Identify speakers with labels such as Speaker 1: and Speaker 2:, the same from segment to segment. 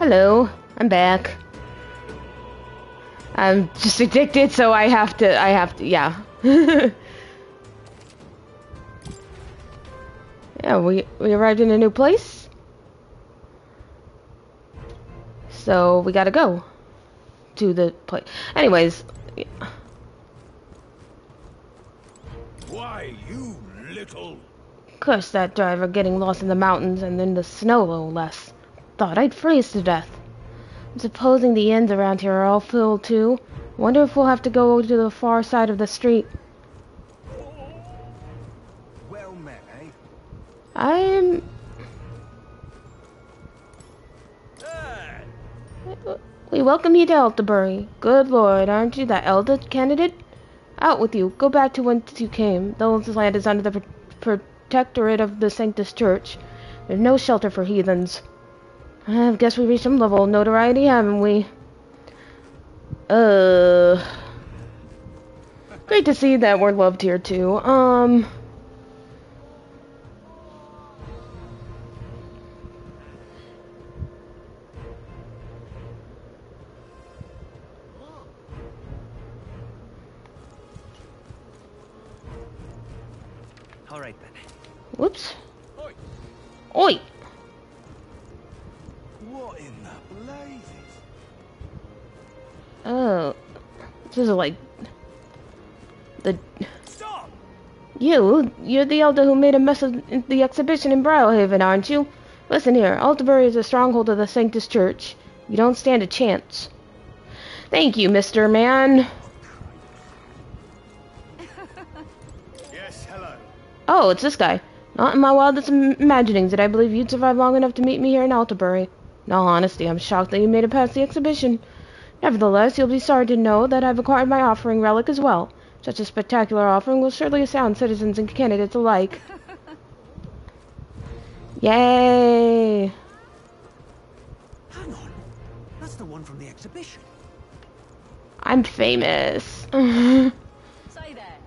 Speaker 1: Hello, I'm back. I'm just addicted, so I have to, yeah. Yeah, we arrived in a new place. So we gotta go to the place. Anyways.
Speaker 2: Why, you little...
Speaker 1: Curse that driver getting lost in the mountains and in the snow no less. Thought I'd freeze to death. I'm supposing the inns around here are all filled too. Wonder if we'll have to go to the far side of the street.
Speaker 2: Well met, eh?
Speaker 1: I'm...
Speaker 2: Hey.
Speaker 1: We welcome you to Elderbury. Good lord, aren't you that elder candidate? Out with you. Go back to whence you came. This land is under the protectorate of the Sanctus Church. There's no shelter for heathens. I guess we reached some level of notoriety, haven't we? Great to see that we're loved here too.
Speaker 3: All right then.
Speaker 1: Whoops.
Speaker 2: Oi.
Speaker 1: Oi!
Speaker 2: What in the blazes?
Speaker 1: Oh. This is like... The...
Speaker 2: Stop!
Speaker 1: You're the elder who made a mess of the exhibition in Briarhaven, aren't you? Listen here, Elderbury is a stronghold of the Sanctus Church. You don't stand a chance. Thank you, Mr. Man.
Speaker 2: Yes, hello.
Speaker 1: Oh, it's this guy. Not in my wildest imaginings did I believe you'd survive long enough to meet me here in Elderbury. In all honesty, I'm shocked that you made it past the exhibition. Nevertheless, you'll be sorry to know that I've acquired my offering relic as well. Such a spectacular offering will surely astound citizens and candidates alike. Yay!
Speaker 3: Hang on. That's the one from the exhibition.
Speaker 1: I'm famous.
Speaker 4: Say that.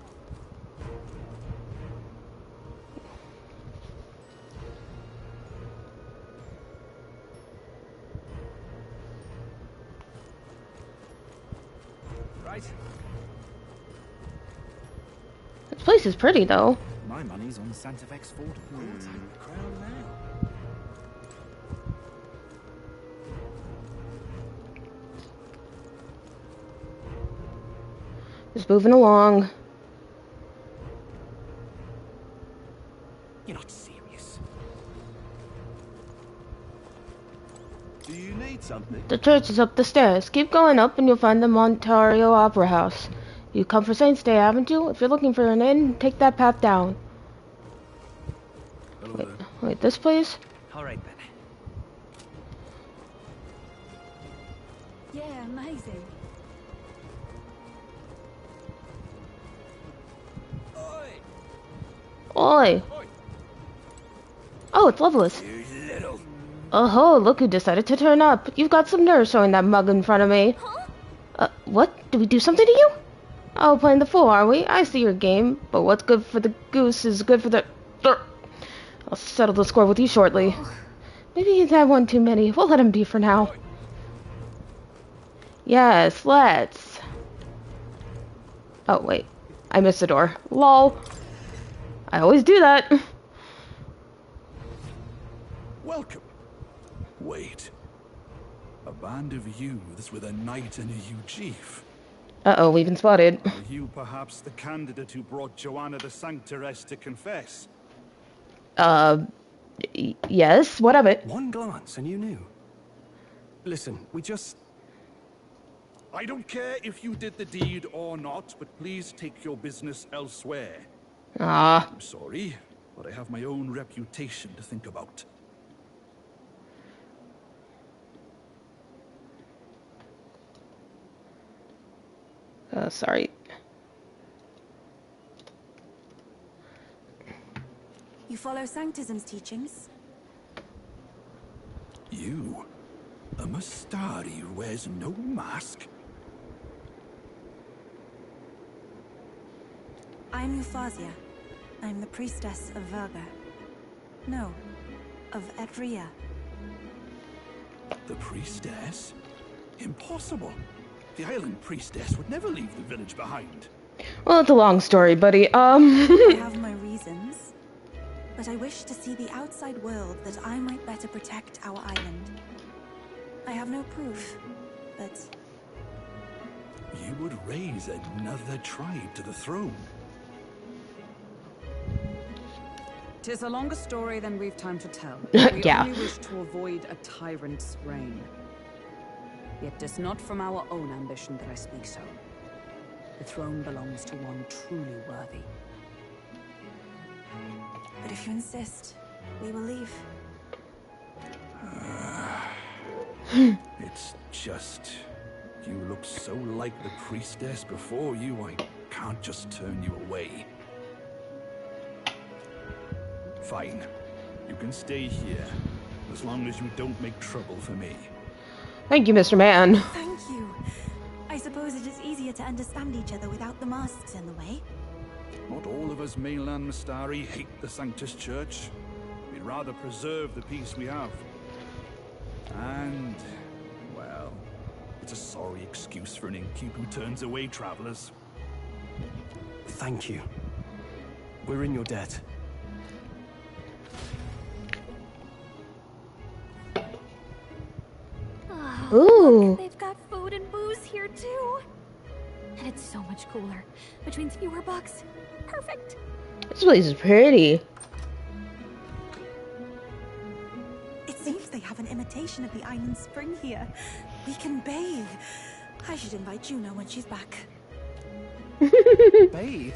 Speaker 2: Right.
Speaker 1: This place is pretty, though.
Speaker 3: My money's on Santa Fe's Fort.
Speaker 2: Crown now.
Speaker 1: Just moving along.
Speaker 3: You're not serious.
Speaker 2: Do you need something?
Speaker 1: The church is up the stairs. Keep going up and you'll find the Montario Opera House. You come for Saints' Day, haven't you? If you're looking for an inn, take that path down.
Speaker 2: Hello there.
Speaker 1: Wait, this place?
Speaker 3: All right then.
Speaker 4: Yeah, amazing.
Speaker 2: Oi!
Speaker 1: Oi!
Speaker 2: Oi!
Speaker 1: Oh, it's Levelous.
Speaker 2: You little...
Speaker 1: Oh, look who decided to turn up. You've got some nerve showing that mug in front of me. What? Did we do something to you? Oh, playing the fool, are we? I see your game, but what's good for the goose is good for the... I'll settle the score with you shortly. Maybe he's had one too many. We'll let him be for now.
Speaker 2: Oi!
Speaker 1: Yes, let's. Oh, wait. I missed the door. Lol. I always do that.
Speaker 2: Welcome. Wait. A band of youths with a knight and a yew chief.
Speaker 1: Uh-oh, we've been spotted.
Speaker 2: Are you perhaps the candidate who brought Joanna the Sanctoress to confess?
Speaker 1: Yes, what of it?
Speaker 3: One glance and you knew. Listen, we just...
Speaker 2: I don't care if you did the deed or not, but please take your business elsewhere.
Speaker 1: Ah,
Speaker 2: I'm sorry, but I have my own reputation to think about.
Speaker 1: sorry.
Speaker 4: You follow Sanctism's teachings?
Speaker 2: You? A Mustari who wears no mask?
Speaker 4: I'm Euphausia. I'm the priestess of Verga. No, of Etria.
Speaker 2: The priestess? Impossible. The island priestess would never leave the village behind.
Speaker 1: Well, it's a long story, buddy.
Speaker 4: I have my reasons, but I wish to see the outside world that I might better protect our island. I have no proof, but...
Speaker 2: You would raise another tribe to the throne.
Speaker 5: 'Tis a longer story than we've time to tell. We
Speaker 1: Yeah.
Speaker 5: only wish to avoid a tyrant's reign. Yet 'tis not from our own ambition that I speak so. The throne belongs to one truly worthy.
Speaker 4: But if you insist, we will leave.
Speaker 2: It's just... You look so like the priestess before you, I can't just turn you away. Fine. You can stay here, as long as you don't make trouble for me.
Speaker 1: Thank you, Mr. Man.
Speaker 4: Thank you. I suppose it is easier to understand each other without the masks in the way.
Speaker 2: Not all of us mainland Mystari hate the Sanctus Church. We'd rather preserve the peace we have. And, well, it's a sorry excuse for an innkeep who turns away travelers.
Speaker 3: Thank you. We're in your debt.
Speaker 1: Ooh.
Speaker 6: They've got food and booze here too. And it's so much cooler, which means fewer bugs. Perfect.
Speaker 1: This place is pretty.
Speaker 4: It seems they have an imitation of the island spring here. We can bathe. I should invite Juno when she's back.
Speaker 3: Bathe?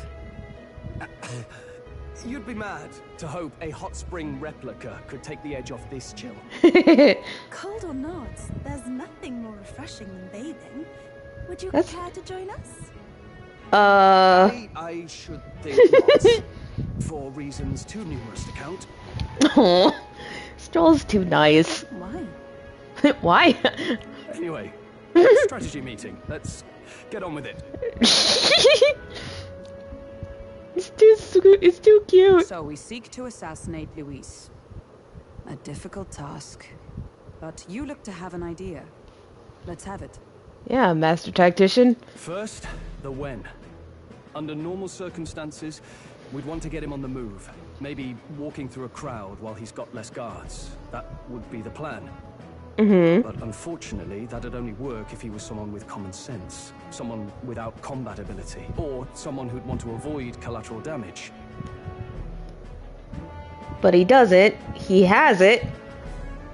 Speaker 3: You'd be mad to hope a hot spring replica could take the edge off this chill.
Speaker 4: Cold or not, there's nothing more refreshing than bathing. Would you
Speaker 1: That's-
Speaker 4: care to join us?
Speaker 3: I should think not. For reasons too numerous to count.
Speaker 1: Aw, Stroll's too nice.
Speaker 4: Why?
Speaker 1: Why?
Speaker 3: Anyway, strategy meeting. Let's get on with it.
Speaker 1: It's too cute.
Speaker 5: So we seek to assassinate Luis. A difficult task. But you look to have an idea. Let's have it.
Speaker 1: Yeah, master tactician.
Speaker 3: First, the when. Under normal circumstances, we'd want to get him on the move. Maybe walking through a crowd while he's got less guards. That would be the plan. But unfortunately, that'd only work if he was someone with common sense. Someone without combat ability. Or someone who'd want to avoid collateral damage.
Speaker 1: But he doesn't. He has it.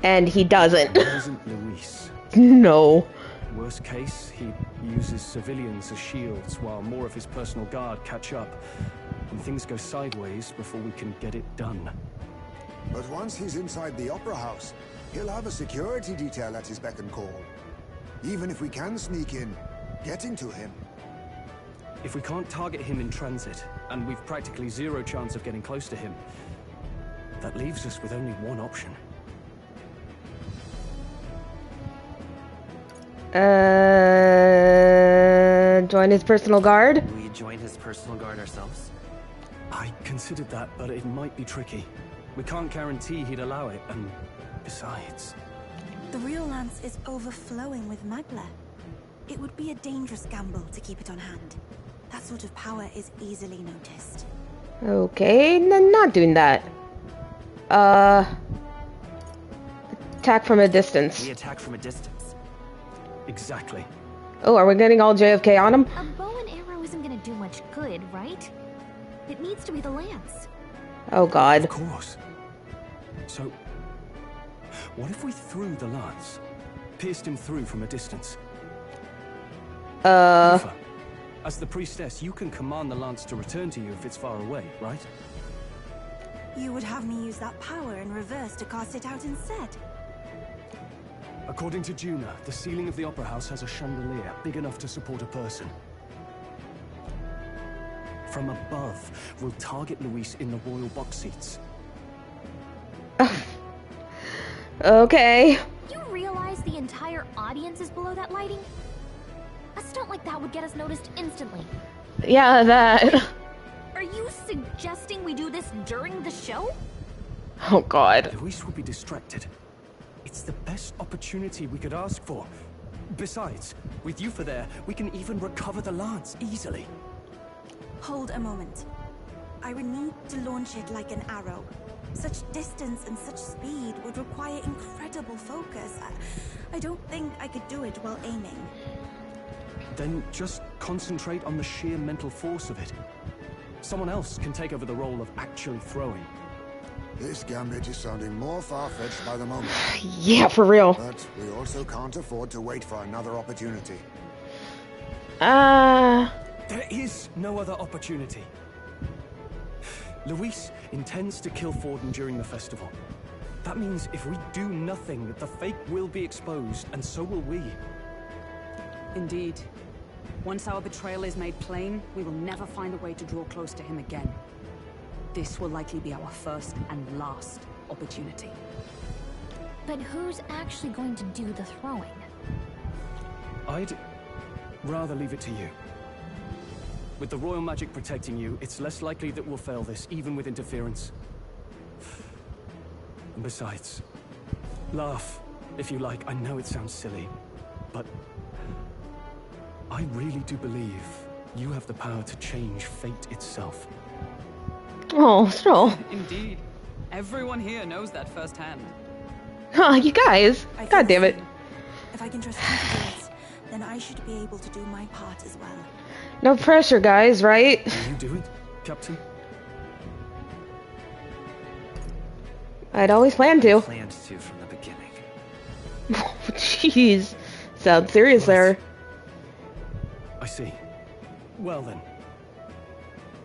Speaker 1: And he doesn't.
Speaker 3: That isn't Luis.
Speaker 1: No.
Speaker 3: Worst case, he uses civilians as shields while more of his personal guard catch up. And things go sideways before we can get it done.
Speaker 7: But once he's inside the Opera House, he'll have a security detail at his beck and call. Even if we can sneak in, getting to him.
Speaker 3: If we can't target him in transit, and we've practically zero chance of getting close to him, that leaves us with only one option.
Speaker 1: Join his personal guard?
Speaker 8: We join his personal guard ourselves?
Speaker 3: I considered that, but it might be tricky. We can't guarantee he'd allow it, and besides...
Speaker 4: The real lance is overflowing with Magla. It would be a dangerous gamble to keep it on hand. That sort of power is easily noticed.
Speaker 1: Okay, then not doing that. Attack from a distance.
Speaker 8: We attack from a distance.
Speaker 3: Exactly.
Speaker 1: Oh, are we getting all JFK on him?
Speaker 6: A bow and arrow isn't gonna do much good, right? It needs to be the lance.
Speaker 1: Oh god.
Speaker 3: Of course. So, what if we threw the lance? Pierced him through from a distance? Aoife, as the priestess, you can command the lance to return to you if it's far away, right?
Speaker 4: You would have me use that power in reverse to cast it out instead.
Speaker 3: According to Juna, the ceiling of the Opera House has a chandelier big enough to support a person. From above, we'll target Luis in the royal box seats.
Speaker 1: Okay.
Speaker 6: You realize the entire audience is below that lighting? A stunt like that would get us noticed instantly.
Speaker 1: Yeah, that.
Speaker 6: Are you suggesting we do this during the show?
Speaker 1: Oh god.
Speaker 3: Luis would be distracted. It's the best opportunity we could ask for. Besides, with Yufa there, we can even recover the lance easily.
Speaker 4: Hold a moment. I would need to launch it like an arrow. Such distance and such speed would require incredible focus. I don't think I could do it while aiming.
Speaker 3: Then just concentrate on the sheer mental force of it. Someone else can take over the role of actually throwing.
Speaker 7: This gambit is sounding more far-fetched by the moment.
Speaker 1: Yeah, for real.
Speaker 7: But we also can't afford to wait for another opportunity.
Speaker 3: There is no other opportunity. Luis intends to kill Forden during the festival. That means if we do nothing, the fake will be exposed, and so will we.
Speaker 5: Indeed. Once our betrayal is made plain, we will never find a way to draw close to him again. This will likely be our first and last opportunity.
Speaker 6: But who's actually going to do the throwing?
Speaker 3: I'd rather leave it to you. With the royal magic protecting you, it's less likely that we'll fail this, even with interference. And besides, laugh if you like. I know it sounds silly, but I really do believe you have the power to change fate itself.
Speaker 1: Oh, Stroll.
Speaker 5: Indeed. Everyone here knows that firsthand.
Speaker 1: Oh, you guys. God damn it.
Speaker 4: If I can trust you to do it, then I should be able to do my part as well.
Speaker 1: No pressure, guys, right?
Speaker 3: Will you do it, Captain?
Speaker 1: I'd always planned to.
Speaker 8: Planned to from the beginning.
Speaker 1: Oh, jeez. Sounds serious there.
Speaker 3: I see. Well then.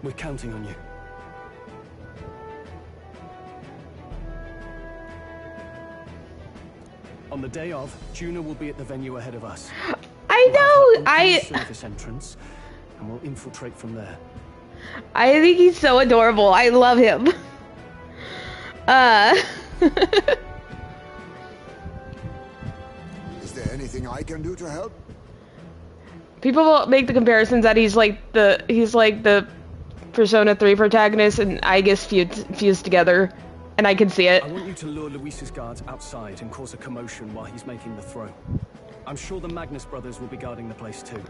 Speaker 3: We're counting on you. On the day of, Juna will be at the venue ahead of us.
Speaker 1: I know!
Speaker 3: We'll service entrance, and we'll infiltrate from there.
Speaker 1: I think he's so adorable. I love him.
Speaker 7: Is there anything I can do to help?
Speaker 1: People will make the comparisons that he's like the Persona 3 protagonist and Aegis fused together, and I can see it.
Speaker 3: I want you to lure Luis's guards outside and cause a commotion while he's making the throw. I'm sure the Magnus brothers will be guarding the place too.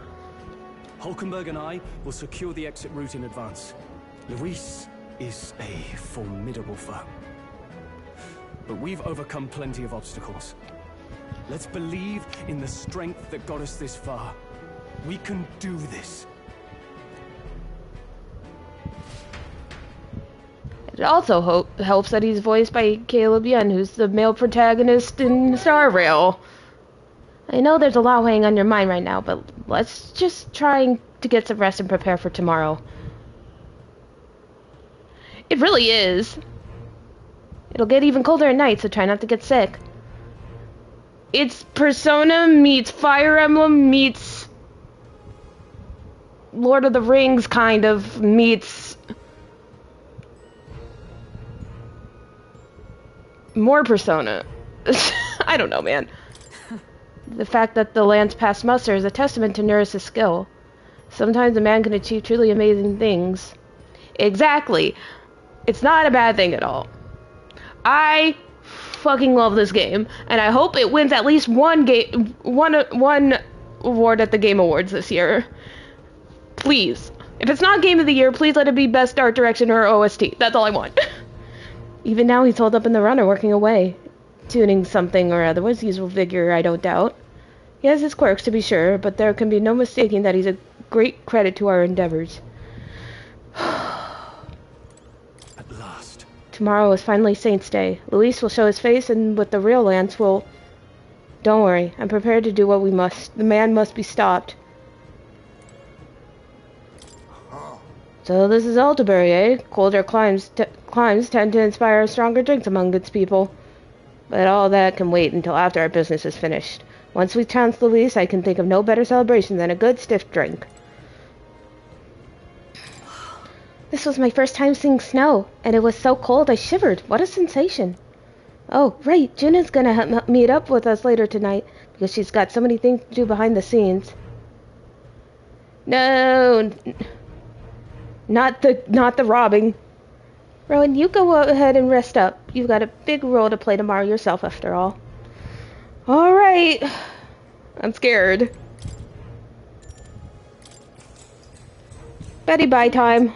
Speaker 3: Hulkenberg and I will secure the exit route in advance. Luis is a formidable foe. But we've overcome plenty of obstacles. Let's believe in the strength that got us this far. We can do this.
Speaker 1: It also helps that he's voiced by Caleb Yen, who's the male protagonist in Star Rail. I know there's a lot weighing on your mind right now, but let's just try to get some rest and prepare for tomorrow. It really is. It'll get even colder at night, so try not to get sick. It's Persona meets Fire Emblem meets Lord of the Rings, kind of, meets more Persona. I don't know, man. The fact that the lance passed muster is a testament to Neris's skill. Sometimes a man can achieve truly amazing things. Exactly. It's not a bad thing at all. I fucking love this game, and I hope it wins at least one award at the Game Awards this year. Please. If it's not Game of the Year, please let it be Best Art Direction or OST. That's all I want. Even now he's holed up in the runner working away. Tuning something or other with his usual vigor, I don't doubt. He has his quirks, to be sure, but there can be no mistaking that he's a great credit to our endeavors.
Speaker 3: At last.
Speaker 1: Tomorrow is finally Saint's Day. Luis will show his face, and with the real lance will... Don't worry, I'm prepared to do what we must. The man must be stopped. So this is Altabury, eh? Colder climes tend to inspire stronger drinks among its people. But all that can wait until after our business is finished. Once we trounce Luis, I can think of no better celebration than a good stiff drink. This was my first time seeing snow, and it was so cold I shivered. What a sensation. Oh, right, Juna's gonna meet up with us later tonight, because she's got so many things to do behind the scenes. No, not the robbing. Rowan, you go ahead and rest up. You've got a big role to play tomorrow yourself, after all. Alright. I'm scared. Betty bye time.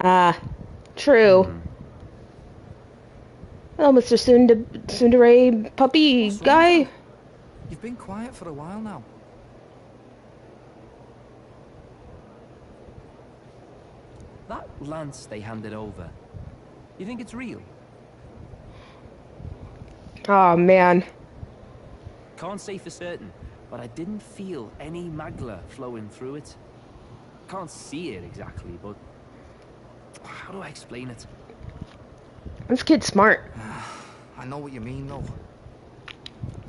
Speaker 1: Ah, true. Well, Mr. Tsundere puppy guy.
Speaker 9: You've been quiet for a while now.
Speaker 8: That lance they handed over, you think it's real?
Speaker 1: Oh, man.
Speaker 8: Can't say for certain, but I didn't feel any magla flowing through it. Can't see it exactly, but how do I explain it?
Speaker 1: This kid's smart.
Speaker 9: I know what you mean, though.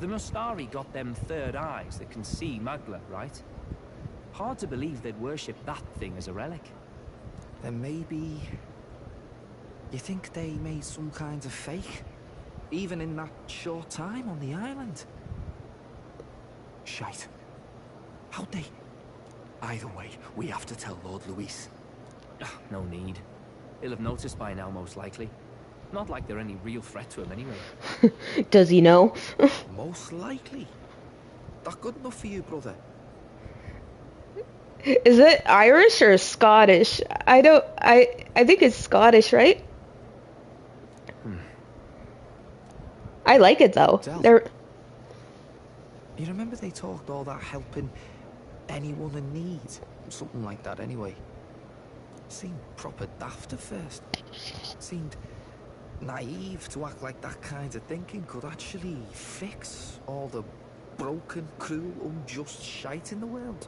Speaker 8: The Mustari got them third eyes that can see magla, right? Hard to believe they'd worship that thing as a relic.
Speaker 9: Then maybe... You think they made some kind of fake? Even in that short time on the island? Shite. How'd they... Either way, we have to tell Lord Luis.
Speaker 8: No need. He'll have noticed by now, most likely. Not like they're any real threat to him anyway.
Speaker 1: Does he know?
Speaker 9: Most likely. That good enough for you, brother?
Speaker 1: Is it Irish or Scottish? I think it's Scottish, right? I like it though. They're...
Speaker 9: You remember they talked all that helping anyone in need? Something like that anyway. Seemed proper daft at first. Seemed naive to act like that kind of thinking could actually fix all the broken, cruel, unjust shite in the world.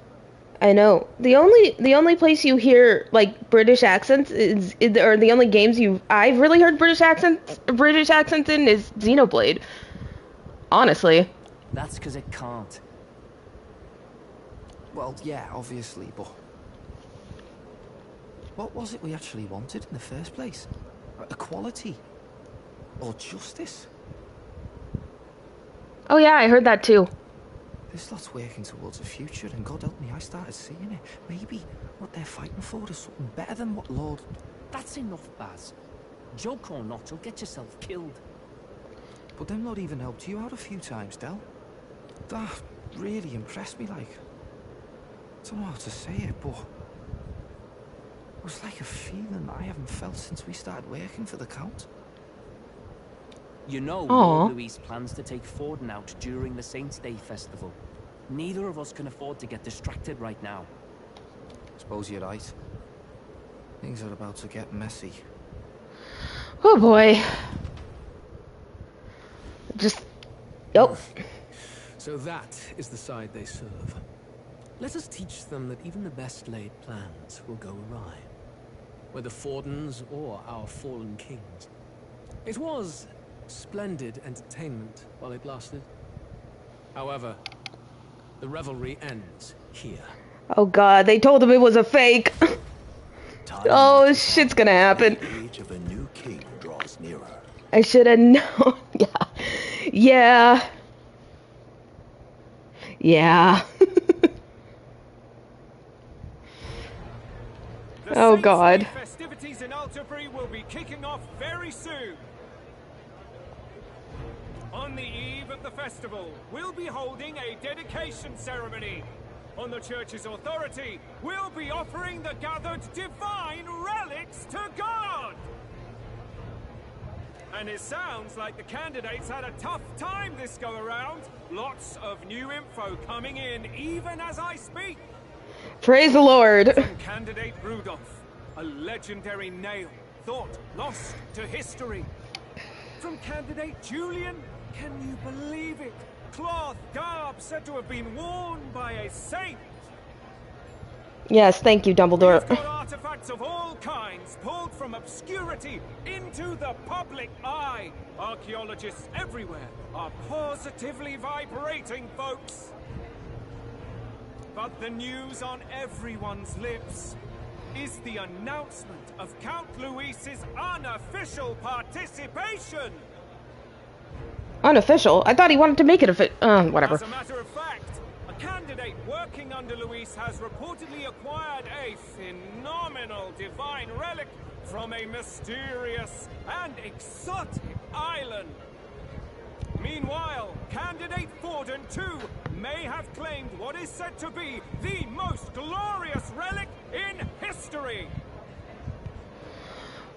Speaker 1: I know. The only place you hear like British accents is or the only games I've really heard British accents in is Xenoblade. Honestly.
Speaker 8: That's because it can't.
Speaker 9: Well, yeah, obviously, but what was it we actually wanted in the first place? Equality? Or justice?
Speaker 1: Oh yeah, I heard that too.
Speaker 9: This lot's working towards a future, and God help me, I started seeing it. Maybe what they're fighting for is something better than what Lord...
Speaker 8: That's enough, Baz. Joke or not, you'll get yourself killed.
Speaker 9: But them not even helped you out a few times, Del. That really impressed me, like... I don't know how to say it, but... It was like a feeling that I haven't felt since we started working for the Count.
Speaker 8: You know, Lord Luis plans to take Forden out during the Saints' Day festival. Neither of us can afford to get distracted right now.
Speaker 9: Suppose you're right. Things are about to get messy.
Speaker 1: Oh boy. Just... Yep.
Speaker 3: So that is the side they serve. Let us teach them that even the best laid plans will go awry. Whether Forden's or our fallen kings. It was splendid entertainment while it lasted. However, the revelry ends here.
Speaker 1: Oh god, they told him it was a fake. Oh, shit's gonna happen.
Speaker 10: The age of a new king draws nearer.
Speaker 1: I should have known. Yeah. Yeah. Oh god.
Speaker 11: The festivities in Altabri will be kicking off very soon. On the eve of the festival, we'll be holding a dedication ceremony. On the church's authority, we'll be offering the gathered divine relics to God. And it sounds like the candidates had a tough time this go around. Lots of new info coming in even as I speak.
Speaker 1: Praise the Lord.
Speaker 11: From candidate Rudolph, a legendary nail, thought lost to history. From candidate Julian, can you believe it? Cloth garb said to have been worn by a saint.
Speaker 1: Yes, thank you, Dumbledore.
Speaker 11: We've got artifacts of all kinds pulled from obscurity into the public eye. Archaeologists everywhere are positively vibrating, folks. But the news on everyone's lips is the announcement of Count Luis's unofficial participation.
Speaker 1: Unofficial? I thought he wanted to make it whatever.
Speaker 11: As a matter of fact, a candidate candidate working under Luis has reportedly acquired a phenomenal divine relic from a mysterious and exotic island. Meanwhile, candidate Forden too may have claimed what is said to be the most glorious relic in history.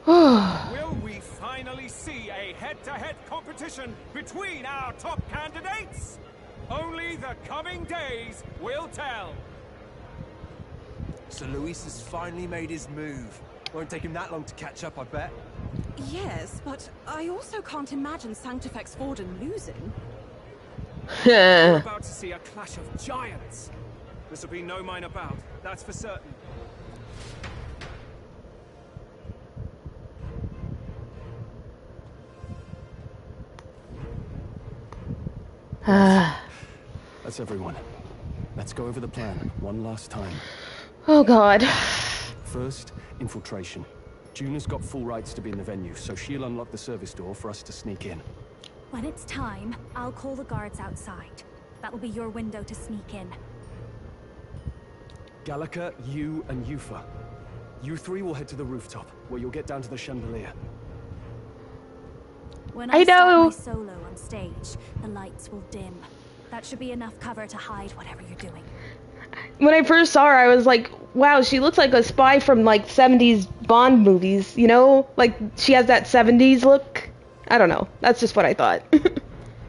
Speaker 11: Will we finally see a head-to-head competition between our top candidates? Only the coming days will tell.
Speaker 12: So Luis has finally made his move. Won't take him that long to catch up, I bet.
Speaker 5: Yes, but I also can't imagine Sanctifex Forden losing.
Speaker 11: We're about to see a clash of giants. This will be no minor bout, that's for certain.
Speaker 3: That's everyone. Let's go over the plan one last time.
Speaker 1: Oh god.
Speaker 3: First, infiltration. Juna's got full rights to be in the venue, so she'll unlock the service door for us to sneak in.
Speaker 6: When it's time, I'll call the guards outside. That'll be your window to sneak in.
Speaker 3: Gallica, you, and Yufa. You three will head to the rooftop, where you'll get down to the chandelier.
Speaker 6: When I start my solo on stage, the lights will dim. That should be enough cover to hide whatever you're doing.
Speaker 1: When I first saw her, I was like, wow, she looks like a spy from, like, 70s Bond movies, you know? Like, she has that 70s look. I don't know. That's just what I thought.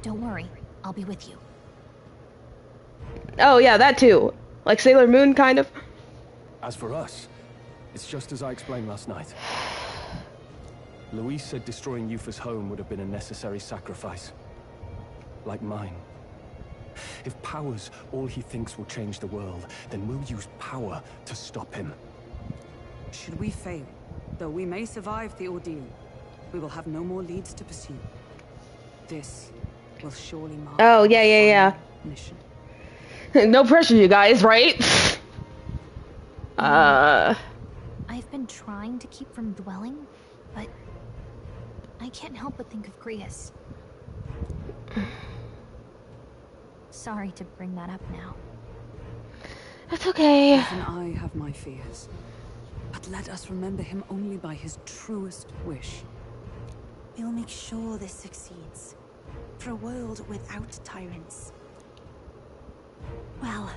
Speaker 6: Don't worry. I'll be with you.
Speaker 1: Oh, yeah, that too. Like Sailor Moon, kind of.
Speaker 3: As for us, it's just as I explained last night. Luis said destroying Yufa's home would have been a necessary sacrifice. Like mine. If power's all he thinks will change the world, then we'll use power to stop him.
Speaker 5: Should we fail, though we may survive the ordeal, we will have no more leads to pursue. This will surely mark
Speaker 1: our
Speaker 5: mission.
Speaker 1: No pressure, you guys, right?
Speaker 6: I've been trying to keep from dwelling, but I can't help but think of Grius. Sorry to bring that up now.
Speaker 1: That's okay.
Speaker 5: Even I have my fears. But let us remember him only by his truest wish.
Speaker 4: We'll make sure this succeeds. For a world without tyrants. Well,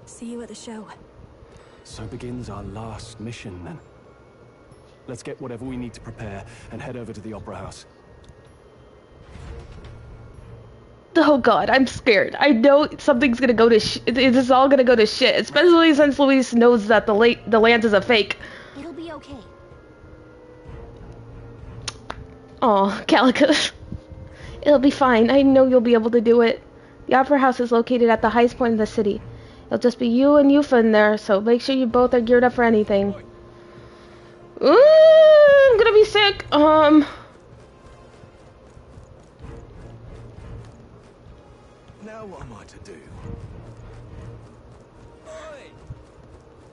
Speaker 4: see you at the show.
Speaker 3: So begins our last mission, then. Let's get whatever we need to prepare and head over to the Opera House.
Speaker 1: Oh god, I'm scared. I know something's gonna go to this is all gonna go to shit, especially since Luis knows that the land is a fake.
Speaker 6: It'll be okay.
Speaker 1: Oh, Gallica. It'll be fine. I know you'll be able to do it. The Opera House is located at the highest point in the city. It'll just be you and Yufa in there, so make sure you both are geared up for anything. Ooh, I'm gonna be sick.
Speaker 12: Now what am I to do?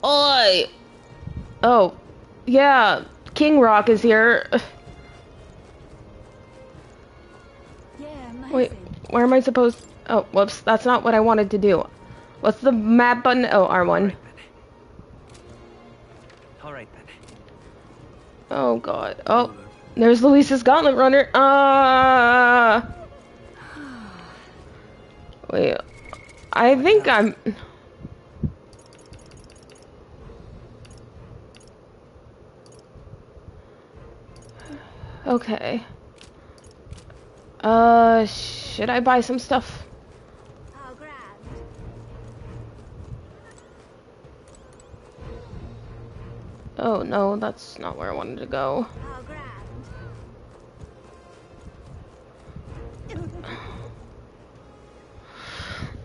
Speaker 1: Oi! Oh, yeah, King Rock is here. Wait, where am I supposed... Oh, whoops, that's not what I wanted to do. What's the map button? Oh, R1.
Speaker 8: Alright then.
Speaker 1: Oh god. Oh, there's Luis's Gauntlet Runner. Wait, I think I'm... Okay. Should I buy some stuff? Oh no, that's not where I wanted to go.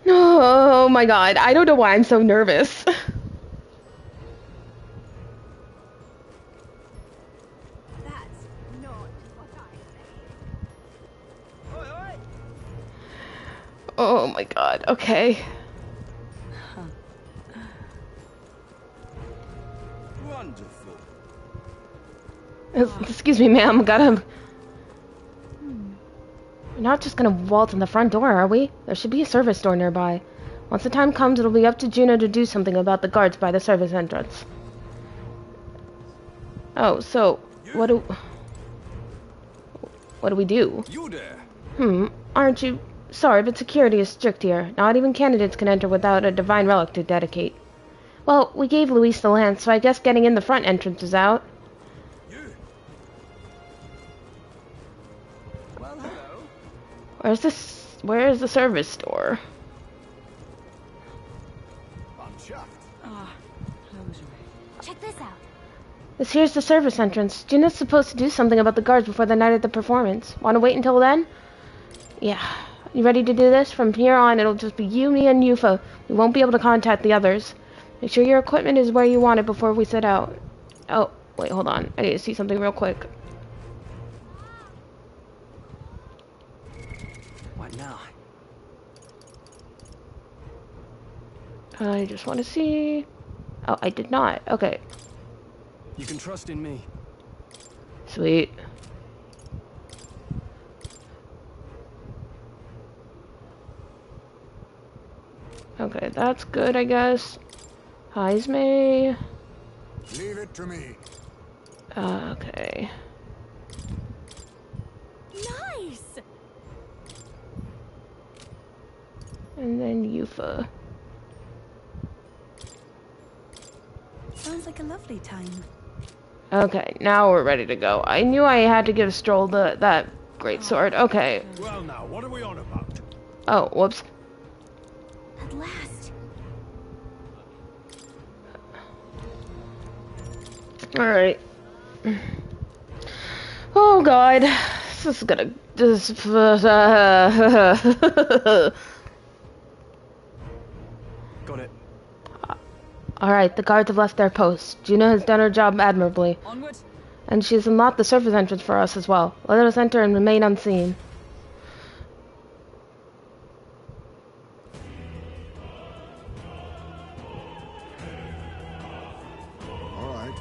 Speaker 1: Oh my god, I don't know why I'm so nervous. Oh my god, okay.
Speaker 12: Wonderful.
Speaker 1: Excuse me, ma'am, gotta... We're not just gonna waltz in the front door, are we? There should be a service door nearby. Once the time comes, it'll be up to Juno to do something about the guards by the service entrance. Oh, so what do we do?
Speaker 11: You there?
Speaker 1: Aren't you? Sorry, but security is strict here. Not even candidates can enter without a divine relic to dedicate. Well, we gave Luis the lance, so I guess getting in the front entrance is out.
Speaker 11: Well, hello.
Speaker 1: Where is the service door?
Speaker 11: I'm chuffed.
Speaker 6: Check this out.
Speaker 1: This here's the service entrance. Juno's supposed to do something about the guards before the night of the performance. Want to wait until then? Yeah. You ready to do this? From here on, it'll just be you, me, and Yuffie. We won't be able to contact the others. Make sure your equipment is where you want it before we set out. Oh, wait, hold on. I need to see something real quick.
Speaker 12: What now?
Speaker 1: I just want to see... Oh, I did not. Okay.
Speaker 3: You can trust in me.
Speaker 1: Sweet. Okay, that's good, I guess. Heisme.
Speaker 7: Leave it to me.
Speaker 1: Okay.
Speaker 6: Nice!
Speaker 1: And then Yuffie.
Speaker 4: Sounds like a lovely time.
Speaker 1: Okay, now we're ready to go. I knew I had to give Stroll that great sword. Okay.
Speaker 11: Well, now, what are we on about?
Speaker 1: Oh, whoops.
Speaker 6: At last.
Speaker 1: Alright. Oh god. This is gonna...
Speaker 3: Got it.
Speaker 1: Alright, the guards have left their posts. Juno has done her job admirably.
Speaker 5: Onward.
Speaker 1: And she's unlocked the surface entrance for us as well. Let us enter and remain unseen.
Speaker 7: Alright.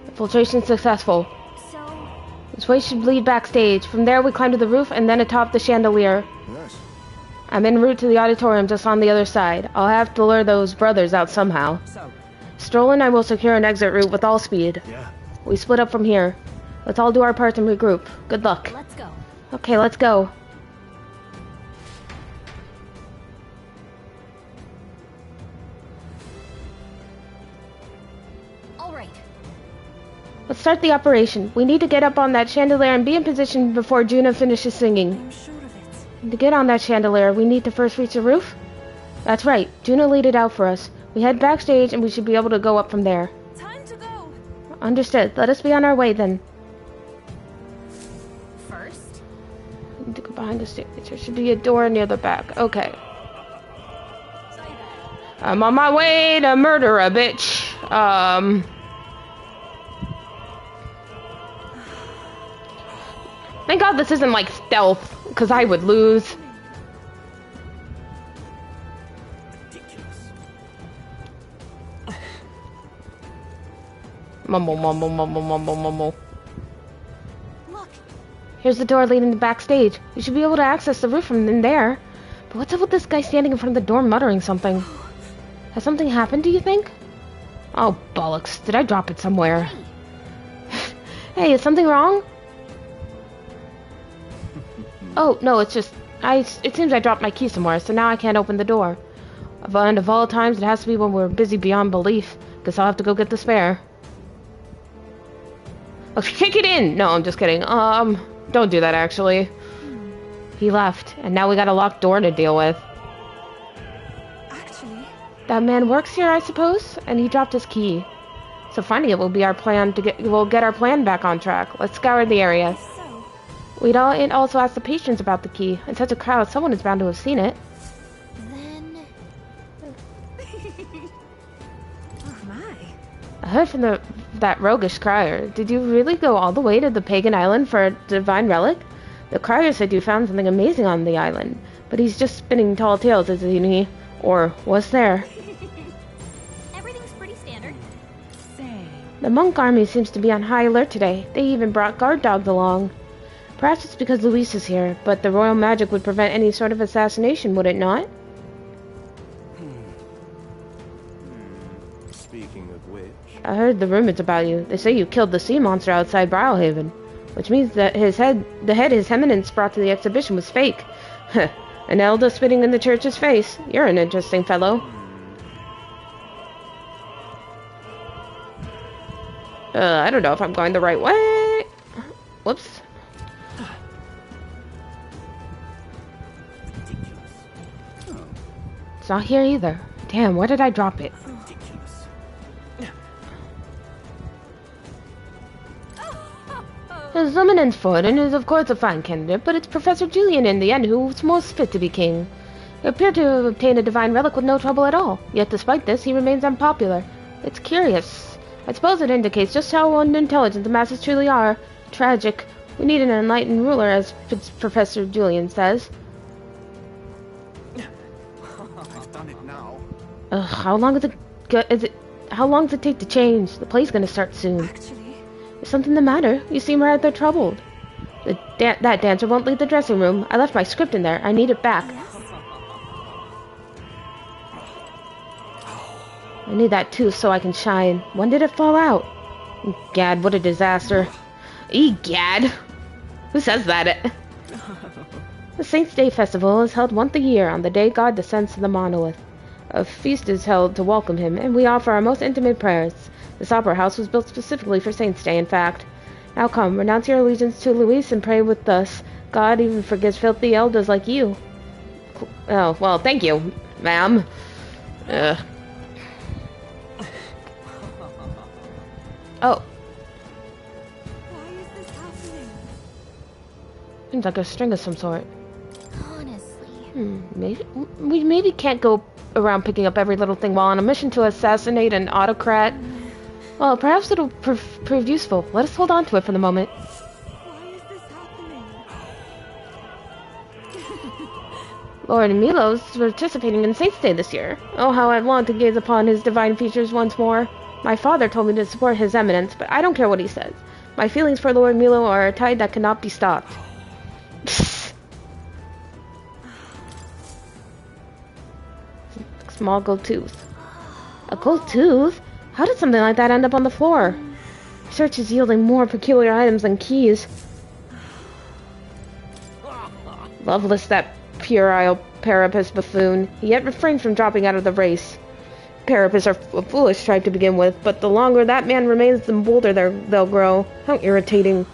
Speaker 1: Infiltration successful.
Speaker 6: So,
Speaker 1: This way should lead backstage. From there we climb to the roof and then atop the chandelier.
Speaker 7: Yes.
Speaker 1: I'm en route to the auditorium just on the other side. I'll have to lure those brothers out somehow.
Speaker 5: So,
Speaker 1: Stroll and I will secure an exit route with all speed.
Speaker 11: Yeah.
Speaker 1: We split up from here. Let's all do our parts and regroup. Good luck.
Speaker 6: let's go.
Speaker 1: Okay, let's go.
Speaker 6: All right.
Speaker 1: Let's start the operation. We need to get up on that chandelier and be in position before Juno finishes singing.
Speaker 4: I'm sure of it.
Speaker 1: And to get on that chandelier, we need to first reach the roof? That's right. Juno laid it out for us. We head backstage and we should be able to go up from there.
Speaker 4: Time to go.
Speaker 1: Understood. Let us be on our way then.
Speaker 6: First,
Speaker 1: We need to go behind the stage. There should be a door near the back. Okay. I'm on my way to murder a bitch. Thank God this isn't like stealth, because I would lose.
Speaker 11: Ridiculous.
Speaker 1: Mumble, mumble, mumble, mumble, mumble.
Speaker 6: look.
Speaker 1: Here's the door leading to backstage. We should be able to access the roof from in there. But what's up with this guy standing in front of the door muttering something? Has something happened, do you think? Oh, bollocks. Did I drop it somewhere? Hey, is something wrong? Oh, no, it's just... It seems I dropped my key somewhere, so now I can't open the door. And of all times, it has to be when we're busy beyond belief. Guess I'll have to go get the spare. Oh, kick it in! No, I'm just kidding. Don't do that, actually. He left, and now we got a locked door to deal with.
Speaker 4: Actually,
Speaker 1: That man works here, I suppose, and he dropped his key. So finding it will be our plan we'll get our plan back on track. Let's scour the area.
Speaker 4: so
Speaker 1: We'd also ask the patrons about the key. In such a crowd, someone is bound to have seen it.
Speaker 6: Then,
Speaker 4: oh my.
Speaker 1: I heard from that roguish crier. Did you really go all the way to the pagan island for a divine relic? The crier said you found something amazing on the island, but he's just spinning tall tales, isn't he? Or was there?
Speaker 6: everything's pretty standard.
Speaker 5: say.
Speaker 1: The monk army seems to be on high alert today. They even brought guard dogs along. Perhaps it's because Luis is here, but the royal magic would prevent any sort of assassination, would it not?
Speaker 13: Speaking of which...
Speaker 1: I heard the rumors about you. They say you killed the sea monster outside Browhaven, which means that the head His Eminence brought to the exhibition was fake. An elder spitting in the church's face. You're an interesting fellow. I don't know if I'm going the right way. Whoops. It's not here either. Damn, where did I drop it? His Eminence Forden is of course a fine candidate, but it's Professor Julian in the end who's most fit to be king. He appeared to have obtained a divine relic with no trouble at all, yet despite this he remains unpopular. It's curious. I suppose it indicates just how unintelligent the masses truly are. Tragic. We need an enlightened ruler, as Professor Julian says.
Speaker 12: I've done it now.
Speaker 1: How long does it take to change? The play's gonna start soon. Is something the matter? You seem rather troubled. That dancer won't leave the dressing room. I left my script in there. I need it back. I need that tooth so I can shine. When did it fall out? Gad, what a disaster. Egad! Who says that? The Saints' Day Festival is held once a year on the day God descends to the monolith. A feast is held to welcome him, and we offer our most intimate prayers. This opera house was built specifically for Saints' Day, in fact. Now come, renounce your allegiance to Luis and pray with us. God even forgives filthy elders like you. Oh, well, thank you, ma'am. Oh.
Speaker 4: Why is this happening?
Speaker 1: Seems like a string of some sort.
Speaker 6: Honestly.
Speaker 1: We maybe can't go around picking up every little thing while on a mission to assassinate an autocrat. Well, perhaps it'll prove useful. Let us hold on to it for the moment.
Speaker 4: Why is this happening?
Speaker 1: Lord Milos is participating in Saints' Day this year. Oh, how I long to gaze upon his divine features once more. My father told me to support His Eminence, but I don't care what he says. My feelings for Lord Milo are a tide that cannot be stopped. Small gold tooth. A gold tooth? How did something like that end up on the floor? Research is yielding more peculiar items than keys. Loveless, that puerile Parapus buffoon. He yet refrains from dropping out of the race. Parapus are a foolish tribe to begin with, but the longer that man remains, the bolder they'll grow. How irritating.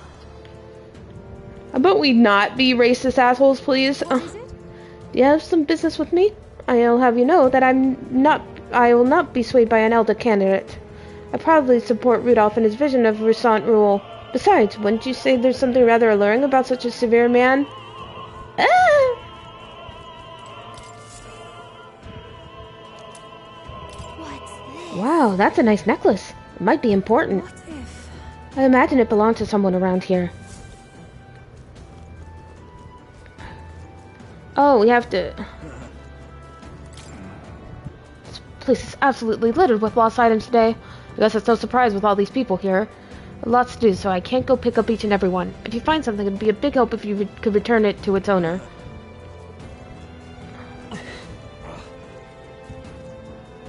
Speaker 1: How about we not be racist assholes, please? Do you have some business with me? I'll have you know that I will not be swayed by an elder candidate. I proudly support Rudolph in his vision of Rusant rule. Besides, wouldn't you say there's something rather alluring about such a severe man? Ah! Wow, that's a nice necklace. It might be important.
Speaker 4: What if?
Speaker 1: I imagine it belonged to someone around here. Oh, we have to... This place is absolutely littered with lost items today. I guess it's no surprise with all these people here. Lots to do, so I can't go pick up each and every one. If you find something, it'd be a big help if you could return it to its owner.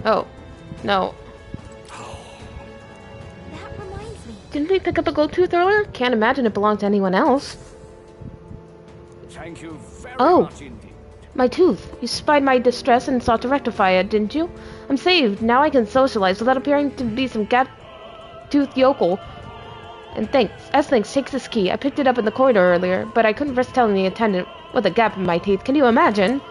Speaker 1: Oh. No.
Speaker 6: That reminds me.
Speaker 1: Didn't we pick up a gold tooth earlier? Can't imagine it belonged to anyone else.
Speaker 11: Thank you very much indeed.
Speaker 1: My tooth. You spied my distress and sought to rectify it, didn't you? I'm saved. Now I can socialize without appearing to be some gap-toothed yokel. And thanks, takes this key. I picked it up in the corridor earlier, but I couldn't risk telling the attendant with a gap in my teeth. Can you imagine?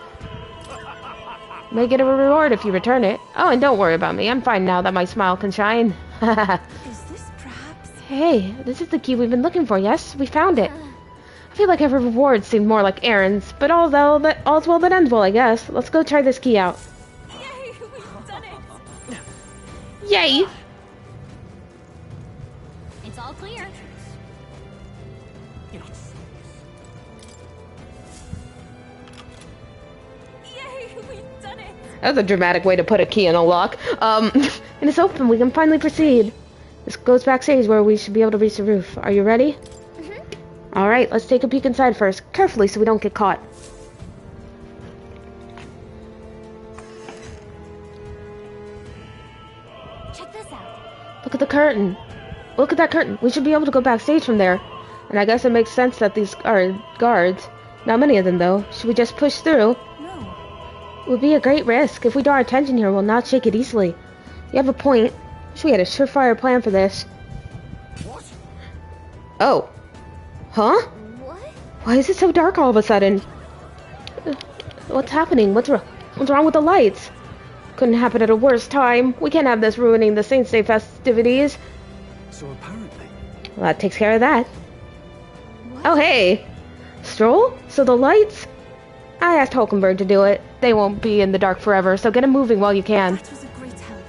Speaker 1: May get a reward if you return it. Oh, and don't worry about me. I'm fine now that my smile can shine.
Speaker 4: Is this perhaps...
Speaker 1: Hey, this is the key we've been looking for, yes? We found it. I feel like every reward seemed more like errands, but all's well that ends well, I guess. Let's go try this key out.
Speaker 4: Yay, we've done it!
Speaker 1: Yay!
Speaker 6: It's all clear.
Speaker 4: Yay, we've done it!
Speaker 1: That was a dramatic way to put a key in a lock. And it's open. We can finally proceed. This goes backstage where we should be able to reach the roof. Are you ready? Alright, let's take a peek inside first. Carefully so we don't get caught.
Speaker 6: Check this out.
Speaker 1: Look at the curtain. Look at that curtain. We should be able to go backstage from there. And I guess it makes sense that these are guards. Not many of them, though. Should we just push through?
Speaker 4: No.
Speaker 1: It would be a great risk. If we draw attention here, we'll not shake it easily. You have a point. Wish we had a surefire plan for this.
Speaker 12: What?
Speaker 1: Oh. Huh?
Speaker 6: What?
Speaker 1: Why is it so dark all of a sudden? What's happening? What's wrong with the lights? Couldn't happen at a worse time. We can't have this ruining the Saints' Day festivities.
Speaker 3: So apparently...
Speaker 1: Well, that takes care of that.
Speaker 6: What?
Speaker 1: Oh, hey. Stroll? So the lights? I asked Hulkenberg to do it. They won't be in the dark forever, so get them moving while you can.
Speaker 4: That was a great help.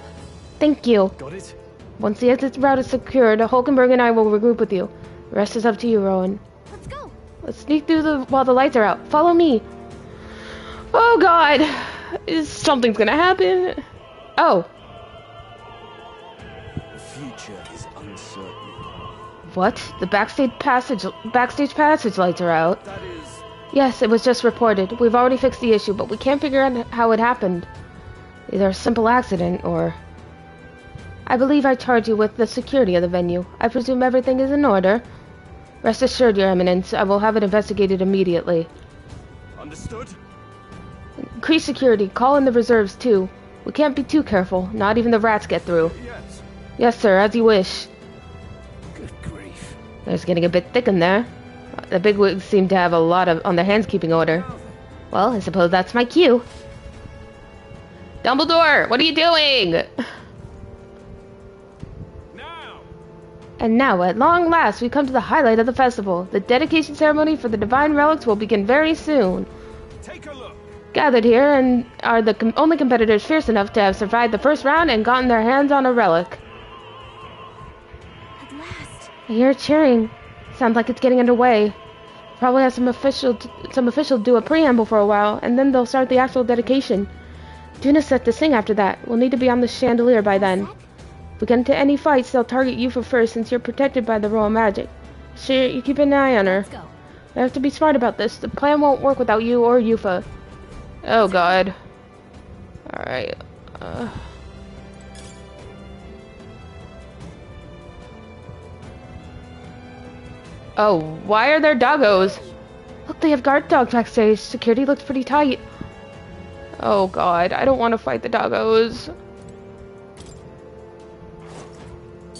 Speaker 1: Thank you.
Speaker 3: Got it?
Speaker 1: Once the exit route is secured, Hulkenberg and I will regroup with you. The rest is up to you, Rowan.
Speaker 6: Let's go.
Speaker 1: Let's sneak through while the lights are out. Follow me. Oh, God. Something's gonna happen. Oh.
Speaker 10: The future is uncertain.
Speaker 1: What? The backstage passage lights are out.
Speaker 3: That is...
Speaker 1: Yes, it was just reported. We've already fixed the issue, but we can't figure out how it happened. Either a simple accident or... I believe I charge you with the security of the venue. I presume everything is in order. Rest assured, Your Eminence, I will have it investigated immediately.
Speaker 3: Understood?
Speaker 1: Increase security. Call in the reserves, too. We can't be too careful. Not even the rats get through.
Speaker 3: Yes.
Speaker 1: Yes, sir, as you wish.
Speaker 10: Good grief.
Speaker 1: It's getting a bit thick in there. The bigwigs seem to have a lot on their hands keeping order. Well, I suppose that's my cue. Dumbledore, what are you doing? And now, at long last, we come to the highlight of the festival. The dedication ceremony for the divine relics will begin very soon.
Speaker 11: Take a look.
Speaker 1: Gathered here and are the only competitors fierce enough to have survived the first round and gotten their hands on a relic.
Speaker 6: At last.
Speaker 1: I hear cheering. Sounds like it's getting underway. Probably have some official do a preamble for a while, and then they'll start the actual dedication. Juna's set to sing after that. We'll need to be on the chandelier by then. If we get into any fights, they'll target Yuffie first since you're protected by the royal magic. So you keep an eye on her.
Speaker 6: Let's go.
Speaker 1: I have to be smart about this. The plan won't work without you or Yuffie. Oh god. Alright. Oh, why are there doggos? Look, they have guard dogs backstage. Security looks pretty tight. Oh god, I don't want to fight the doggos.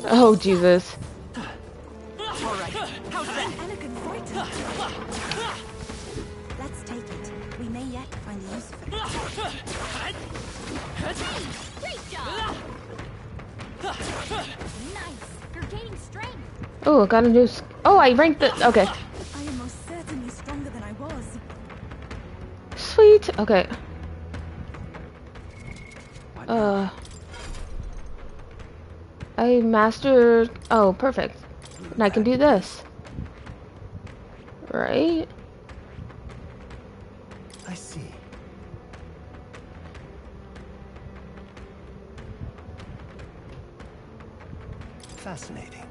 Speaker 1: Oh Jesus.
Speaker 4: Alright, how's that? An elegant fighter. Let's take it. We may yet find a use for it.
Speaker 6: Great job. Nice. You're gaining strength.
Speaker 1: Oh, I got a new... Oh, I ranked the... Okay.
Speaker 4: I am most certainly stronger than I was.
Speaker 1: Sweet. Okay. I mastered... Oh, perfect. And I can do this. Right?
Speaker 10: I see. Fascinating.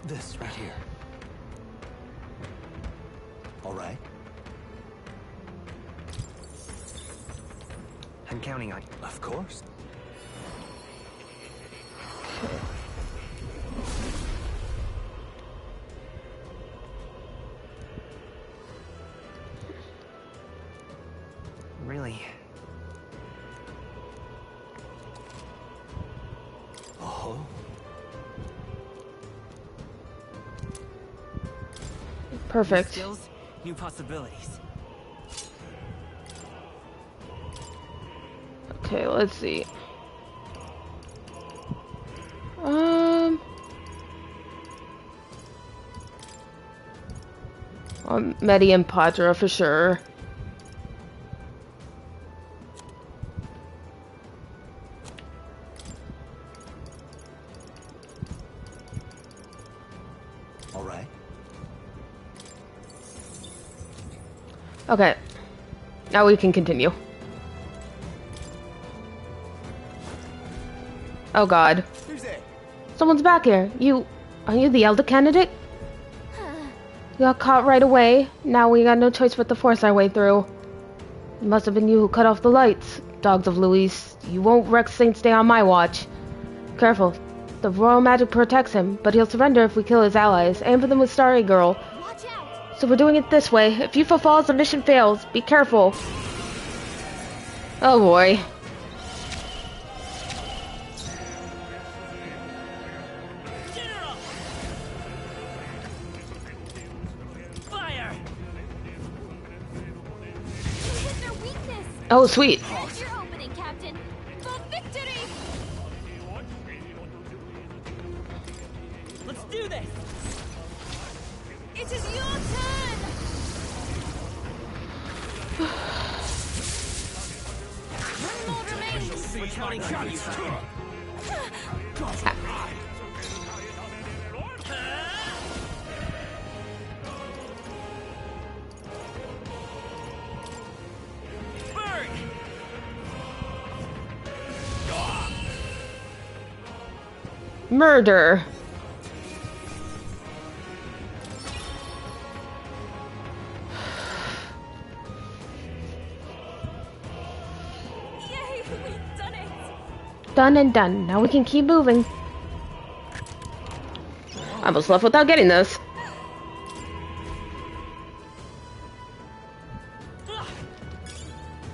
Speaker 10: This right here. All right.
Speaker 9: I'm counting on you.
Speaker 10: Of course.
Speaker 9: Really?
Speaker 10: Oh.
Speaker 1: Perfect.
Speaker 9: New skills, new possibilities.
Speaker 1: Okay, let's see. Medi and Padra for sure.
Speaker 10: All right.
Speaker 1: Okay. Now we can continue. Oh god.
Speaker 12: Who's there?
Speaker 1: Someone's back here. Are you the elder candidate? We got caught right away. Now we got no choice but to force our way through. It must have been you who cut off the lights. Dogs of Luis. You won't wreck Saints Day on my watch. Careful. The royal magic protects him, but he'll surrender if we kill his allies. Aim for the Mistari girl.
Speaker 6: Watch out!
Speaker 1: So we're doing it this way. If Yuffie falls, the mission fails. Be careful. Oh boy.
Speaker 6: Fire! You hit their weakness.
Speaker 1: Oh, sweet.
Speaker 6: There's your opening, Captain. For victory!
Speaker 8: Let's do this!
Speaker 6: It is your turn! One more remains.
Speaker 8: We're counting on you. Burn!
Speaker 1: Murder.
Speaker 6: Yay, we've done it!
Speaker 1: Done and done. Now we can keep moving. I almost left without getting this.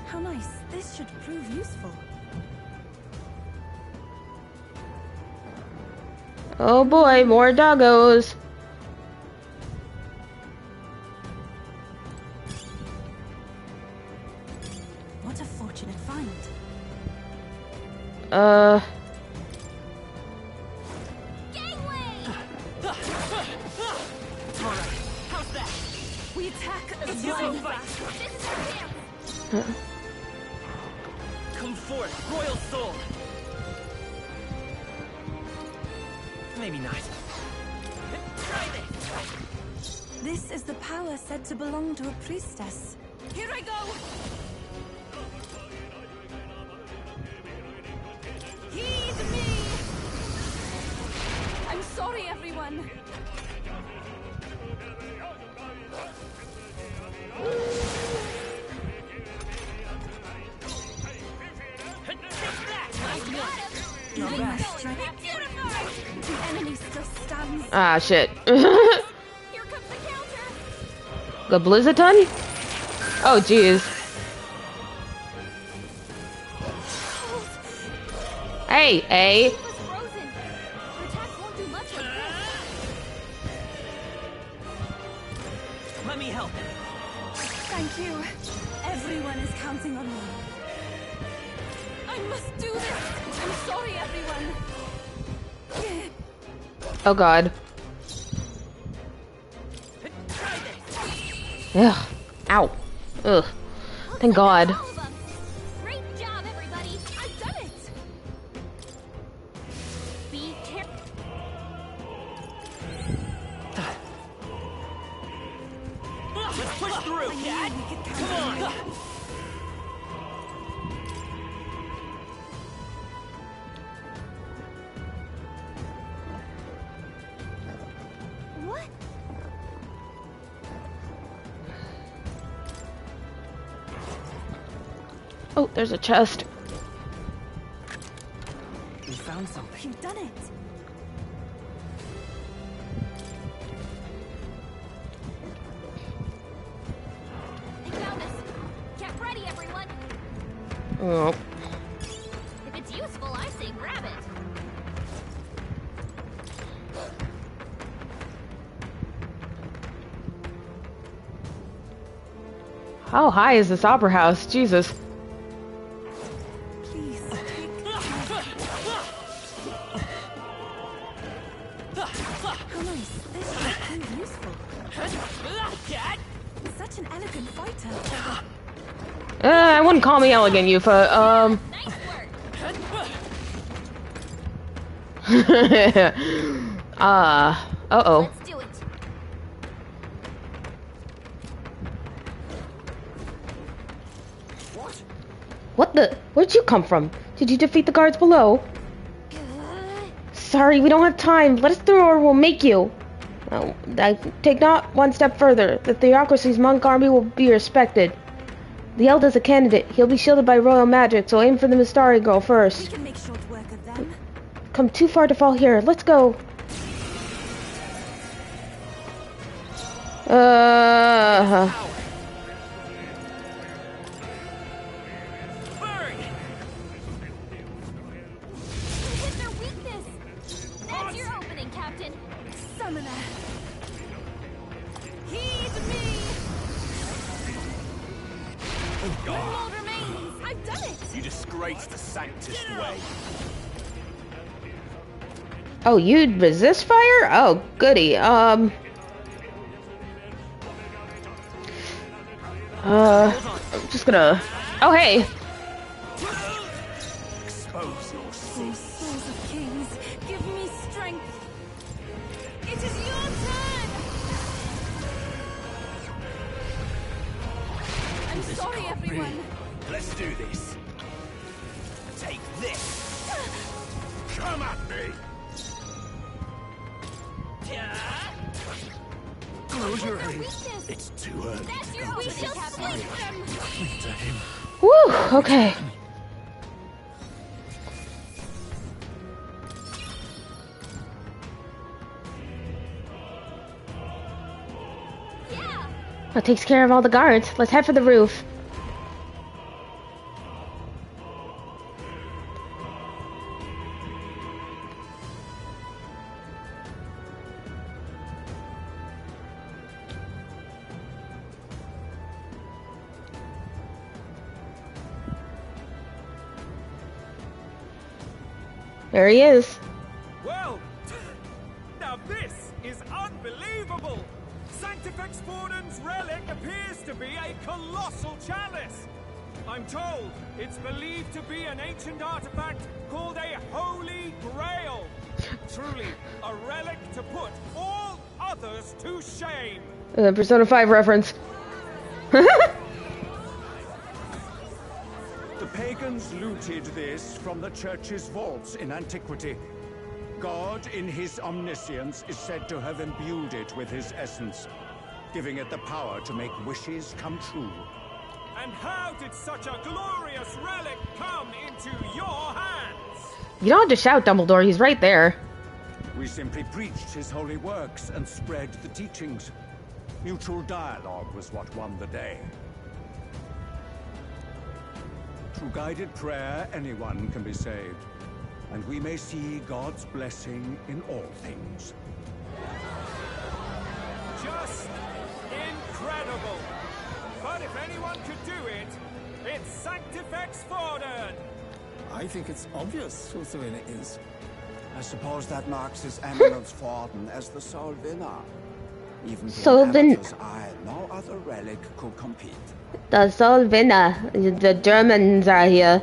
Speaker 4: How nice. This should prove useful.
Speaker 1: Oh boy, more doggos.
Speaker 4: What a fortunate find.
Speaker 6: How's that?
Speaker 4: We attack as
Speaker 6: Your
Speaker 4: one.
Speaker 6: fight. This is your chance.
Speaker 8: Come forth, royal soul! Maybe not. Try this!
Speaker 4: This is the power said to belong to a priestess.
Speaker 6: Here I go! Heed me! I'm sorry, everyone.
Speaker 4: Even my strength, the enemy still stands.
Speaker 1: Ah, shit.
Speaker 6: Here comes the counter.
Speaker 1: The Blizzaton? Oh, jeez. Hey, hey.
Speaker 6: It was frozen. Your attacks won't do much like this.
Speaker 8: Let me help.
Speaker 4: Thank you. Everyone is counting on me.
Speaker 6: I must do this. I'm sorry, everyone.
Speaker 1: Oh god. Ugh. Ow. Ugh. Thank god.
Speaker 6: All of us. Great job, everybody. I've done it. Be careful.
Speaker 8: Let's push through, Cat! Come on!
Speaker 6: What?
Speaker 1: Oh, there's a chest.
Speaker 8: We found something.
Speaker 4: You've done it.
Speaker 6: I found this. Get ready, everyone.
Speaker 1: Oh.
Speaker 6: If it's useful, I say grab it.
Speaker 1: How high is this opera house? Jesus.
Speaker 4: Please take How nice. This should prove useful.
Speaker 8: Cat!
Speaker 4: Such an elegant fighter.
Speaker 1: I wouldn't call me elegant, Yuffie.
Speaker 6: Nice work.
Speaker 1: Uh-oh.
Speaker 6: Let's do it.
Speaker 1: What the? Where'd you come from? Did you defeat the guards below? Sorry, we don't have time. Let us through or we'll make you. Oh, I take not one step further. The Theocracy's monk army will be respected. The Elder's a candidate. He'll be shielded by royal magic, so aim for the Mistari girl
Speaker 4: We
Speaker 1: first.
Speaker 4: can make short work of them.
Speaker 1: come too far to fall here. Let's go.
Speaker 6: Hit their weakness. That's your opening, Captain.
Speaker 4: Summoner. Heed me.
Speaker 11: Oh,
Speaker 4: One
Speaker 11: God.
Speaker 4: more remains. I've done it.
Speaker 11: You disgrace the Sanctist way.
Speaker 1: Oh, you'd resist fire? Oh, goody. I'm just gonna... Oh, hey.
Speaker 11: Expose your
Speaker 4: Oh,
Speaker 11: sin.
Speaker 4: souls of kings, give me strength. It is your turn. I'm
Speaker 11: This
Speaker 4: sorry,
Speaker 11: can't be.
Speaker 4: everyone.
Speaker 11: Let's do this. Take this. Come at me. Close your eyes. It's too early.
Speaker 6: That's your opening, Captain.
Speaker 11: To him.
Speaker 1: Woo, okay. That takes care of all the guards. Let's head for the roof. There he is.
Speaker 11: Well, now this is unbelievable. Sanctifex Forden's relic appears to be a colossal chalice. I'm told it's believed to be an ancient artifact called a Holy Grail. Truly, a relic to put all others to shame.
Speaker 1: Persona 5 reference.
Speaker 2: The pagans looted this from the church's vaults in antiquity. God, in his omniscience, is said to have imbued it with his essence, giving it the power to make wishes come true.
Speaker 11: And how did such a glorious relic come into your hands?
Speaker 1: You don't have to shout, Dumbledore. He's right there.
Speaker 2: We simply preached his holy works and spread the teachings. Mutual dialogue was what won the day. Through guided prayer, anyone can be saved, and we may see God's blessing in all things.
Speaker 11: Just incredible. But if anyone could do it, it's Sanctifex Forden.
Speaker 13: I think it's obvious who Serena is.
Speaker 14: I suppose that marks his eminence Forden as the sole winner. Even to
Speaker 1: Sole
Speaker 14: an
Speaker 1: win-
Speaker 14: amateur's eye, no other relic could compete.
Speaker 1: The sole winner. The Germans are here.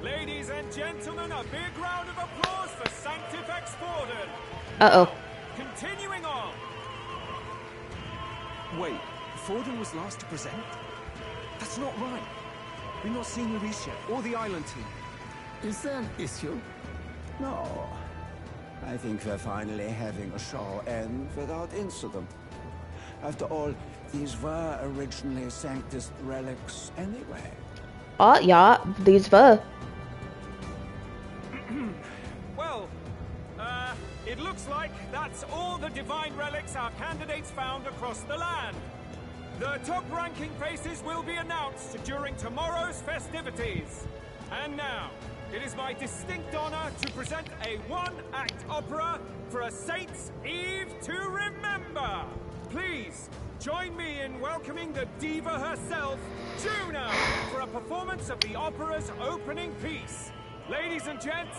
Speaker 11: Ladies and gentlemen, a big round of applause for Sanctifex Forden.
Speaker 1: Uh-oh.
Speaker 11: Continuing on.
Speaker 12: Wait, Forden was last to present? That's not right. We've not seen Luis yet, or the island team.
Speaker 13: Is there an issue?
Speaker 14: No. I think we're finally having a show end without incident. After all, these were originally Sanctist relics anyway.
Speaker 1: Oh, yeah, these were.
Speaker 11: Well, it looks like that's all the divine relics our candidates found across the land. The top-ranking faces will be announced during tomorrow's festivities. And now, it is my distinct honor to present a one-act opera for a Saints' Eve to remember. Please, join me in welcoming the diva herself, Juno, for a performance of the opera's opening piece. Ladies and gents,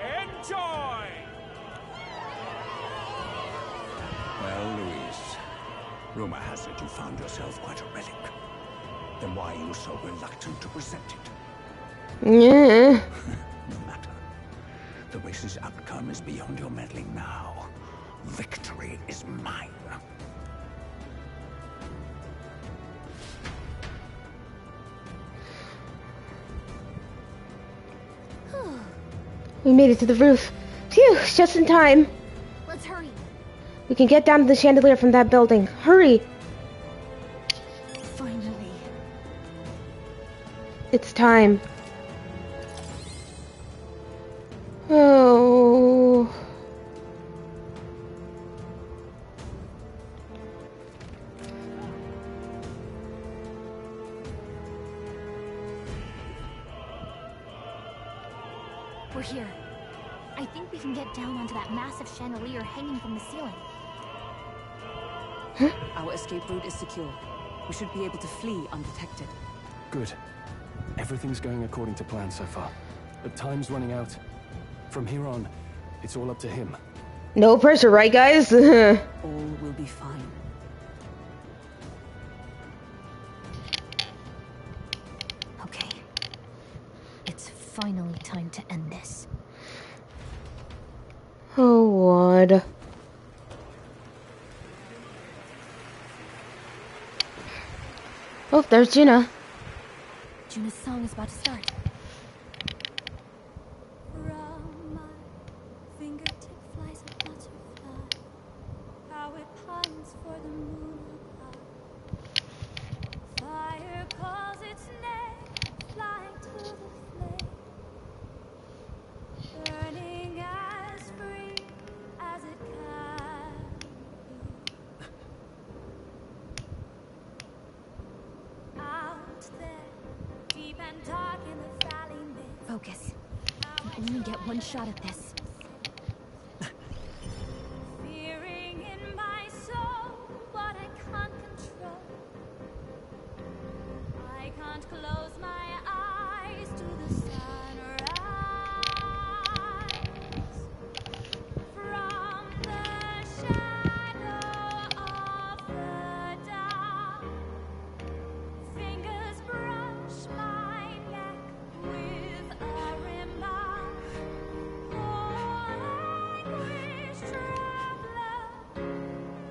Speaker 11: enjoy!
Speaker 2: Well, Luis, rumor has it you found yourself quite a relic. Then why are you so reluctant to present it?
Speaker 1: Yeah.
Speaker 2: No matter. The race's outcome is beyond your meddling now. Victory is mine.
Speaker 1: We made it to the roof. Phew, just in time.
Speaker 6: Let's hurry.
Speaker 1: We can get down to the chandelier from that building. Hurry!
Speaker 4: Finally.
Speaker 1: It's time.
Speaker 6: We're here. I think we can get down onto that massive chandelier hanging from the ceiling.
Speaker 5: Our escape route is secure. We should be able to flee undetected.
Speaker 3: Good. Everything's going according to plan so far. But time's running out. From here on, it's all up to him.
Speaker 1: No pressure, right, guys?
Speaker 5: All will be fine.
Speaker 6: Okay. It's finally time to end this.
Speaker 1: Oh, Lord. Oh, there's Juna.
Speaker 6: Juna's song is about to start.
Speaker 15: From my fingertip flies a butterfly, how it pines for the moon above. Fire calls its name, flying to the flame, burning as free as it can be. Out there, deep and dark in the valley mist.
Speaker 6: Focus. I can only get one shot at this.
Speaker 15: Fearing in my soul what I can't control. I can't close my eyes to the sunrise. From the shadow of the dawn, fingers brush my neck with a remind. Oh, anguish traveler,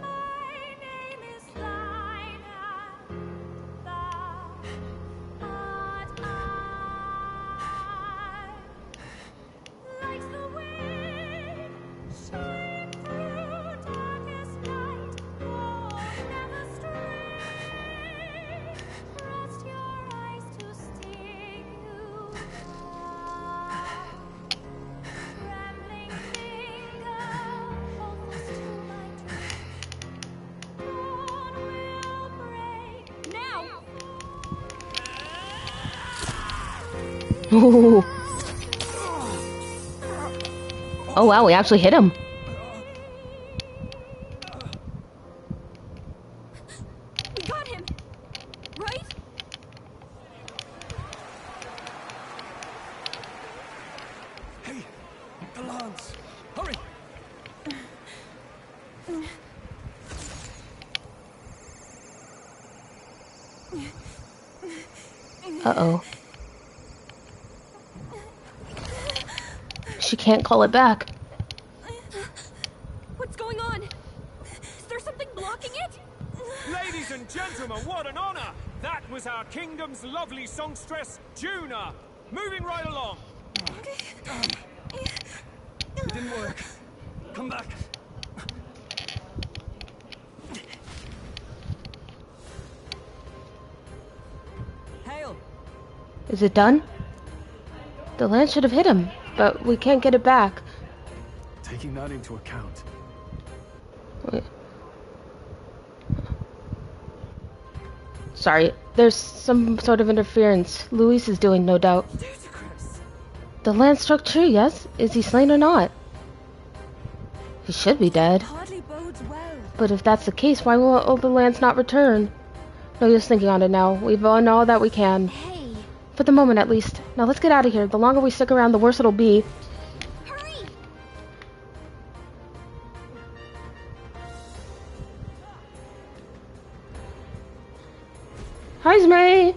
Speaker 15: my name is Lina. Thou art I, like the wind, shine through darkest night. Oh, never stray. Trust your eyes to steer you far. Trembling finger holds to my dream. Dawn will break now.
Speaker 1: Ooh. Oh, wow, we actually hit him.
Speaker 6: We got him! Right?
Speaker 3: Hey! The lance! Hurry!
Speaker 1: Uh-oh. She can't call it back.
Speaker 6: What's going on? Is there something blocking it?
Speaker 11: Ladies and gentlemen, what an honor! That was our kingdom's lovely songstress, Juna. Moving right along.
Speaker 3: It didn't work. Come back.
Speaker 5: Hail!
Speaker 1: Is it done? The lance should have hit him, but we can't get it back.
Speaker 3: Taking that into account.
Speaker 1: Wait. Sorry, there's some sort of interference. Luis is doing, no doubt. The lance struck true, yes? Is he slain or not? He should be dead.
Speaker 4: Hardly bodes well.
Speaker 1: But if that's the case, why will the lance not return? No use thinking on it now. We've done all that we can.
Speaker 6: Hey.
Speaker 1: For the moment, at least. Now let's get out of here. The longer we stick around, the worse it'll be.
Speaker 6: Hurry!
Speaker 1: Hi, Zmei!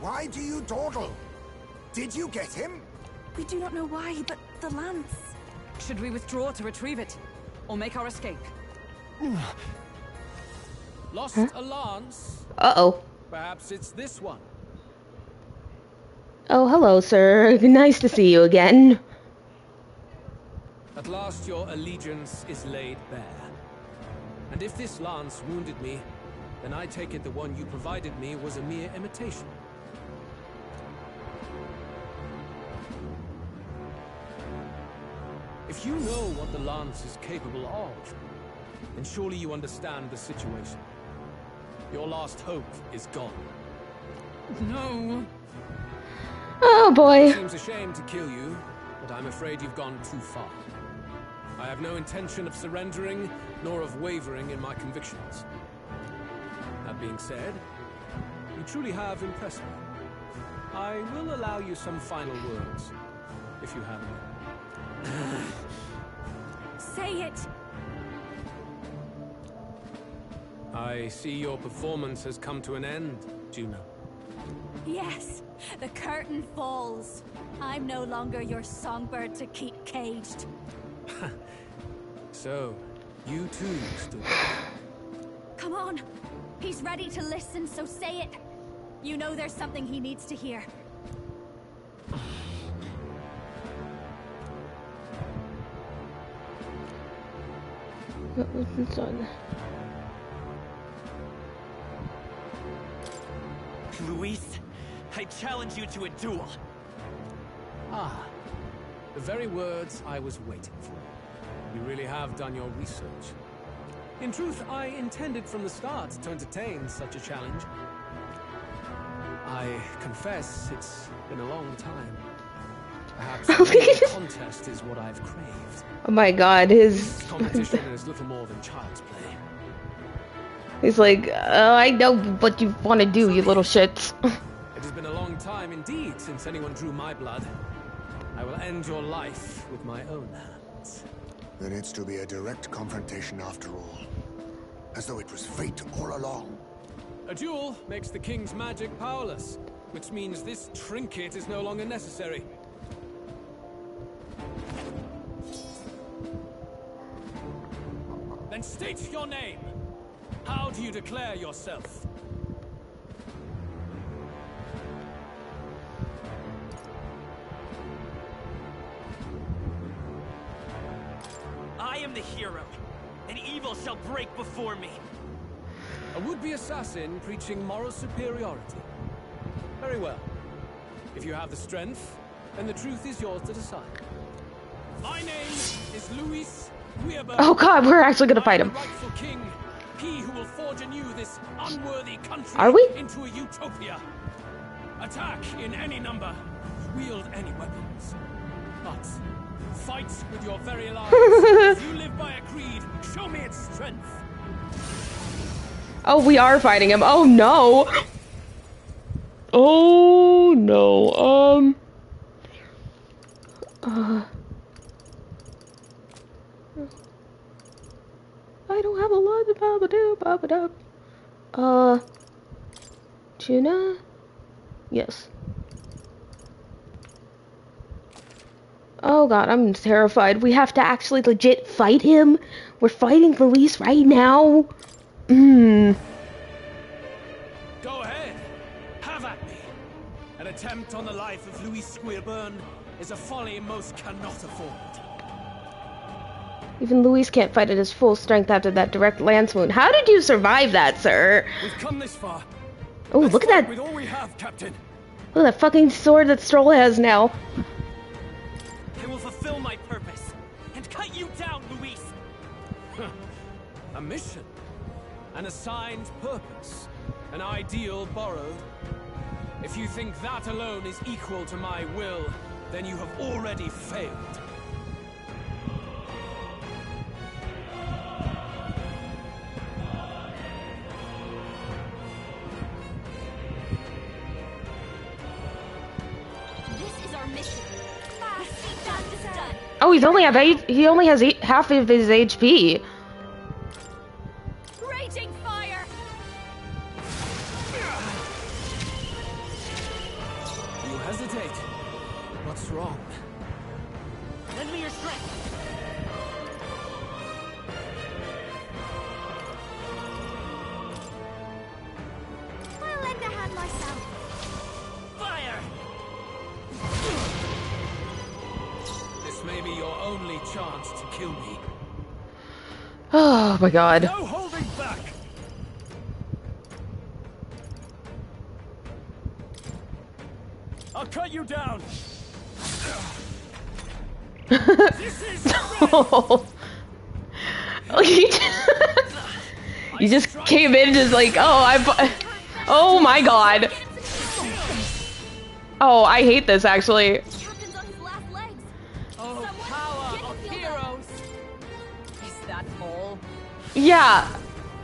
Speaker 7: Why do you dawdle? Did you get him?
Speaker 4: We do not know why, but the lance.
Speaker 5: Should we withdraw to retrieve it? Or make our escape?
Speaker 11: Lost a lance?
Speaker 1: Uh-oh.
Speaker 11: Perhaps it's this one.
Speaker 1: Oh, hello, sir. Nice to see you again.
Speaker 11: At last your allegiance is laid bare. And if this lance wounded me, then I take it the one you provided me was a mere imitation. If you know what the lance is capable of, then surely you understand the situation. Your last hope is gone.
Speaker 5: No.
Speaker 1: Oh boy.
Speaker 3: It seems a shame to kill you, but I'm afraid you've gone too far. I have no intention of surrendering, nor of wavering in my convictions. That being said, you truly have impressed me. I will allow you some final words, if you have any.
Speaker 6: Say it!
Speaker 3: I see your performance has come to an end, Juno.
Speaker 6: Yes, the curtain falls. I'm no longer your songbird to keep caged.
Speaker 3: So, you too stood.
Speaker 6: Come on. He's ready to listen, so say it. You know there's something he needs to hear.
Speaker 1: What was inside?
Speaker 16: Luis, I challenge you to a duel.
Speaker 3: Ah, the very words I was waiting for. You really have done your research. In truth, I intended from the start to entertain such a challenge. I confess it's been a long time. Perhaps a contest is what I've craved.
Speaker 1: Oh my god, his
Speaker 3: This competition is little more than child's play.
Speaker 1: He's like, I know what you want to do, you little shits.
Speaker 3: It has been a long time indeed since anyone drew my blood. I will end your life with my own hands.
Speaker 7: Then it's to be a direct confrontation after all. As though it was fate all along.
Speaker 3: A duel makes the king's magic powerless, which means this trinket is no longer necessary. Then state your name. How do you declare yourself?
Speaker 16: I am the hero, and evil shall break before me.
Speaker 3: A would-be assassin preaching moral superiority. Very well. If you have the strength, then the truth is yours to decide. My name is Luis Guillermo.
Speaker 1: Oh god, we're actually gonna fight him.
Speaker 3: Rightful king, he who will forge anew this unworthy country
Speaker 1: Are we?
Speaker 3: into a utopia. Attack in any number, wield any weapons. But fight with your very lives. If you live by a creed, show me its strength.
Speaker 1: Oh, we are fighting him. Oh no. Oh no. I don't have a lot of babadoo. Tuna? Yes. Oh god, I'm terrified. We have to actually legit fight him. We're fighting Luis right now.
Speaker 3: Go ahead. Have at me. An attempt on the life of Luis Squeerburn is a folly most cannot afford.
Speaker 1: Even Luis can't fight at his full strength after that direct lance wound. How did you survive that, sir?
Speaker 3: We've come this far.
Speaker 1: Oh, look at that.
Speaker 3: With all we have, Captain.
Speaker 1: Look at that fucking sword that Stroll has now.
Speaker 16: I will fulfill my purpose and cut you down, Luis.
Speaker 3: A mission. An assigned purpose. An ideal borrowed. If you think that alone is equal to my will, then you have already failed.
Speaker 6: This is our mission. Done is done.
Speaker 1: Oh, he only has half of his HP.
Speaker 6: Raging fire.
Speaker 3: You hesitate. What's wrong?
Speaker 16: Lend me your strength.
Speaker 6: I'll lend a hand myself.
Speaker 16: Fire!
Speaker 3: This may be your only chance to kill me.
Speaker 1: Oh my god.
Speaker 3: No holding back! I'll cut you down!
Speaker 1: No. You just came in just like, oh my god. Oh, I hate this actually.
Speaker 6: Captain's on his last legs.
Speaker 5: Oh, power of heroes! Is that all?
Speaker 1: Yeah,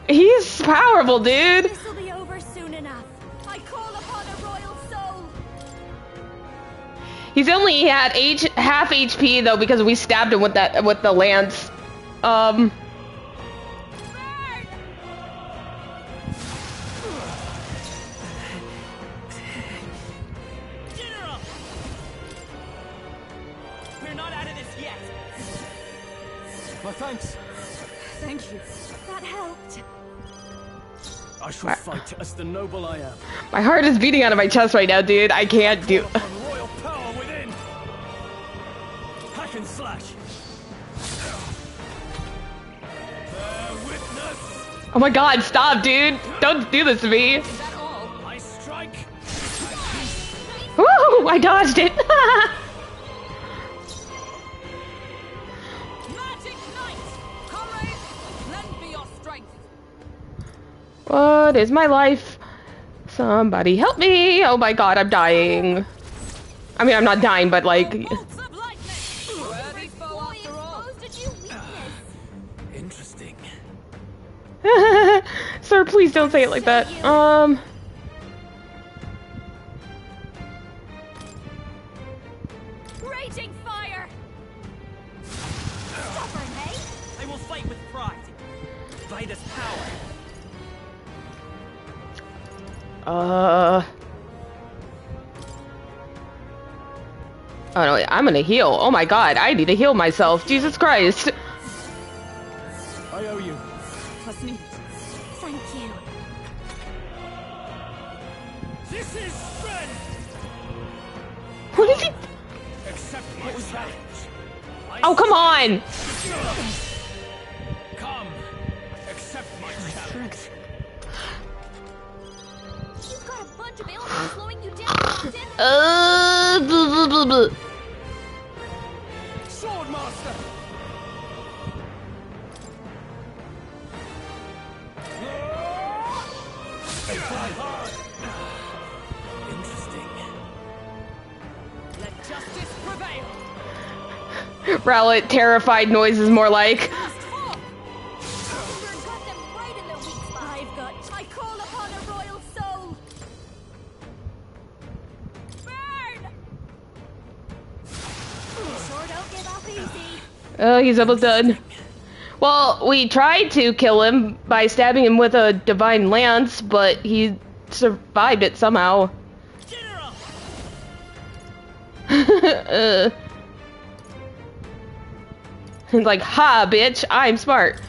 Speaker 1: he's powerful, dude.
Speaker 6: This will be over soon enough. I call upon a royal soul.
Speaker 1: He's only at half HP though because we stabbed him with the lance.
Speaker 16: General! We're not out of this yet.
Speaker 12: My thanks.
Speaker 5: Thank you.
Speaker 6: That helped.
Speaker 3: I shall fight as the noble I am.
Speaker 1: My heart is beating out of my chest right now, dude. I can't do.
Speaker 3: Royal power within. Hack and slash. Bear witness.
Speaker 1: Oh my god, stop, dude. Don't do this to me.
Speaker 3: I strike.
Speaker 1: Woo! I dodged it.
Speaker 5: Magic Knight! Comrades, lend me your strength.
Speaker 1: What is my life? Somebody help me. Oh my god, I'm dying. I mean, I'm not dying, but like...
Speaker 3: Interesting.
Speaker 1: Sir, please don't say it like that.
Speaker 6: Raging fire. Stubborn, hey?
Speaker 16: I will fight with pride. By this power.
Speaker 1: Oh no, I'm gonna heal. Oh my god, I need to heal myself. Jesus Christ.
Speaker 3: I owe you.
Speaker 5: Thank
Speaker 6: you.
Speaker 16: This is strength.
Speaker 1: What is he?
Speaker 3: Accept my challenge.
Speaker 1: Oh, come on.
Speaker 3: Come. Accept my challenge.
Speaker 6: You've got a bunch of ailments slowing you down.
Speaker 1: Blah, blah, blah.
Speaker 3: Swordmaster. Interesting.
Speaker 5: Let justice prevail.
Speaker 1: Rowlet, terrified noise is more like.
Speaker 6: I call upon a royal soul. Burn! Sure don't give up easy.
Speaker 1: Oh, he's almost done. Well, we tried to kill him by stabbing him with a divine lance, but he survived it somehow. Like, ha, bitch, I'm smart.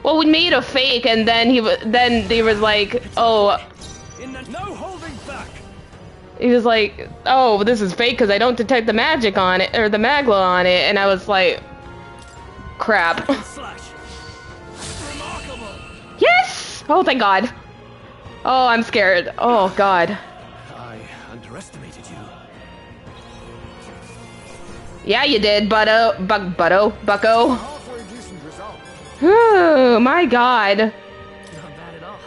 Speaker 1: Well, we made a fake, and then he was like, oh.
Speaker 3: No holding back.
Speaker 1: He was like, oh, this is fake because I don't detect the magic on it, or the magla on it, and I was like, crap. Yes! Oh, thank God. Oh, I'm scared. Oh, God.
Speaker 3: I underestimated you.
Speaker 1: Yeah, you did, Bucko. Oh, my God.
Speaker 16: Not bad at all.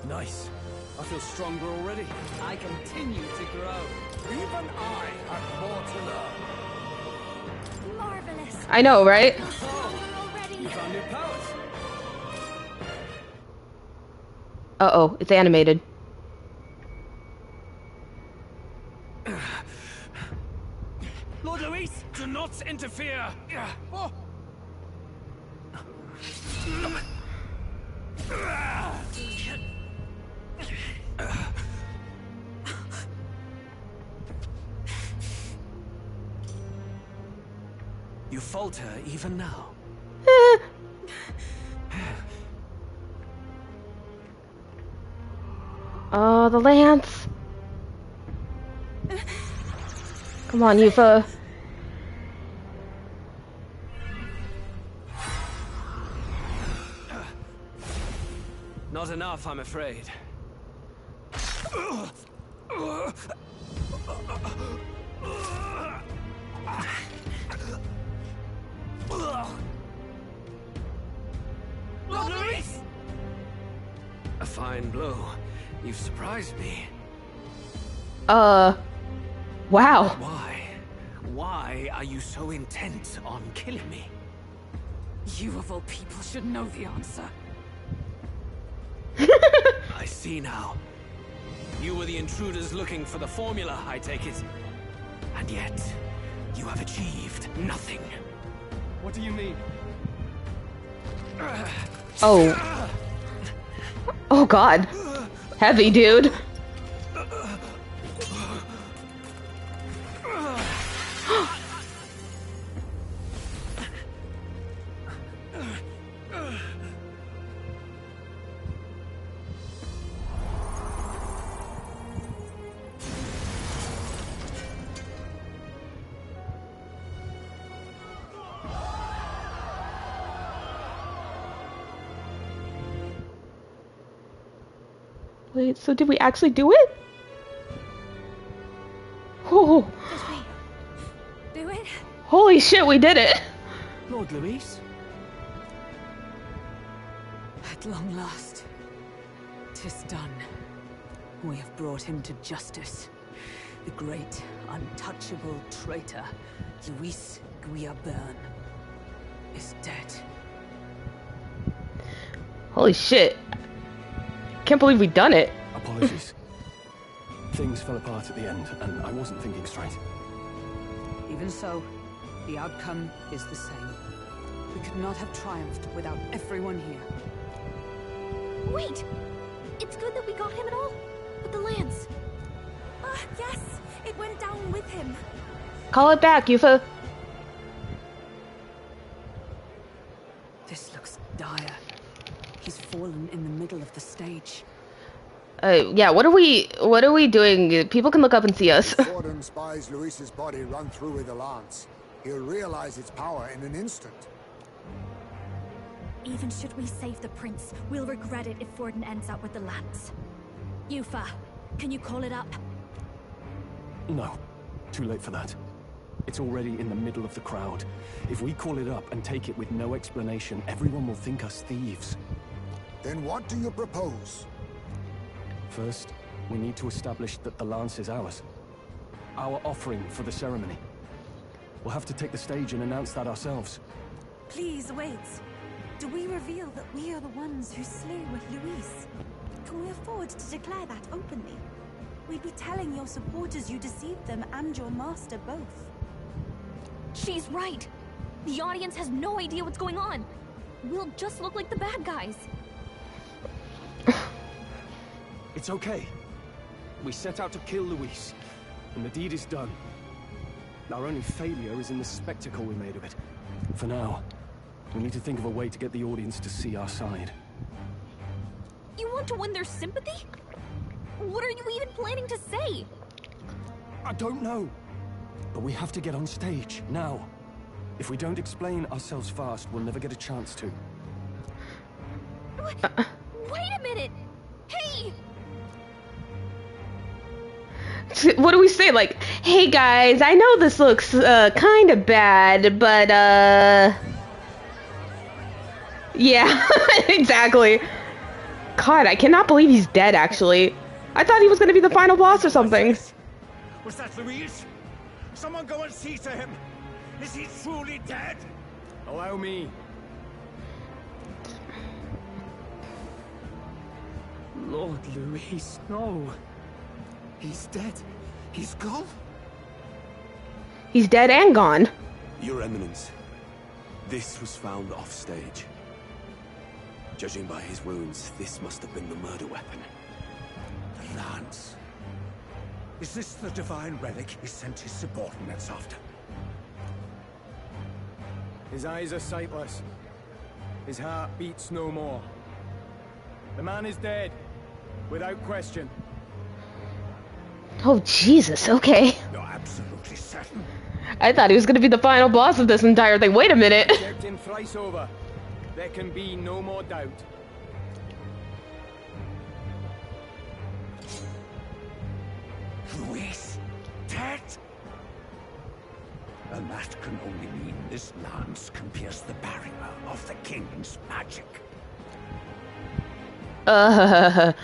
Speaker 3: Nice. I feel stronger already.
Speaker 5: I continue to grow.
Speaker 13: Even I have more to learn.
Speaker 6: Marvelous.
Speaker 1: I know, right?
Speaker 3: You found new powers.
Speaker 1: Uh-oh, it's animated.
Speaker 3: Lord Luis, do not interfere. Oh. You falter even now.
Speaker 1: Oh, the lance. Come on, Yuffie.
Speaker 3: Not enough, I'm afraid. Lord Luis!
Speaker 17: A fine blow. You've surprised me.
Speaker 1: Wow.
Speaker 17: Why? Why are you so intent on killing me?
Speaker 5: You of all people should know the answer.
Speaker 17: I see now. You were the intruders looking for the formula, I take it. And yet, you have achieved nothing.
Speaker 3: What do you mean?
Speaker 1: Oh. Oh god. Heavy, dude. Wait, so did we actually do it? Oh.
Speaker 6: Do it?
Speaker 1: Holy shit, we did it!
Speaker 3: Lord Louis?
Speaker 5: At long last, 'tis done. We have brought him to justice. The great, untouchable traitor, Louis Guilliaburn, is dead.
Speaker 1: Holy shit. Can't believe we done it.
Speaker 3: Apologies. Things fell apart at the end, and I wasn't thinking straight.
Speaker 5: Even so, the outcome is the same. We could not have triumphed without everyone here.
Speaker 6: Wait! It's good that we got him at all. But the lance.
Speaker 4: Yes! It went down with him.
Speaker 1: Call it back, Yuffie.
Speaker 5: This looks dire. He's fallen in the middle of the stage.
Speaker 1: Yeah, what are we doing? People can look up and see us.
Speaker 7: If Forden spies Louis's body run through with a lance, he'll realize its power in an instant.
Speaker 6: Even should we save the prince, we'll regret it if Forden ends up with the lance. Yuffie, can you call it up?
Speaker 3: No. Too late for that. It's already in the middle of the crowd. If we call it up and take it with no explanation, everyone will think us thieves.
Speaker 7: Then what do you propose?
Speaker 3: First, we need to establish that the lance is ours. Our offering for the ceremony. We'll have to take the stage and announce that ourselves.
Speaker 4: Please wait. Do we reveal that we are the ones who slew with Louis? Can we afford to declare that openly? We'd be telling your supporters you deceived them and your master both.
Speaker 6: She's right. The audience has no idea what's going on. We'll just look like the bad guys.
Speaker 3: It's okay. We set out to kill Louis, and the deed is done. Our only failure is in the spectacle we made of it. For now, we need to think of a way to get the audience to see our side.
Speaker 6: You want to win their sympathy? What are you even planning to say?
Speaker 3: I don't know. But we have to get on stage, now. If we don't explain ourselves fast, we'll never get a chance to.
Speaker 6: Wait a minute! Hey!
Speaker 1: What do we say? Like, hey guys, I know this looks kind of bad, but yeah, exactly. God, I cannot believe he's dead, actually. I thought he was gonna be the final boss or something.
Speaker 11: Was that Louis? Someone go and see to him. Is he truly dead?
Speaker 3: Allow me.
Speaker 9: Lord Louis, no. He's dead. He's gone.
Speaker 1: He's dead and gone.
Speaker 18: Your Eminence, this was found off stage. Judging by his wounds, this must have been the murder weapon.
Speaker 11: The lance. Is this the divine relic he sent his subordinates after?
Speaker 3: His eyes are sightless. His heart beats no more. The man is dead, without question.
Speaker 1: Oh, Jesus, okay.
Speaker 11: You're absolutely certain?
Speaker 1: I thought he was gonna be the final boss of this entire thing. Wait a minute.
Speaker 3: Checked him thrice over. There can be no more doubt.
Speaker 11: Louis, dead? And that can only mean this lance can pierce the barrier of the king's magic. I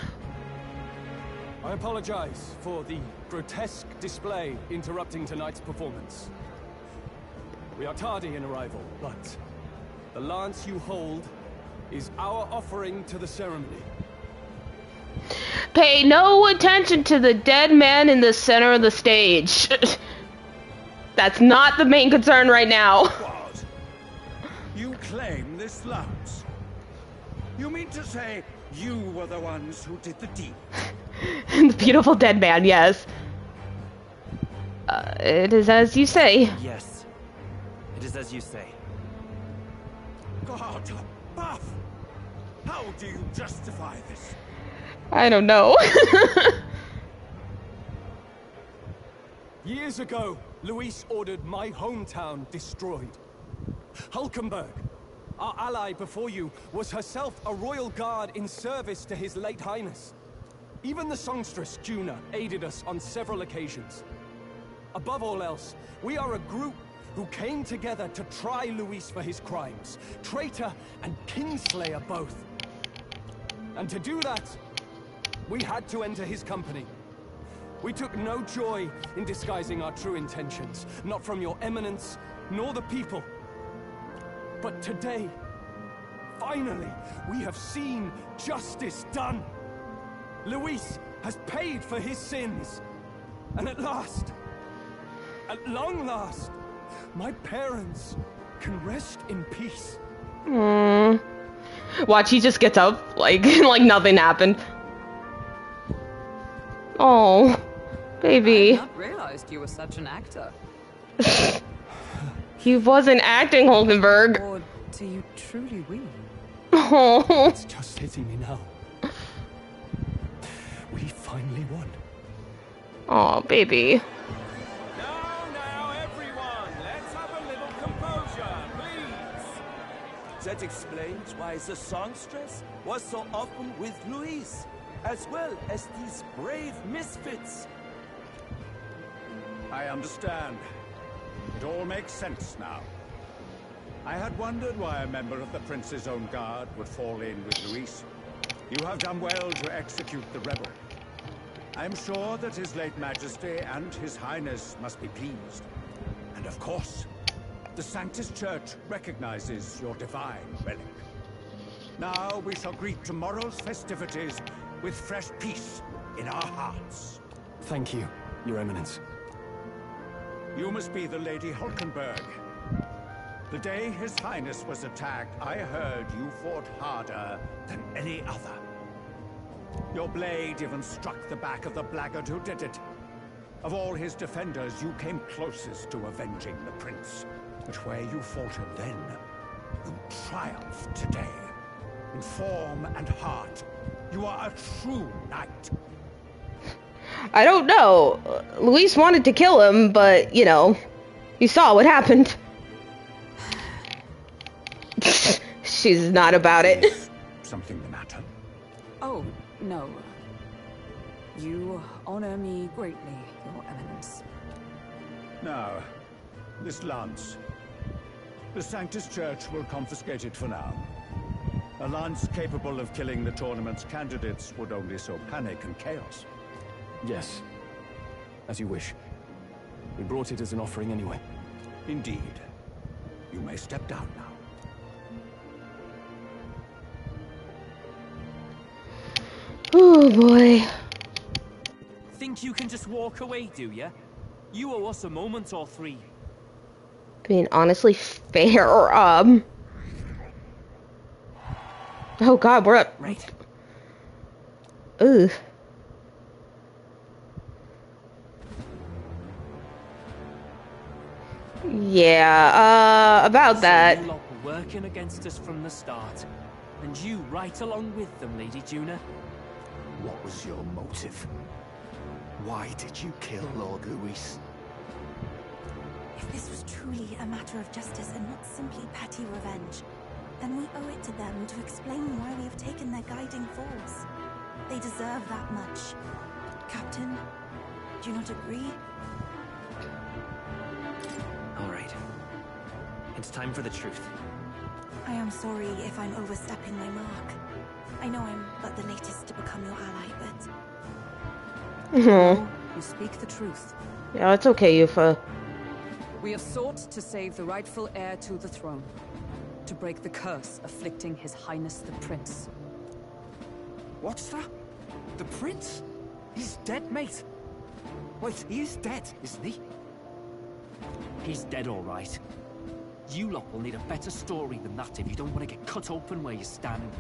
Speaker 11: apologize for the grotesque display interrupting tonight's performance. We are tardy in arrival, but the lance you hold is our offering to the ceremony.
Speaker 1: Pay no attention to the dead man in the center of the stage. That's not the main concern right now.
Speaker 2: What? You claim this lance? You mean to say you were the ones who did the deed?
Speaker 1: The beautiful dead man, yes. It is as you say.
Speaker 8: Yes. It is as you say.
Speaker 2: God above! How do you justify this?
Speaker 1: I don't know.
Speaker 11: Years ago, Luis ordered my hometown destroyed. Hulkenberg, our ally before you, was herself a royal guard in service to his late highness. Even the songstress, Juna, aided us on several occasions. Above all else, we are a group who came together to try Luis for his crimes. Traitor and kinslayer both. And to do that, we had to enter his company. We took no joy in disguising our true intentions, not from your eminence, nor the people. But today, finally, we have seen justice done. Luis has paid for his sins. And at last, at long last, my parents can rest in peace.
Speaker 1: Watch, he just gets up like like nothing happened. Oh, baby.
Speaker 5: I had not realized you were such an actor.
Speaker 1: He wasn't acting, Hulkenberg.
Speaker 5: Or do you truly weep?
Speaker 1: Oh.
Speaker 11: It's just hitting me now. We finally won.
Speaker 1: Oh, baby.
Speaker 11: Now, everyone, let's have a little composure, please.
Speaker 10: That explains why the songstress was so often with Luis, as well as these brave misfits.
Speaker 2: I understand. It all makes sense now. I had wondered why a member of the Prince's own guard would fall in with Luis. You have done well to execute the rebel. I am sure that His late Majesty and His Highness must be pleased. And of course, the Sanctus Church recognizes your divine relic. Now we shall greet tomorrow's festivities with fresh peace in our hearts.
Speaker 11: Thank you, Your Eminence.
Speaker 2: You must be the Lady Hulkenberg. The day His Highness was attacked, I heard you fought harder than any other. Your blade even struck the back of the blackguard who did it. Of all his defenders, you came closest to avenging the Prince. But where you faltered then, you triumphed today. In form and heart, you are a true knight.
Speaker 1: I don't know. Luis wanted to kill him, but, you know, you saw what happened. She's not about it.
Speaker 2: Something the matter?
Speaker 5: Oh, no. You honor me greatly, Your Eminence.
Speaker 2: Now, this lance. The Sanctus Church will confiscate it for now. A lance capable of killing the tournament's candidates would only sow panic and chaos.
Speaker 11: Yes. As you wish. We brought it as an offering anyway.
Speaker 2: Indeed. You may step down now.
Speaker 1: Oh boy.
Speaker 8: Think you can just walk away, do ya? You owe us a moment or three.
Speaker 1: I mean, honestly, fair. Oh God, we're up.
Speaker 8: Right.
Speaker 1: Ugh. Yeah. About that.
Speaker 8: So you lot were working against us from the start, and you right along with them, Lady Juna.
Speaker 10: What was your motive? Why did you kill Lord Luis?
Speaker 4: If this was truly a matter of justice and not simply petty revenge, then we owe it to them to explain why we have taken their guiding force. They deserve that much. Captain, do you not agree?
Speaker 8: All right. It's time for the truth.
Speaker 4: I am sorry if I'm overstepping my mark. I know I'm but the latest to become your ally, but...
Speaker 5: No, you speak the truth.
Speaker 1: Yeah, it's okay, Yuffie.
Speaker 5: We have sought to save the rightful heir to the throne. To break the curse afflicting His Highness the Prince.
Speaker 12: What's that? The prince? He's dead, mate. Wait, he is dead, isn't he?
Speaker 8: He's dead, all right. You lot will need a better story than that if you don't want to get cut open where you stand.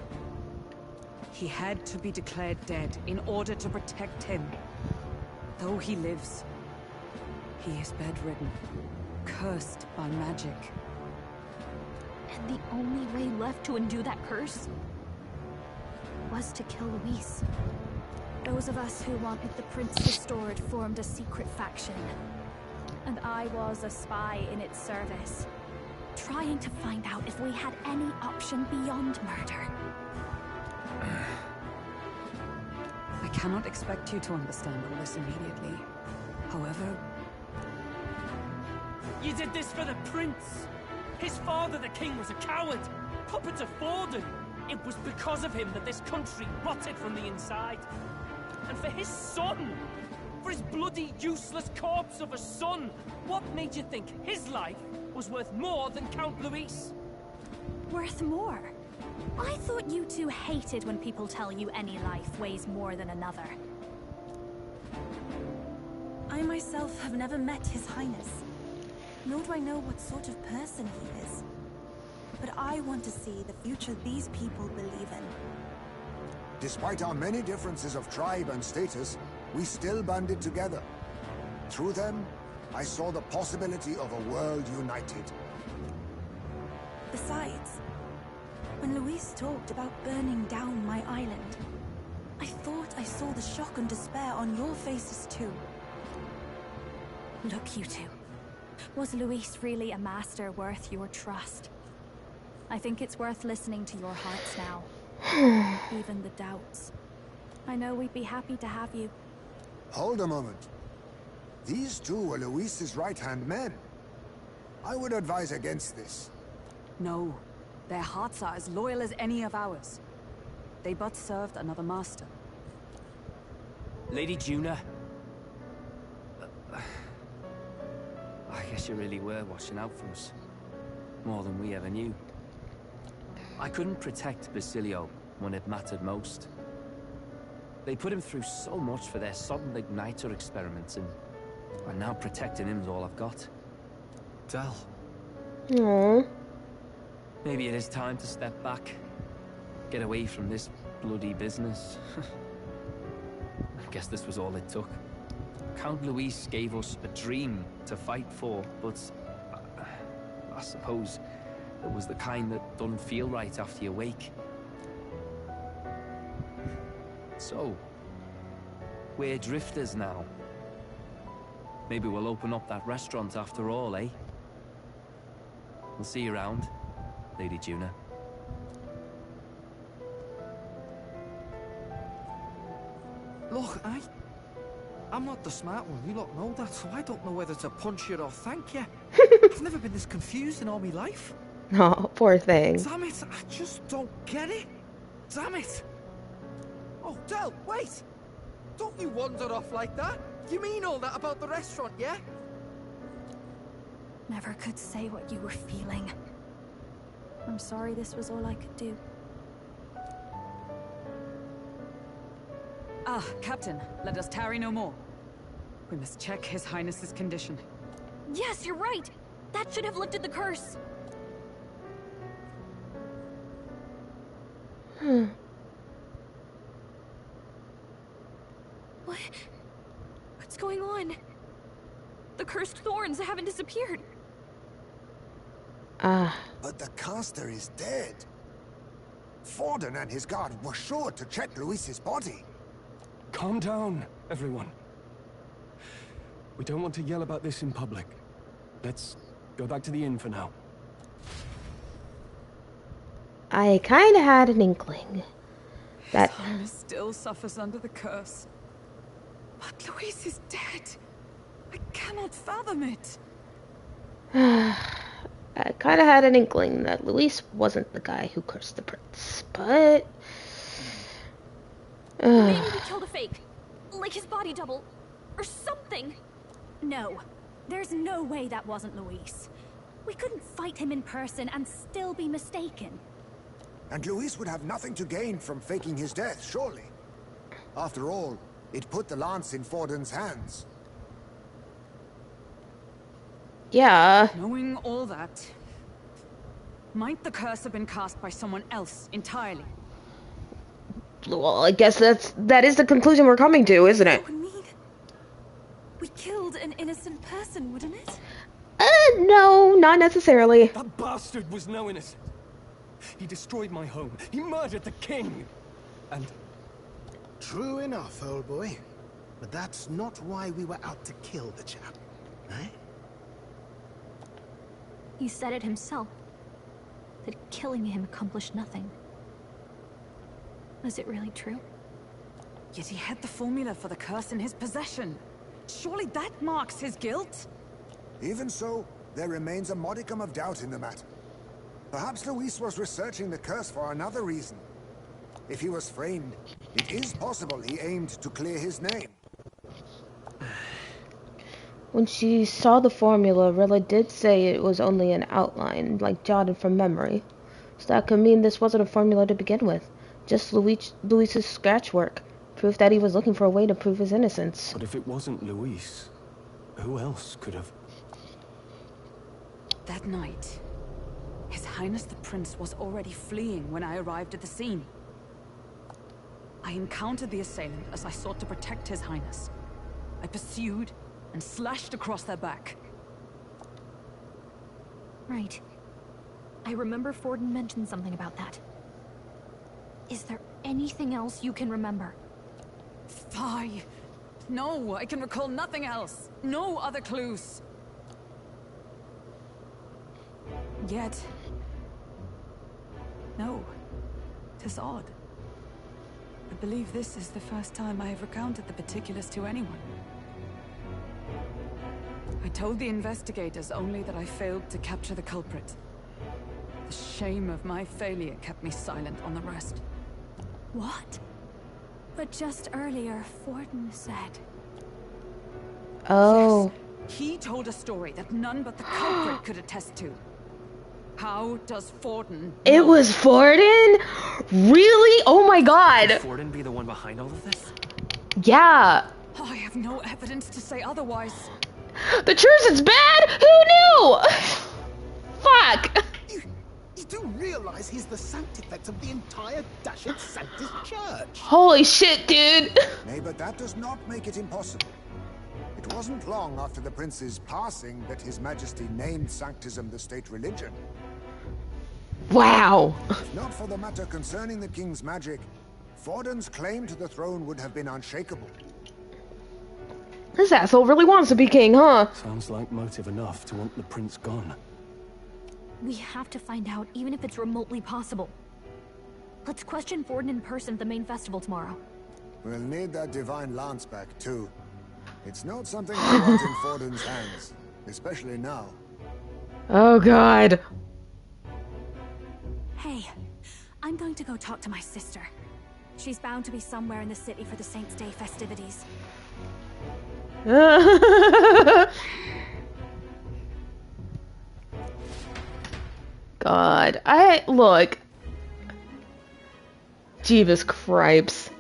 Speaker 5: He had to be declared dead in order to protect him. Though he lives, he is bedridden, cursed by magic.
Speaker 6: And the only way left to undo that curse was to kill Luis.
Speaker 15: Those of us who wanted the prince restored formed a secret faction. And I was a spy in its service, trying to find out if we had any option beyond murder.
Speaker 5: I cannot expect you to understand all this immediately. However...
Speaker 16: You did this for the prince! His father, the king, was a coward! Puppet to Forden! It was because of him that this country rotted from the inside. And for his son! For his bloody, useless corpse of a son! What made you think his life was worth more than Count Luis?
Speaker 15: Worth more? I thought you two hated when people tell you any life weighs more than another.
Speaker 4: I myself have never met His Highness, nor do I know what sort of person he is. But I want to see the future these people believe in.
Speaker 7: Despite our many differences of tribe and status, we still banded together. Through them, I saw the possibility of a world united.
Speaker 4: Besides, when Luis talked about burning down my island, I thought I saw the shock and despair on your faces too.
Speaker 15: Look, you two. Was Luis really a master worth your trust? I think it's worth listening to your hearts now. Even the doubts. I know we'd be happy to have you.
Speaker 7: Hold a moment. These two were Luis's right-hand men. I would advise against this.
Speaker 5: No. Their hearts are as loyal as any of ours. They but served another master.
Speaker 8: Lady Juna. I guess you really were watching out for us. More than we ever knew. I couldn't protect Basilio when it mattered most. They put him through so much for their sudden igniter experiments, and now protecting him's all I've got.
Speaker 12: Del.
Speaker 1: Aww.
Speaker 8: Maybe it is time to step back. Get away from this bloody business. I guess this was all it took. Count Luis gave us a dream to fight for, but I suppose it was the kind that doesn't feel right after you wake. So, we're drifters now. Maybe we'll open up that restaurant after all, eh? We'll see you around, Lady Juna.
Speaker 9: Look, I'm not the smart one, you lot know that, so I don't know whether to punch you or thank you. I've never been this confused in all my life.
Speaker 1: Oh, poor thing.
Speaker 9: Damn it, I just don't get it. Damn it. Oh, Del, wait! Don't you wander off like that? You mean all that about the restaurant, yeah?
Speaker 15: Never could say what you were feeling. I'm sorry this was all I could do.
Speaker 5: Ah, Captain, let us tarry no more. We must check His Highness's condition.
Speaker 6: Yes, you're right! That should have lifted the curse! What's going on? The cursed thorns haven't disappeared.
Speaker 7: But the caster is dead. Forden and his guard were sure to check Luis's body.
Speaker 12: Calm down, everyone. We don't want to yell about this in public. Let's go back to the inn for now.
Speaker 1: I kinda had an inkling that...
Speaker 5: His Highness still suffers under the curse. But Luis is dead. I cannot fathom it.
Speaker 1: I kinda had an inkling that Luis wasn't the guy who cursed the prince, but...
Speaker 6: Maybe we killed a fake. Like his body double. Or something.
Speaker 15: No. There's no way that wasn't Luis. We couldn't fight him in person and still be mistaken.
Speaker 7: And Luis would have nothing to gain from faking his death, surely. After all, it put the lance in Forden's hands.
Speaker 1: Yeah.
Speaker 5: Knowing all that, might the curse have been cast by someone else entirely?
Speaker 1: Well, I guess that is the conclusion we're coming to, isn't it?
Speaker 4: We killed an innocent person, wouldn't it?
Speaker 1: No, not necessarily.
Speaker 12: That bastard was no innocent. He destroyed my home. He murdered the king. And...
Speaker 19: True enough, old boy. But that's not why we were out to kill the chap, eh?
Speaker 6: He said it himself. That killing him accomplished nothing. Was it really true?
Speaker 5: Yet he had the formula for the curse in his possession. Surely that marks his guilt?
Speaker 7: Even so, there remains a modicum of doubt in the matter. Perhaps Luis was researching the curse for another reason. If he was framed, it is possible he aimed to clear his name.
Speaker 1: When she saw the formula, Rilla did say it was only an outline, like jotted from memory. So that could mean this wasn't a formula to begin with. Just Luis's scratch work. Proof that he was looking for a way to prove his innocence.
Speaker 12: But if it wasn't Luis, who else could have...
Speaker 5: That night, His Highness the Prince was already fleeing when I arrived at the scene. I encountered the assailant as I sought to protect His Highness. I pursued and slashed across their back.
Speaker 6: Right. I remember Forden mentioned something about that. Is there anything else you can remember?
Speaker 5: Fie! No, I can recall nothing else. No other clues. Yet... no. 'Tis odd. I believe this is the first time I have recounted the particulars to anyone. I told the investigators only that I failed to capture the culprit. The shame of my failure kept me silent on the rest.
Speaker 15: What? But just earlier, Forden said...
Speaker 1: Oh.
Speaker 5: Yes, he told a story that none but the culprit could attest to. How does Forden...
Speaker 1: It was Forden? Really? Oh my god.
Speaker 8: Could Forden be the one behind all of this?
Speaker 1: Yeah.
Speaker 5: I have no evidence to say otherwise.
Speaker 1: The truth is bad? Who knew? Fuck.
Speaker 19: You do realize he's the sanctifex of the entire Dashed Sanctus Church?
Speaker 1: Holy shit, dude.
Speaker 7: Nay, but that does not make it impossible. It wasn't long after the prince's passing that His Majesty named Sanctism the state religion.
Speaker 1: Wow.
Speaker 7: If not for the matter concerning the king's magic, Forden's claim to the throne would have been unshakable.
Speaker 1: This asshole really wants to be king, huh?
Speaker 12: Sounds like motive enough to want the prince gone.
Speaker 6: We have to find out, even if it's remotely possible. Let's question Forden in person at the main festival tomorrow.
Speaker 7: We'll need that divine lance back, too. It's not something I want in Forden's hands, especially now.
Speaker 1: Oh god.
Speaker 15: Hey, I'm going to go talk to my sister. She's bound to be somewhere in the city for the Saints' Day festivities.
Speaker 1: God, look. Jeebus cripes.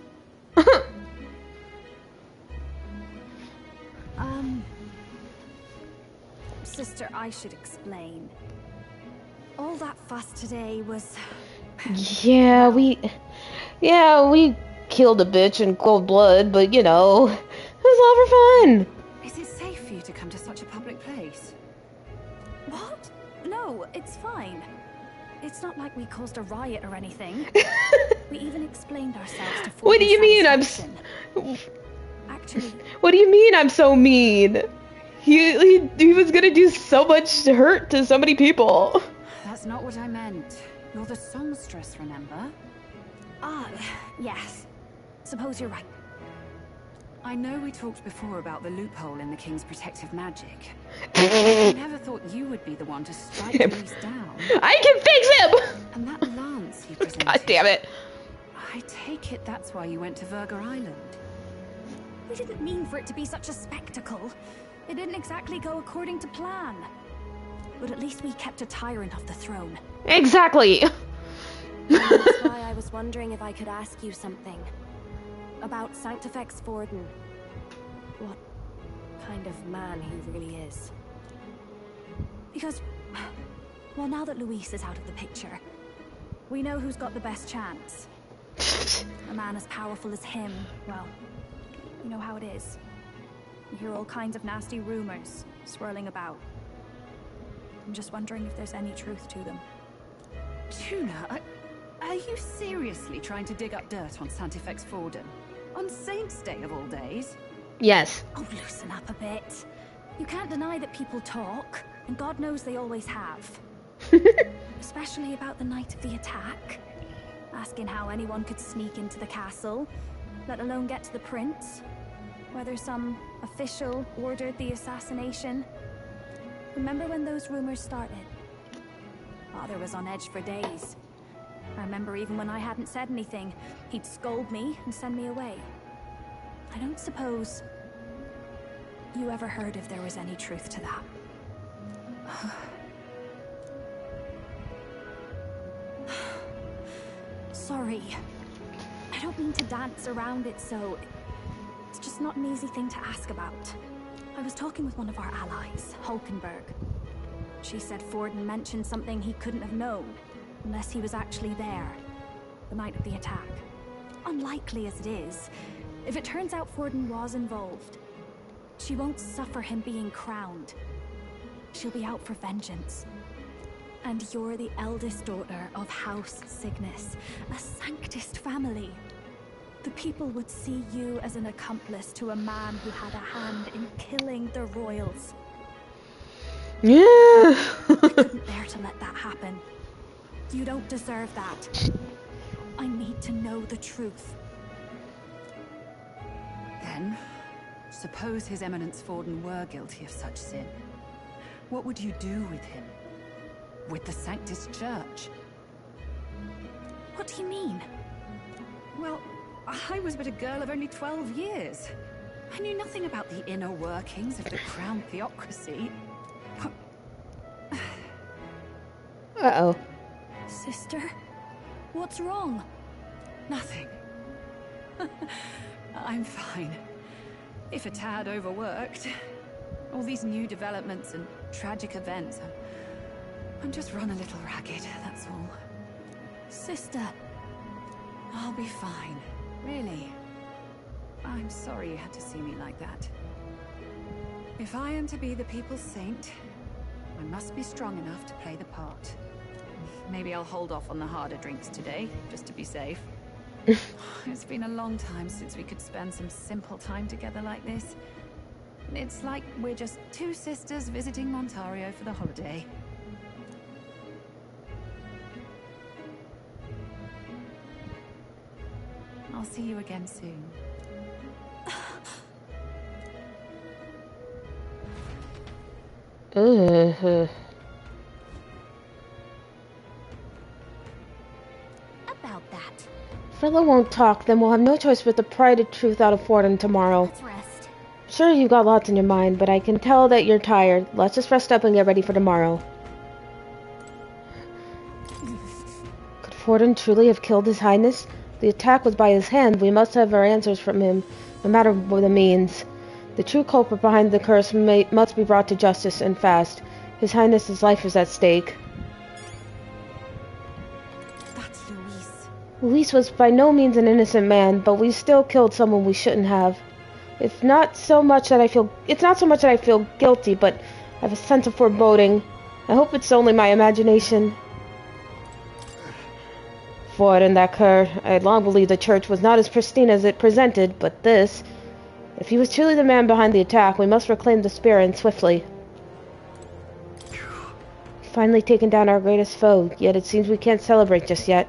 Speaker 15: Sister, I should explain. All that fuss today was...
Speaker 1: Yeah, we killed a bitch in cold blood, but you know, it was all for fun.
Speaker 5: Is it safe for you to come to such a public place?
Speaker 15: What? No, it's fine. It's not like we caused a riot or anything. We even explained ourselves to
Speaker 1: What do you mean
Speaker 15: Actually...
Speaker 1: What do you mean I'm so mean? He was gonna do so much hurt to so many people.
Speaker 5: That's not what I meant. You're the songstress, remember?
Speaker 15: Ah, yes. Suppose you're right.
Speaker 5: I know we talked before about the loophole in the king's protective magic. I never thought you would be the one to strike Luis down.
Speaker 1: I can fix him!
Speaker 5: And that lance he presented.
Speaker 1: God damn it.
Speaker 5: I take it that's why you went to Verga Island.
Speaker 6: We didn't mean for it to be such a spectacle. It didn't exactly go according to plan. But at least we kept a tyrant off the throne.
Speaker 1: Exactly.
Speaker 15: That's why I was wondering if I could ask you something. About Sanctifex Forden. What kind of man he really is.
Speaker 6: Because, well, now that Luis is out of the picture, we know who's got the best chance. A man as powerful as him, well, you know how it is. You hear all kinds of nasty rumors swirling about. I'm just wondering if there's any truth to them.
Speaker 5: Tuna, are you seriously trying to dig up dirt on Sanctifex Forden? On Saint's Day of all days?
Speaker 1: Yes.
Speaker 6: Oh, loosen up a bit. You can't deny that people talk, and God knows they always have. Especially about the night of the attack. Asking how anyone could sneak into the castle, let alone get to the prince. Whether some official ordered the assassination. Remember when those rumors started? Father was on edge for days. I remember even when I hadn't said anything, he'd scold me and send me away. I don't suppose you ever heard if there was any truth to that. Sorry. I don't mean to dance around it so... It's just not an easy thing to ask about. I was talking with one of our allies, Hulkenberg. She said Forden mentioned something he couldn't have known, unless he was actually there, the night of the attack. Unlikely as it is, if it turns out Forden was involved, she won't suffer him being crowned. She'll be out for vengeance. And you're the eldest daughter of House Cygnus, a Sanctist family. The people would see you as an accomplice to a man who had a hand in killing the royals.
Speaker 1: Yeah.
Speaker 6: I couldn't bear to let that happen. You don't deserve that. I need to know the truth.
Speaker 5: Then, suppose His Eminence Forden were guilty of such sin. What would you do with him? With the Sanctus Church?
Speaker 6: What do you mean?
Speaker 5: Well, I was but a girl of only 12 years. I knew nothing about the inner workings of the crown theocracy.
Speaker 1: Uh-oh.
Speaker 6: Sister? What's wrong?
Speaker 5: Nothing. I'm fine. If a tad overworked. All these new developments and tragic events. I'm just run a little ragged, that's all.
Speaker 6: Sister.
Speaker 5: I'll be fine. Really. I'm sorry you had to see me like that. If I am to be the people's saint, I must be strong enough to play the part. Maybe I'll hold off on the harder drinks today, just to be safe. It's been a long time since we could spend some simple time together like this. It's like we're just two sisters visiting Montario for the holiday. I'll see you again soon.
Speaker 6: About that.
Speaker 1: Frilla won't talk, then we'll have no choice but to pry the truth out of Forden tomorrow.
Speaker 6: Let's rest.
Speaker 1: Sure, you've got lots in your mind, but I can tell that you're tired. Let's just rest up and get ready for tomorrow. Could Forden truly have killed His Highness? The attack was by his hand. We must have our answers from him, no matter what the means. The true culprit behind the curse must be brought to justice, and fast. His Highness's life is at stake.
Speaker 6: That's Luis.
Speaker 1: Luis was by no means an innocent man, but we still killed someone we shouldn't have. It's not so much that I feel guilty, but I have a sense of foreboding. I hope it's only my imagination. Forden, that cur. I had long believed the church was not as pristine as it presented, but this... If he was truly the man behind the attack, we must reclaim the spear and swiftly. Finally taken down our greatest foe, yet it seems we can't celebrate just yet.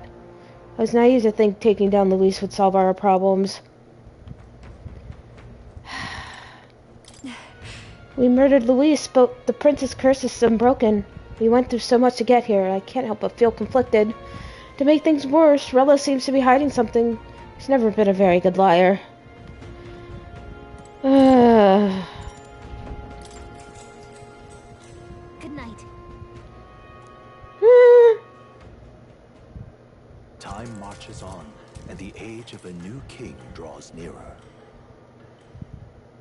Speaker 1: I was naive to think taking down Luis would solve our problems. We murdered Luis, but the prince's curse is unbroken. We went through so much to get here, I can't help but feel conflicted. To make things worse, Rella seems to be hiding something. He's never been a very good liar.
Speaker 6: Good night.
Speaker 20: Time marches on, and the age of a new king draws nearer.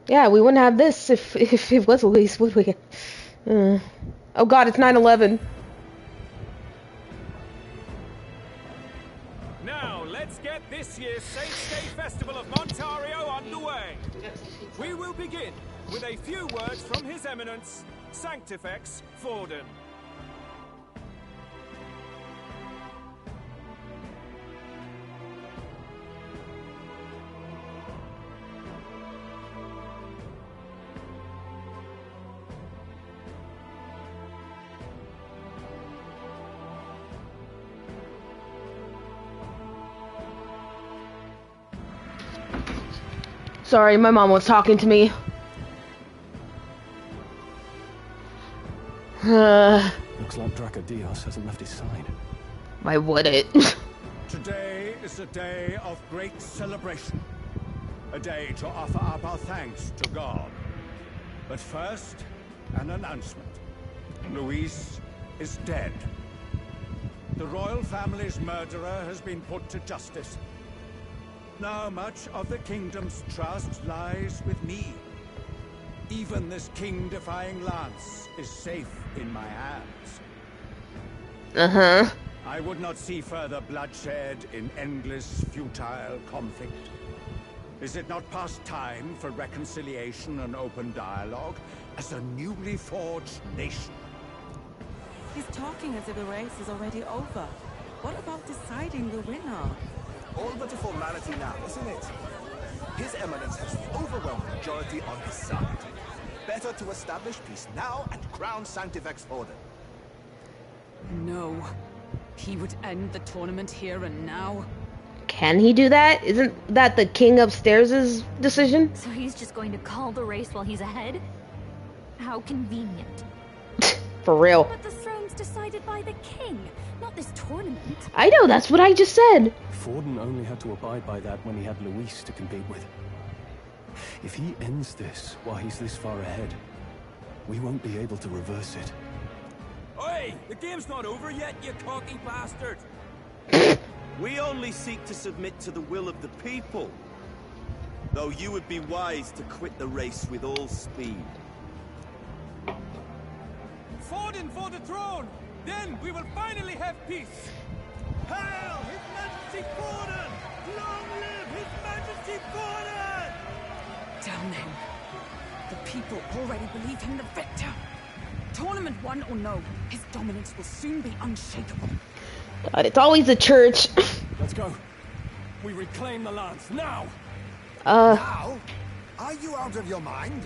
Speaker 1: Yeah, we wouldn't have this if it was Luis, would we? Oh god, it's 9/11.
Speaker 11: Now, let's get this year's Saints' Day Festival of Montario underway. We will begin with a few words from His Eminence, Sanctifex Forden.
Speaker 1: Sorry, my mom was talking to me.
Speaker 12: Looks like Draco Dios hasn't left his side.
Speaker 1: Why would it?
Speaker 10: Today is a day of great celebration. A day to offer up our thanks to God. But first, an announcement. Luis is dead. The royal family's murderer has been put to justice. Now much of the kingdom's trust lies with me. Even this king-defying lance is safe in my hands.
Speaker 1: Uh-huh.
Speaker 10: I would not see further bloodshed in endless, futile conflict. Is it not past time for reconciliation and open dialogue as a newly forged nation?
Speaker 21: He's talking as if the race is already over. What about deciding the winner?
Speaker 20: All but a formality now, isn't it? His Eminence has the overwhelming majority on his side. Better to establish peace now and crown Sanctifex Forden.
Speaker 5: No. He would end the tournament here and now.
Speaker 1: Can he do that? Isn't that the king upstairs' decision?
Speaker 6: So he's just going to call the race while he's ahead? How convenient.
Speaker 1: For real.
Speaker 6: But the throne's decided by the king, not this tournament.
Speaker 1: I know, that's what I just said.
Speaker 12: Forden only had to abide by that when he had Luis to compete with. If he ends this while he's this far ahead, we won't be able to reverse it.
Speaker 10: Oi! The game's not over yet, you cocky bastard!
Speaker 22: We only seek to submit to the will of the people. Though you would be wise to quit the race with all speed.
Speaker 11: Forden for the throne! Then we will finally have peace! Hail His Majesty Forden! Long live His Majesty Forden!
Speaker 5: Damn him. The people already believe him the victor. Tournament won or no, his dominance will soon be unshakable.
Speaker 1: God, it's always the church.
Speaker 12: Let's go. We reclaim the lance, now!
Speaker 7: Now? Are you out of your mind?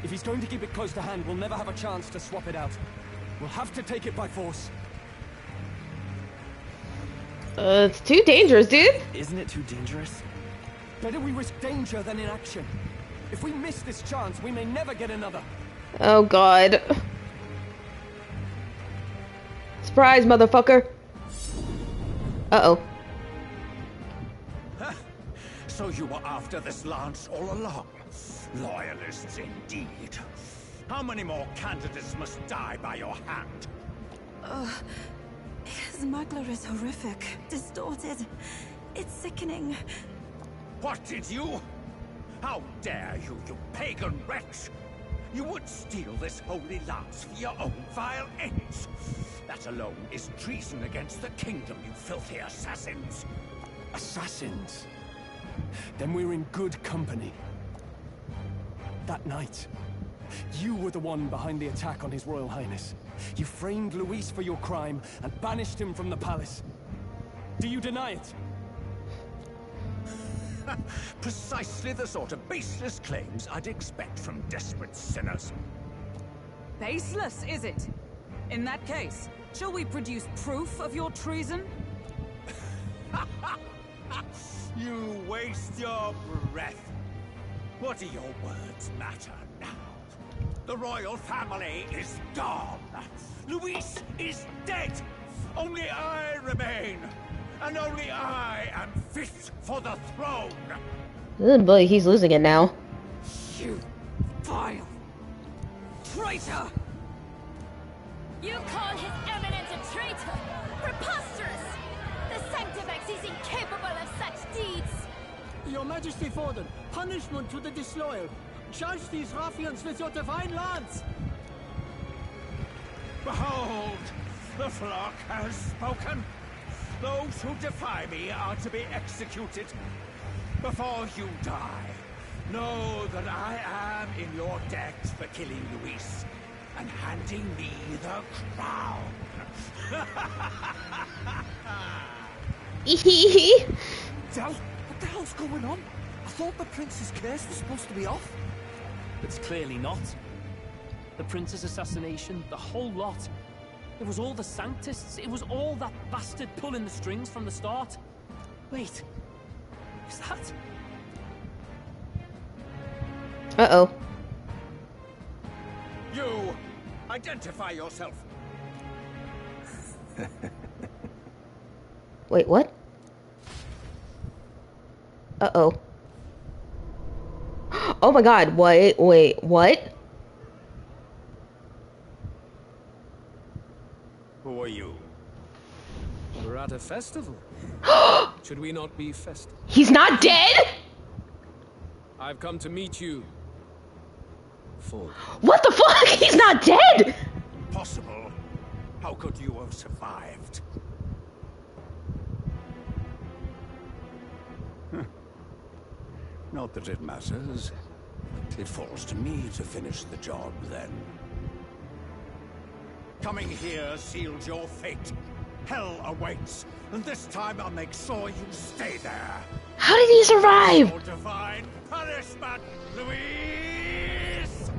Speaker 12: If he's going to keep it close to hand, we'll never have a chance to swap it out. We'll have to take it by force.
Speaker 1: It's too dangerous, dude.
Speaker 3: Isn't it too dangerous?
Speaker 12: Better we risk danger than inaction. If we miss this chance, we may never get another.
Speaker 1: Oh god. Surprise, motherfucker. Uh-oh.
Speaker 10: So you were after this lance all along? Loyalists indeed. How many more candidates must die by your hand?
Speaker 4: His smuggler is horrific, distorted. It's sickening.
Speaker 10: What did you? How dare you, you pagan wretch! You would steal this holy lance for your own vile ends. That alone is treason against the kingdom, you filthy assassins.
Speaker 12: Assassins? Then we're in good company. That night, you were the one behind the attack on His Royal Highness. You framed Luis for your crime and banished him from the palace. Do you deny it?
Speaker 10: Precisely the sort of baseless claims I'd expect from desperate sinners.
Speaker 5: Baseless, is it? In that case, shall we produce proof of your treason?
Speaker 10: You waste your breath. What do your words matter now? The royal family is gone. Luis is dead. Only I remain, and only I am fit for the throne.
Speaker 1: Good boy, he's losing it now.
Speaker 5: You vile traitor!
Speaker 15: You call His Eminence a traitor? Preposterous! The Sanctifex is incapable of such deeds!
Speaker 16: Your Majesty Forden, punishment to the disloyal. Charge these ruffians with your divine lance!
Speaker 10: Behold, the flock has spoken. Those who defy me are to be executed. Before you die, know that I am in your debt for killing Luis and handing me the crown.
Speaker 9: Del, what the hell's going on? I thought the prince's curse was supposed to be off.
Speaker 16: It's clearly not. The prince's assassination, the whole lot. It was all the Sanctists. It was all that bastard pulling the strings from the start. Wait. Is that...
Speaker 1: Uh-oh.
Speaker 10: You, identify yourself.
Speaker 1: Wait, what? Uh-oh. Oh my god, wait, what?
Speaker 10: Who are you?
Speaker 3: We're at a festival. Should we not be festive?
Speaker 1: He's not dead?!
Speaker 3: I've come to meet you. Full.
Speaker 1: What the fuck? He's not dead!
Speaker 10: Impossible. How could you have survived? Not that it matters. It falls to me to finish the job, then. Coming here sealed your fate. Hell awaits, and this time I'll make sure you stay there.
Speaker 1: How did he survive?
Speaker 10: Your divine punishment, Luis!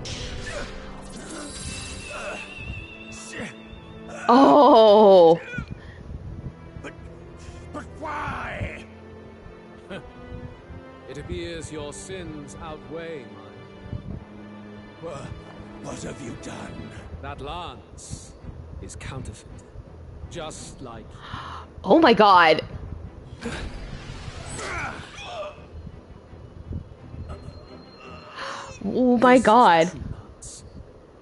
Speaker 1: Oh.
Speaker 10: But why?
Speaker 3: It appears your sins outweigh mine.
Speaker 10: What have you done?
Speaker 3: That lance is counterfeit. Just like...
Speaker 1: Oh my god. Oh my god.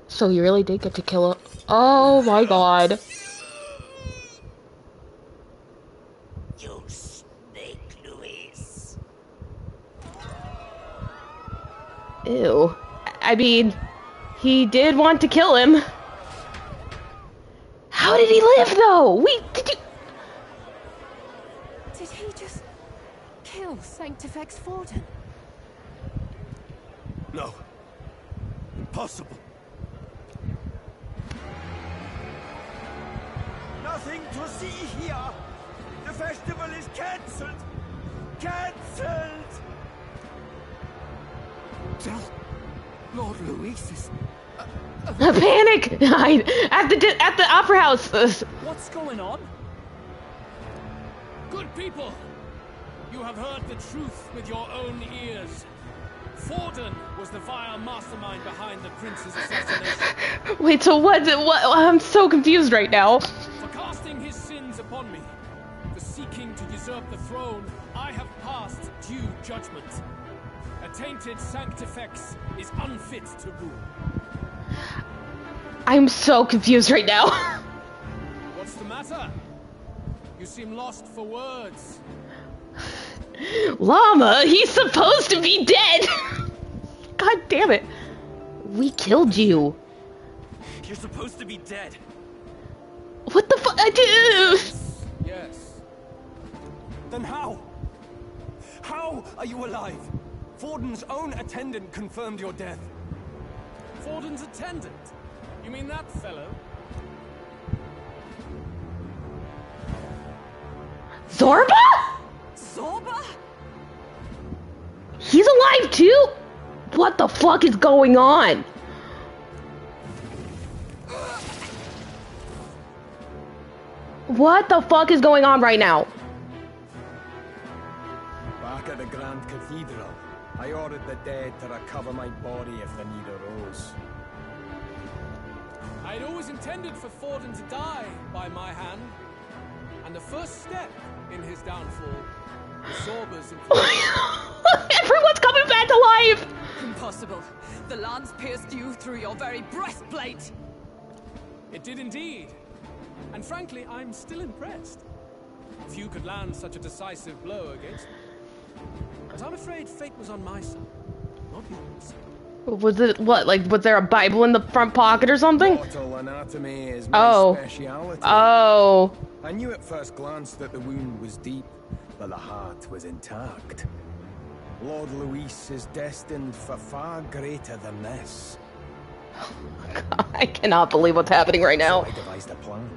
Speaker 1: So you really did get to kill her. Oh my god.
Speaker 10: You snake, Luis.
Speaker 1: Ew. I mean, he did want to kill him. How did he live though?
Speaker 5: Did he just kill Sanctifex Forden?
Speaker 10: No. Impossible. Nothing to see here. The festival is cancelled. Cancelled.
Speaker 9: Del, Lord Luis is...
Speaker 1: Panic! at the opera house.
Speaker 16: What's going on?
Speaker 12: Good people, you have heard the truth with your own ears. Forden was the vile mastermind behind the prince's assassination.
Speaker 1: Wait, so what? I'm so confused right now.
Speaker 12: For casting his sins upon me, for seeking to usurp the throne, I have passed due judgment. A tainted Sanctifex is unfit to rule.
Speaker 1: I'm so confused right now.
Speaker 12: What's the matter? You seem lost for words.
Speaker 1: Llama, he's supposed to be dead. God damn it. We killed you.
Speaker 22: You're supposed to be dead.
Speaker 1: What the fuck? I did.
Speaker 12: Yes.
Speaker 3: Then how? How are you alive? Forden's own attendant confirmed your death.
Speaker 12: Forden's attendant? You mean that fellow?
Speaker 1: Zorba?
Speaker 5: Zorba?
Speaker 1: He's alive too? What the fuck is going on? What the fuck is going on right now?
Speaker 13: Back at the Grand Cathedral, I ordered the dead to recover my body if the need arose.
Speaker 12: I'd always intended for Forden to die by my hand.
Speaker 11: And the first step in his downfall was Zorba's
Speaker 1: Everyone's coming back to life!
Speaker 5: Impossible. The lance pierced you through your very breastplate.
Speaker 11: It did indeed. And frankly, I'm still impressed. Few could land such a decisive blow against me. But I'm afraid fate was on my side, not yours.
Speaker 1: Was it, what, like, was there a Bible in the front pocket or something?
Speaker 13: Mortal anatomy is my speciality.
Speaker 1: Oh.
Speaker 13: I knew at first glance that the wound was deep, but the heart was intact. Lord Luis is destined for far greater than this.
Speaker 1: I cannot believe what's happening right now.
Speaker 13: So I devised a plan.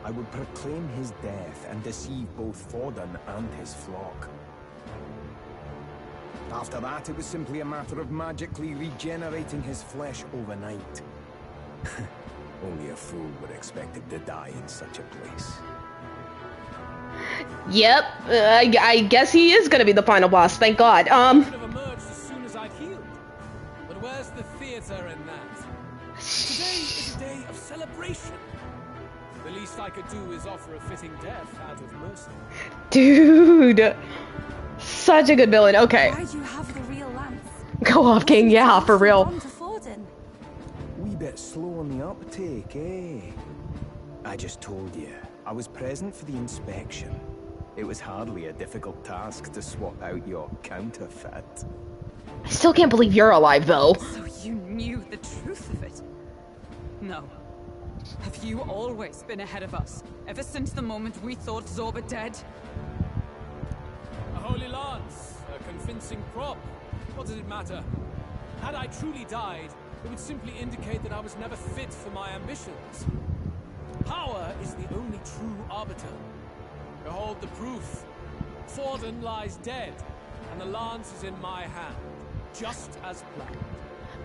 Speaker 13: I would proclaim his death and deceive both Forden and his flock. After that, it was simply a matter of magically regenerating his flesh overnight. Only a fool would expect him to die in such a place.
Speaker 1: Yep, I guess he is gonna be the final boss, thank God.
Speaker 11: Could have emerged as soon as I'd healed. But where's the theater in that? Today is a day of celebration. The least I could do is offer a fitting death out of mercy.
Speaker 1: Dude, such a good villain. Okay.
Speaker 4: Why do you have the real lance?
Speaker 1: Go off, King. Yeah, for real.
Speaker 13: Wee bit slow on the uptake, eh? I just told you, I was present for the inspection. It was hardly a difficult task to swap out your counterfeit.
Speaker 1: I still can't believe you're alive, though.
Speaker 5: So you knew the truth of it? No. Have you always been ahead of us? Ever since the moment we thought Zorba dead?
Speaker 11: A holy lance, a convincing prop. What does it matter? Had I truly died, it would simply indicate that I was never fit for my ambitions. Power is the only true arbiter. Behold the proof. Forden lies dead, and the lance is in my hand, just as planned.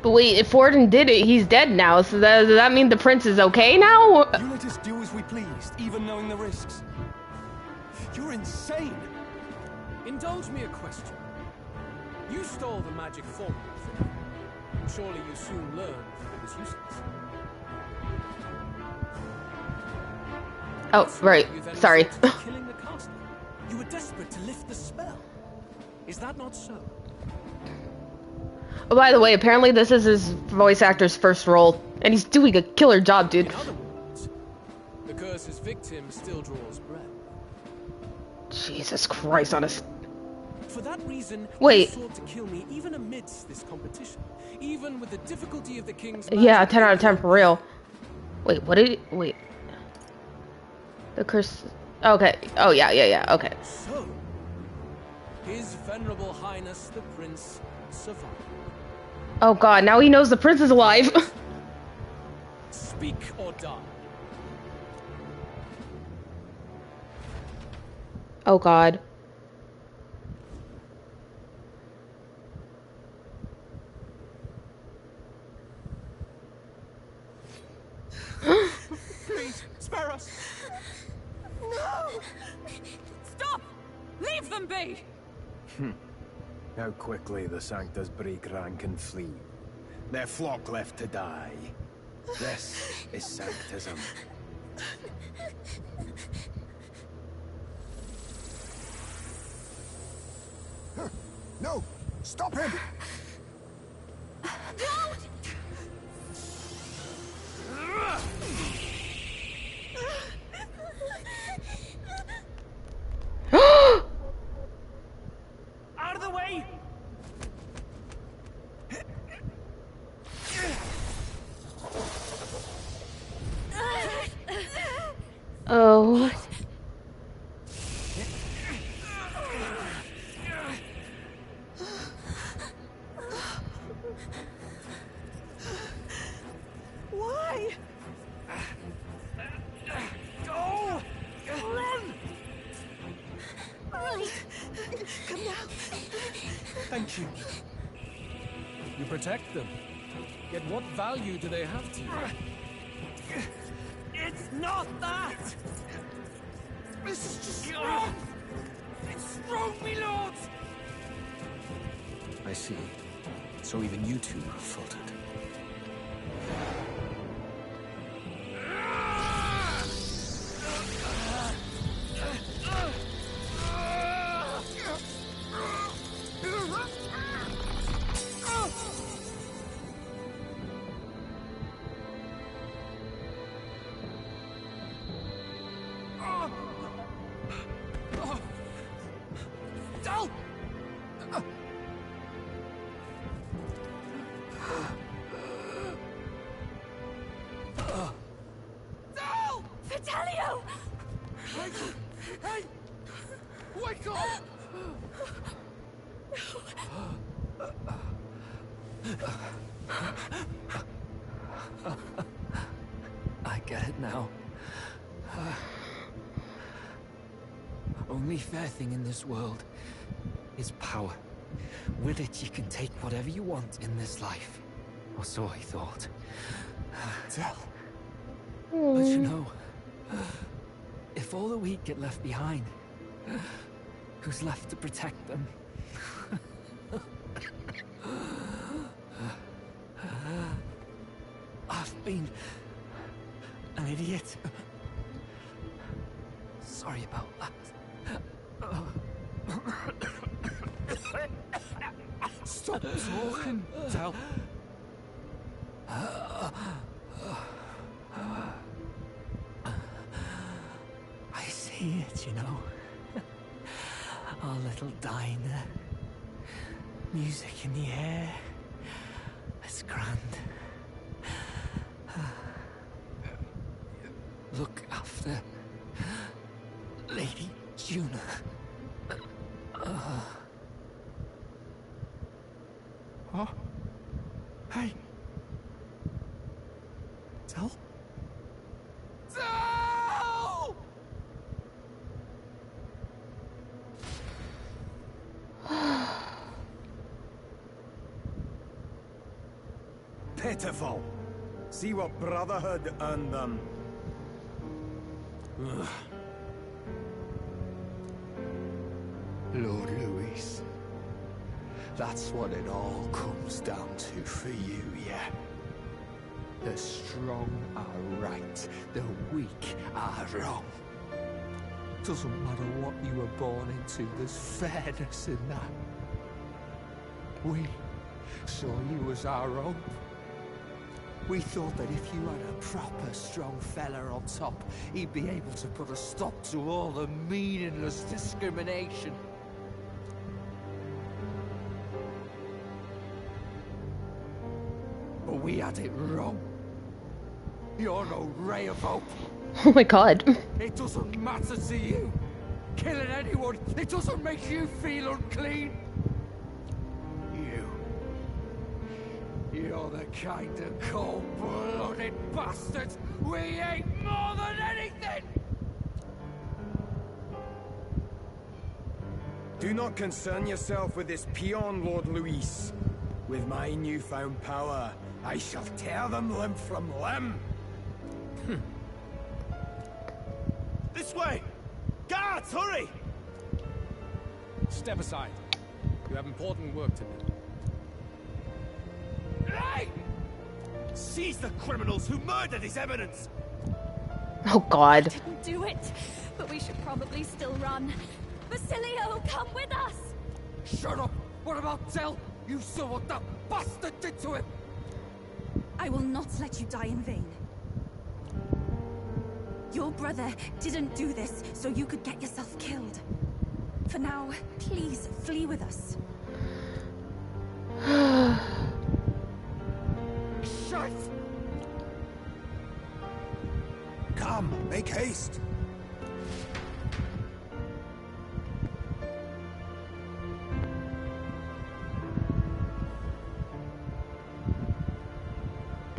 Speaker 1: But wait, if Forden did it, he's dead now, so does that mean the prince is okay now?
Speaker 12: You let us do as we pleased, even knowing the risks. You're insane!
Speaker 11: Indulge me a question. You stole the magic formula from me. Surely you soon learned that it was useless.
Speaker 1: Oh, right. Sorry.
Speaker 11: Killing the caster. You were desperate to lift the spell. Is that not so?
Speaker 1: Oh, by the way, apparently this is his voice actor's first role, and he's doing a killer job, dude.
Speaker 11: In other words, the curse's victim still draws breath.
Speaker 1: Jesus Christ on us.
Speaker 11: For that reason,
Speaker 1: wait.
Speaker 11: You sought to kill me even amidst this competition, even with the difficulty of the king's.
Speaker 1: Yeah, 10 out of 10 for real. Wait, what did he, wait. The curse. Okay. Oh yeah. Okay.
Speaker 11: So, His Venerable Highness the Prince survived.
Speaker 1: Oh God! Now he knows the prince is alive.
Speaker 11: Speak or die.
Speaker 1: Oh God.
Speaker 16: Please, spare us.
Speaker 5: No! Stop! Leave them be!
Speaker 13: How quickly the Sanctus break rank and flee. Their flock left to die. This is Sanctism.
Speaker 7: No! Stop him!
Speaker 16: Out of the way!
Speaker 1: Oh.
Speaker 16: Why? Go! Run! Come now.
Speaker 11: Thank you. You protect them. Yet what value do they have to you?
Speaker 16: It's not that! This is just strong! It's strong, me lord!
Speaker 13: I see. So even you two have faltered.
Speaker 15: Vitelio!
Speaker 9: Hey! Wake up!
Speaker 8: I get it now. Only fair thing in this world is power. With it, you can take whatever you want in this life. Or so I thought.
Speaker 9: Tell.
Speaker 8: But you know, if all the weak get left behind, who's left to protect them? I've been an idiot. Sorry about that.
Speaker 9: Stop talking, Tell.
Speaker 8: I see it, you know. Our little diner. Music in the air. It's grand. Look after Lady Juna.
Speaker 9: Huh? Hey. Tell? Tell!
Speaker 20: Pitiful. See what Brotherhood earned them. Ugh.
Speaker 9: Lord Louis. That's what it all comes down to for you, yeah? The strong are right, the weak are wrong. Doesn't matter what you were born into, there's fairness in that. We saw you as our own. We thought that if you had a proper strong fella on top, he'd be able to put a stop to all the meaningless discrimination. But we had it wrong. You're no ray of hope.
Speaker 1: Oh my god.
Speaker 9: It doesn't matter to you. Killing anyone, it doesn't make you feel unclean. You're the kind of cold-blooded bastards we hate more than anything!
Speaker 20: Do not concern yourself with this peon, Lord Louis. With my newfound power, I shall tear them limb from limb.
Speaker 22: This way! Guards, hurry!
Speaker 11: Step aside. You have important work to do.
Speaker 22: Hey! Seize the criminals who murdered His Eminence!
Speaker 1: Oh god.
Speaker 6: Didn't do it, but we should probably still run. Basilio, come with us!
Speaker 9: Shut up! What about Tell? You saw what that bastard did to him!
Speaker 4: I will not let you die in vain. Your brother didn't do this so you could get yourself killed. For now, please flee with us.
Speaker 9: Shut!
Speaker 7: Come, make haste.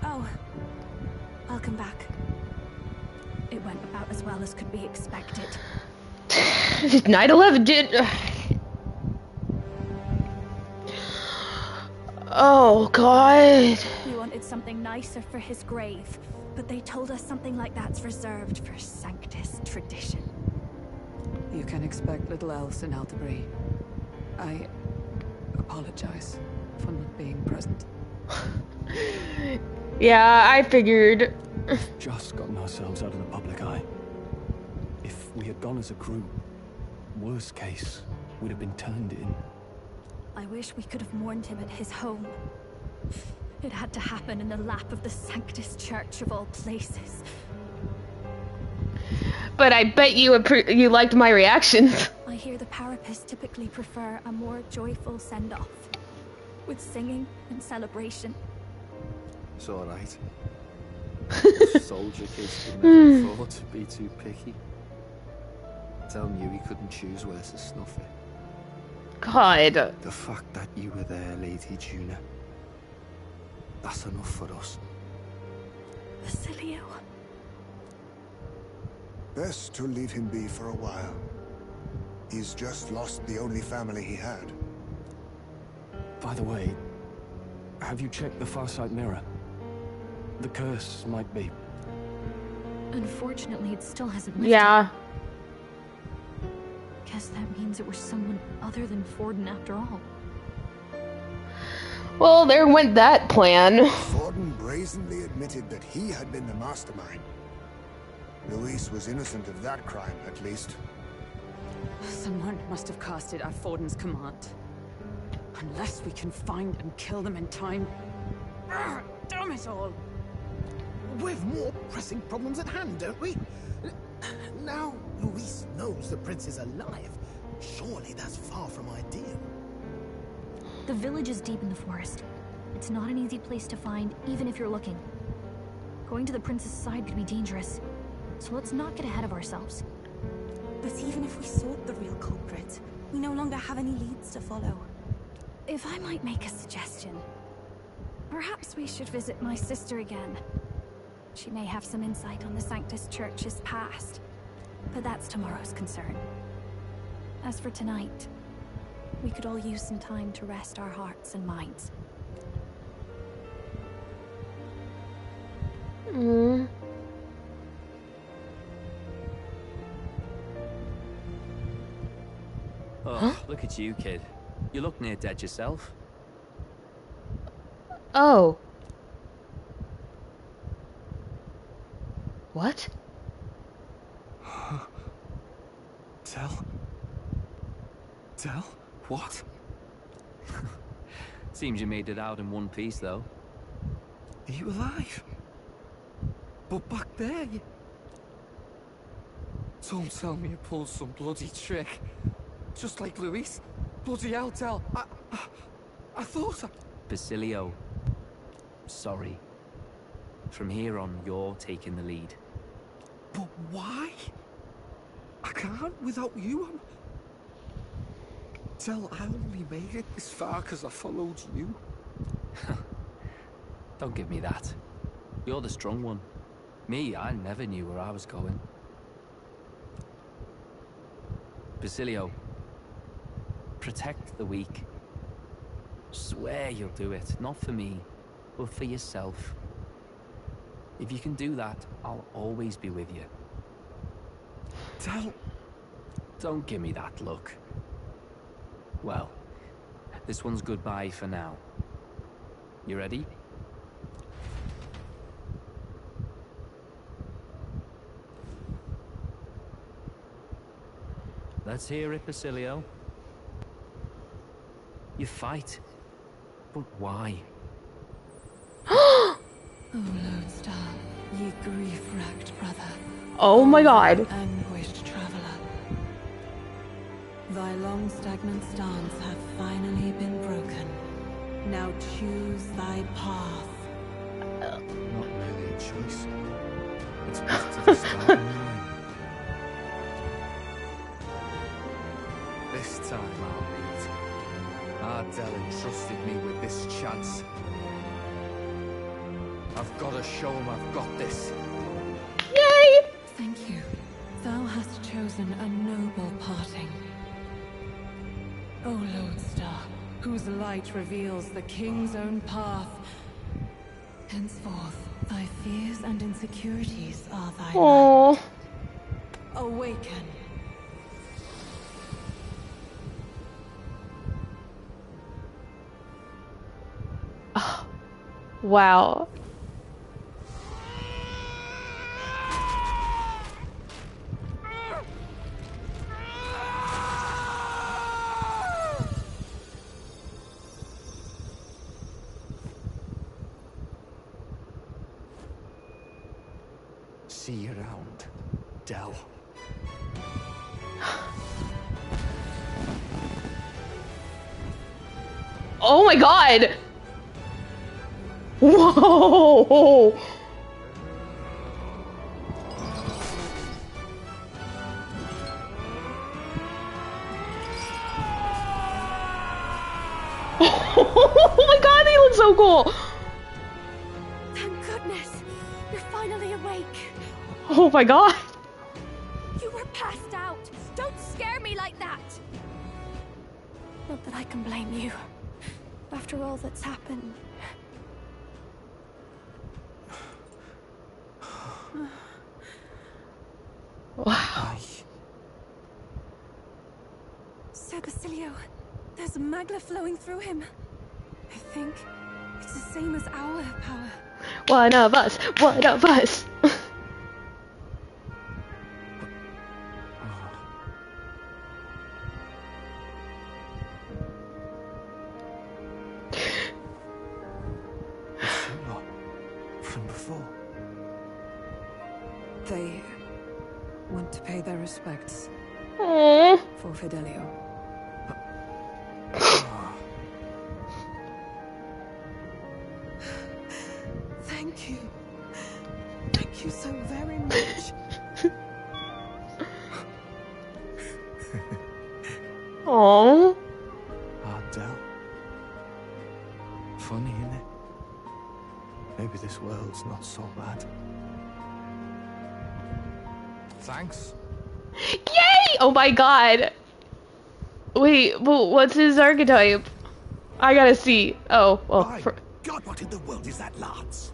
Speaker 4: Oh, welcome back.
Speaker 6: It went about as well as could be expected.
Speaker 1: 9/11 did. Oh god.
Speaker 6: We wanted something nicer for his grave, but they told us something like that's reserved for Sanctus tradition.
Speaker 5: You can expect little else in Altabri. I apologize for not being present.
Speaker 1: Yeah, I figured.
Speaker 3: Just gotten ourselves out of the public eye. If we had gone as a group, worst case, we'd have been turned in.
Speaker 6: I wish we could have mourned him at his home. It had to happen in the lap of the Sanctus Church of all places.
Speaker 1: But I bet you liked my reactions.
Speaker 6: I hear the Parapets typically prefer a more joyful send-off, with singing and celebration.
Speaker 9: It's alright. Soldier kids could never afford to be too picky. Telling you he couldn't choose where to snuff it.
Speaker 1: God.
Speaker 9: The fact that you were there, Lady Juna, that's enough for us.
Speaker 6: Basilio.
Speaker 7: Best to leave him be for a while. He's just lost the only family he had.
Speaker 12: By the way, have you checked the Farsight mirror? The curse might be...
Speaker 6: Unfortunately, it still hasn't lifted.
Speaker 1: Yeah.
Speaker 6: Guess that means it was someone other than Forden after all.
Speaker 1: Well, there went that plan.
Speaker 7: Forden brazenly admitted that he had been the mastermind. Luis was innocent of that crime, at least.
Speaker 5: Someone must have cast it at Forden's command. Unless we can find and kill them in time. Damn it all!
Speaker 19: We've more pressing problems at hand, don't we? Now Luis knows the prince is alive. Surely that's far from ideal.
Speaker 6: The village is deep in the forest. It's not an easy place to find, even if you're looking. Going to the prince's side could be dangerous. So let's not get ahead of ourselves.
Speaker 4: But even if we sought the real culprit, we no longer have any leads to follow.
Speaker 6: If I might make a suggestion, perhaps we should visit my sister again. She may have some insight on the Sanctus Church's past, but that's tomorrow's concern. As for tonight, we could all use some time to rest our hearts and minds.
Speaker 8: Oh, look at you, kid. You look near dead yourself.
Speaker 1: Oh. What?
Speaker 9: Tell? What?
Speaker 8: Seems you made it out in one piece, though.
Speaker 9: Are you alive? But back there, you... Don't tell me you pulled some bloody trick. Just like Luis. Bloody hell, Tell. I thought I...
Speaker 8: Basilio. Sorry. From here on, you're taking the lead.
Speaker 9: But why? I can't without you. Tell, I only made it this far because I followed you.
Speaker 8: Don't give me that. You're the strong one. Me, I never knew where I was going. Basilio, protect the weak. Swear you'll do it, not for me, but for yourself. If you can do that, I'll always be with you.
Speaker 9: Tell...
Speaker 8: Don't give me that look. Well, this one's goodbye for now. You ready? Let's hear it, Basilio. You fight, but why?
Speaker 5: Oh, Lodestar, ye grief-racked brother.
Speaker 1: Oh my god.
Speaker 5: Anguished traveler. Thy long stagnant stance hath finally been broken. Now choose thy path.
Speaker 9: Not really a choice. It's back to the starting line. This time I'll lead. Ardell entrusted me with this chance. I've got to show him I've got this.
Speaker 1: Yay!
Speaker 5: Thank you. Thou hast chosen a noble parting. O Lodestar, whose light reveals the king's own path. Henceforth, thy fears and insecurities are thy
Speaker 1: Aww.
Speaker 5: light. Awaken.
Speaker 1: Wow.
Speaker 9: See you around, Dell.
Speaker 1: Oh my god! Whoa! Oh my god, they look so cool!
Speaker 6: Thank goodness! You're finally awake.
Speaker 1: Oh my god!
Speaker 6: You were passed out. Don't scare me like that. Not that I can blame you. After all that's happened.
Speaker 1: Wow.
Speaker 4: Sir Basilio, there's magla flowing through him. I think it's the same as our power.
Speaker 1: One of us! One of us!
Speaker 9: From before.
Speaker 5: They want to pay their respects
Speaker 1: Aww.
Speaker 5: for Fidelio.
Speaker 21: Thank you. Thank you so very much.
Speaker 1: Aww.
Speaker 9: Ardell. Funny, innit? Maybe this world's not so bad. Thanks.
Speaker 1: Yay! Oh my god. Wait, well, what's his archetype? I gotta see. Oh, well.
Speaker 10: My God, what in the world is that, lads?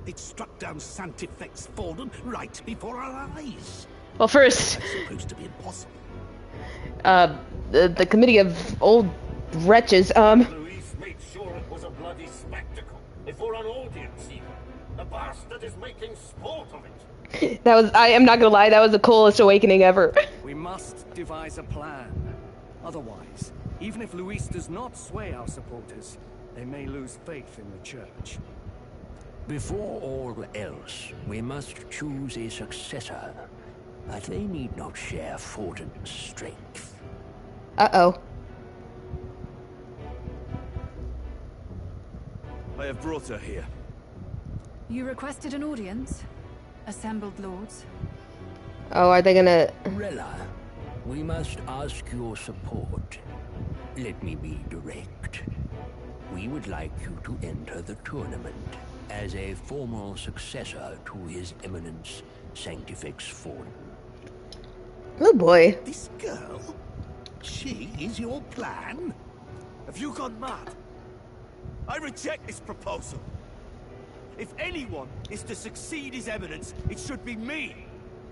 Speaker 10: It struck down Sanctifex Forden right before our eyes.
Speaker 1: Well, first,
Speaker 10: That's supposed to be impossible.
Speaker 1: the committee of old wretches,
Speaker 14: Louis made sure it was a bloody spectacle before an audience even. The bastard is making sport of it.
Speaker 1: that was, I am not gonna lie, that was the coolest awakening ever.
Speaker 3: We must devise a plan. Otherwise, even if Luis does not sway our supporters, they may lose faith in the church.
Speaker 17: Before all else, we must choose a successor. But they need not share Forden's strength.
Speaker 1: Uh-oh.
Speaker 22: I have brought her here.
Speaker 5: You requested an audience? Assembled lords?
Speaker 1: Oh, are they gonna...
Speaker 17: Rella, we must ask your support. Let me be direct. We would like you to enter the tournament as a formal successor to His Eminence Sanctifex Forden.
Speaker 1: Oh boy.
Speaker 10: This girl? She is your plan?
Speaker 22: Have you gone mad? I reject this proposal. If anyone is to succeed His Eminence, it should be me,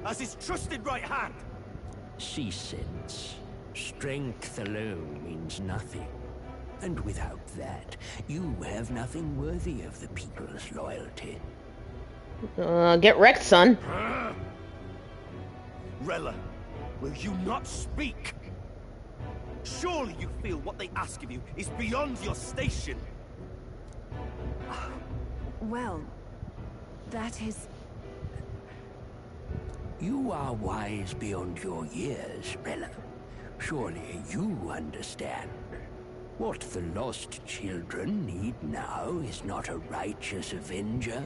Speaker 22: as his trusted right hand.
Speaker 17: She sense. Strength alone means nothing. And without that, you have nothing worthy of the people's loyalty.
Speaker 1: Get wrecked, son.
Speaker 22: Rella, will you not speak? Surely you feel what they ask of you is beyond your station.
Speaker 5: Well, that is...
Speaker 17: You are wise beyond your years, Rella. Surely you understand. What the lost children need now is not a righteous avenger,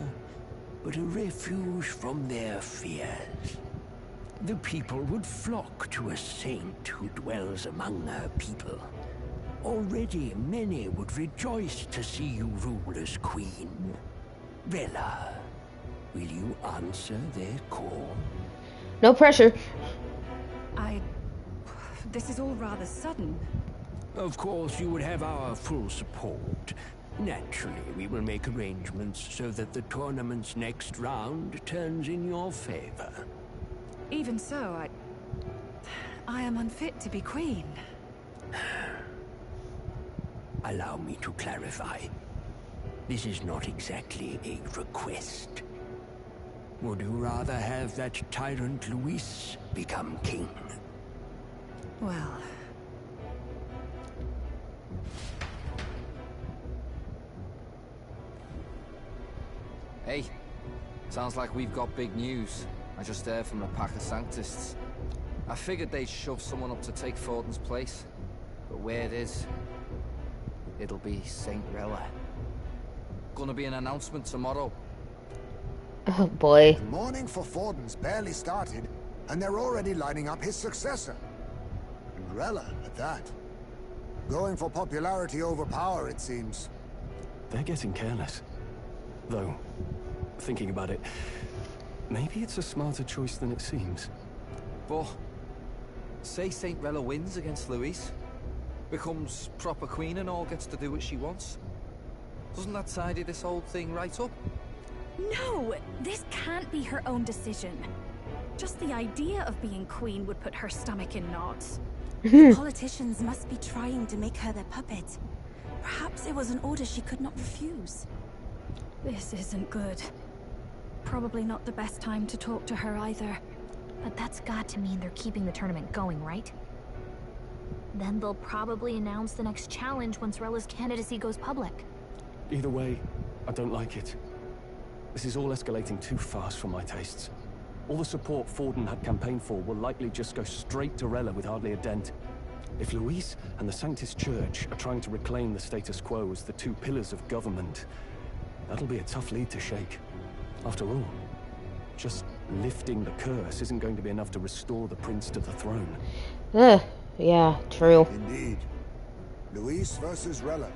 Speaker 17: but a refuge from their fears. The people would flock to a saint who dwells among her people. Already many would rejoice to see you rule as queen. Rella, will you answer their call?
Speaker 1: No pressure.
Speaker 5: This is all rather sudden.
Speaker 17: Of course, you would have our full support. Naturally, we will make arrangements so that the tournament's next round turns in your favor.
Speaker 5: Even so, I am unfit to be queen.
Speaker 17: Allow me to clarify. This is not exactly a request. Would you rather have that tyrant Luis become king?
Speaker 5: Well...
Speaker 9: Hey, sounds like we've got big news. I just heard from the pack of Sanctists. I figured they'd shove someone up to take Forden's place. But where it is it'll be Saint Rella. Gonna be an announcement tomorrow.
Speaker 1: Oh boy.
Speaker 7: The mourning for Forden's barely started, and they're already lining up his successor. And Rella at that. Going for popularity over power, it seems.
Speaker 12: They're getting careless. Though, thinking about it, maybe it's a smarter choice than it seems.
Speaker 9: But say Saint Rella wins against Louise, becomes proper queen and all, gets to do what she wants. Doesn't that tidy this whole thing right up?
Speaker 6: No, this can't be her own decision. Just the idea of being queen would put her stomach in knots.
Speaker 4: The politicians must be trying to make her their puppet. Perhaps it was an order she could not refuse.
Speaker 6: This isn't good. Probably not the best time to talk to her either.
Speaker 2: But that's got to mean they're keeping the tournament going, right? Then they'll probably announce the next challenge once Rella's candidacy goes public.
Speaker 12: Either way, I don't like it. This is all escalating too fast for my tastes. All the support Forden had campaigned for will likely just go straight to Rella with hardly a dent. If Louise and the Sanctus Church are trying to reclaim the status quo as the two pillars of government, that'll be a tough lead to shake. After all, just lifting the curse isn't going to be enough to restore the prince to the throne.
Speaker 1: Yeah, true.
Speaker 7: Indeed. Louise versus Rella.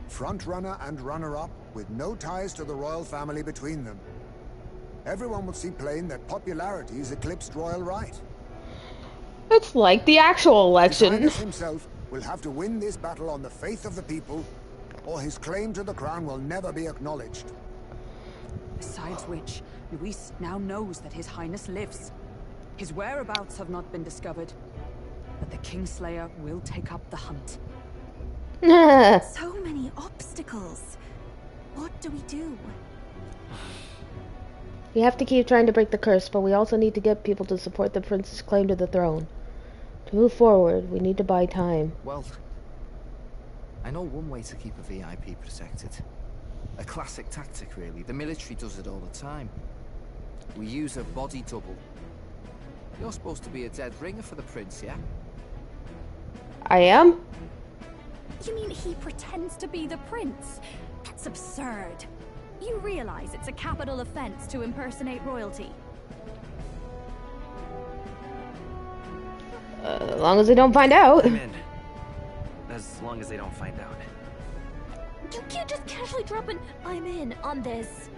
Speaker 7: Front-runner and runner-up, with no ties to the royal family between them. Everyone will see plain that popularity's eclipsed royal right.
Speaker 1: It's like the actual election.
Speaker 7: His Highness himself will have to win this battle on the faith of the people, or his claim to the crown will never be acknowledged.
Speaker 5: Besides which, Luis now knows that His Highness lives. His whereabouts have not been discovered, but the Kingslayer will take up the hunt.
Speaker 4: So many obstacles. What do we do?
Speaker 1: We have to keep trying to break the curse, but we also need to get people to support the prince's claim to the throne. To move forward, we need to buy time.
Speaker 9: Well, I know one way to keep a VIP protected. A classic tactic, really. The military does it all the time. We use a body double. You're supposed to be a dead ringer for the prince, yeah?
Speaker 1: I am?
Speaker 6: You mean he pretends to be the prince? That's absurd. You realize it's a capital offense to impersonate royalty.
Speaker 1: As long as they don't find out.
Speaker 18: I'm in. As long as they don't find out.
Speaker 2: You can't just casually drop an "I'm in" on this.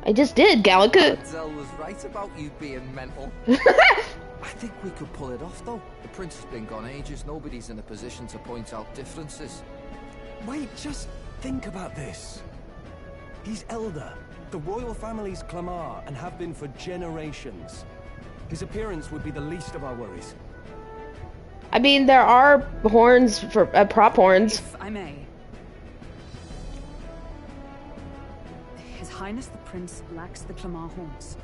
Speaker 1: I just did, Gallica.
Speaker 9: Zell was right about you being mental. I think we could pull it off, though. The prince has been gone ages. Nobody's in a position to point out differences.
Speaker 12: Wait, just think about this. He's elder, the royal family's Clamar, and have been for generations. His appearance would be the least of our worries.
Speaker 1: I mean, there are horns for prop horns.
Speaker 5: If I may. His Highness the Prince lacks the Clamar horns.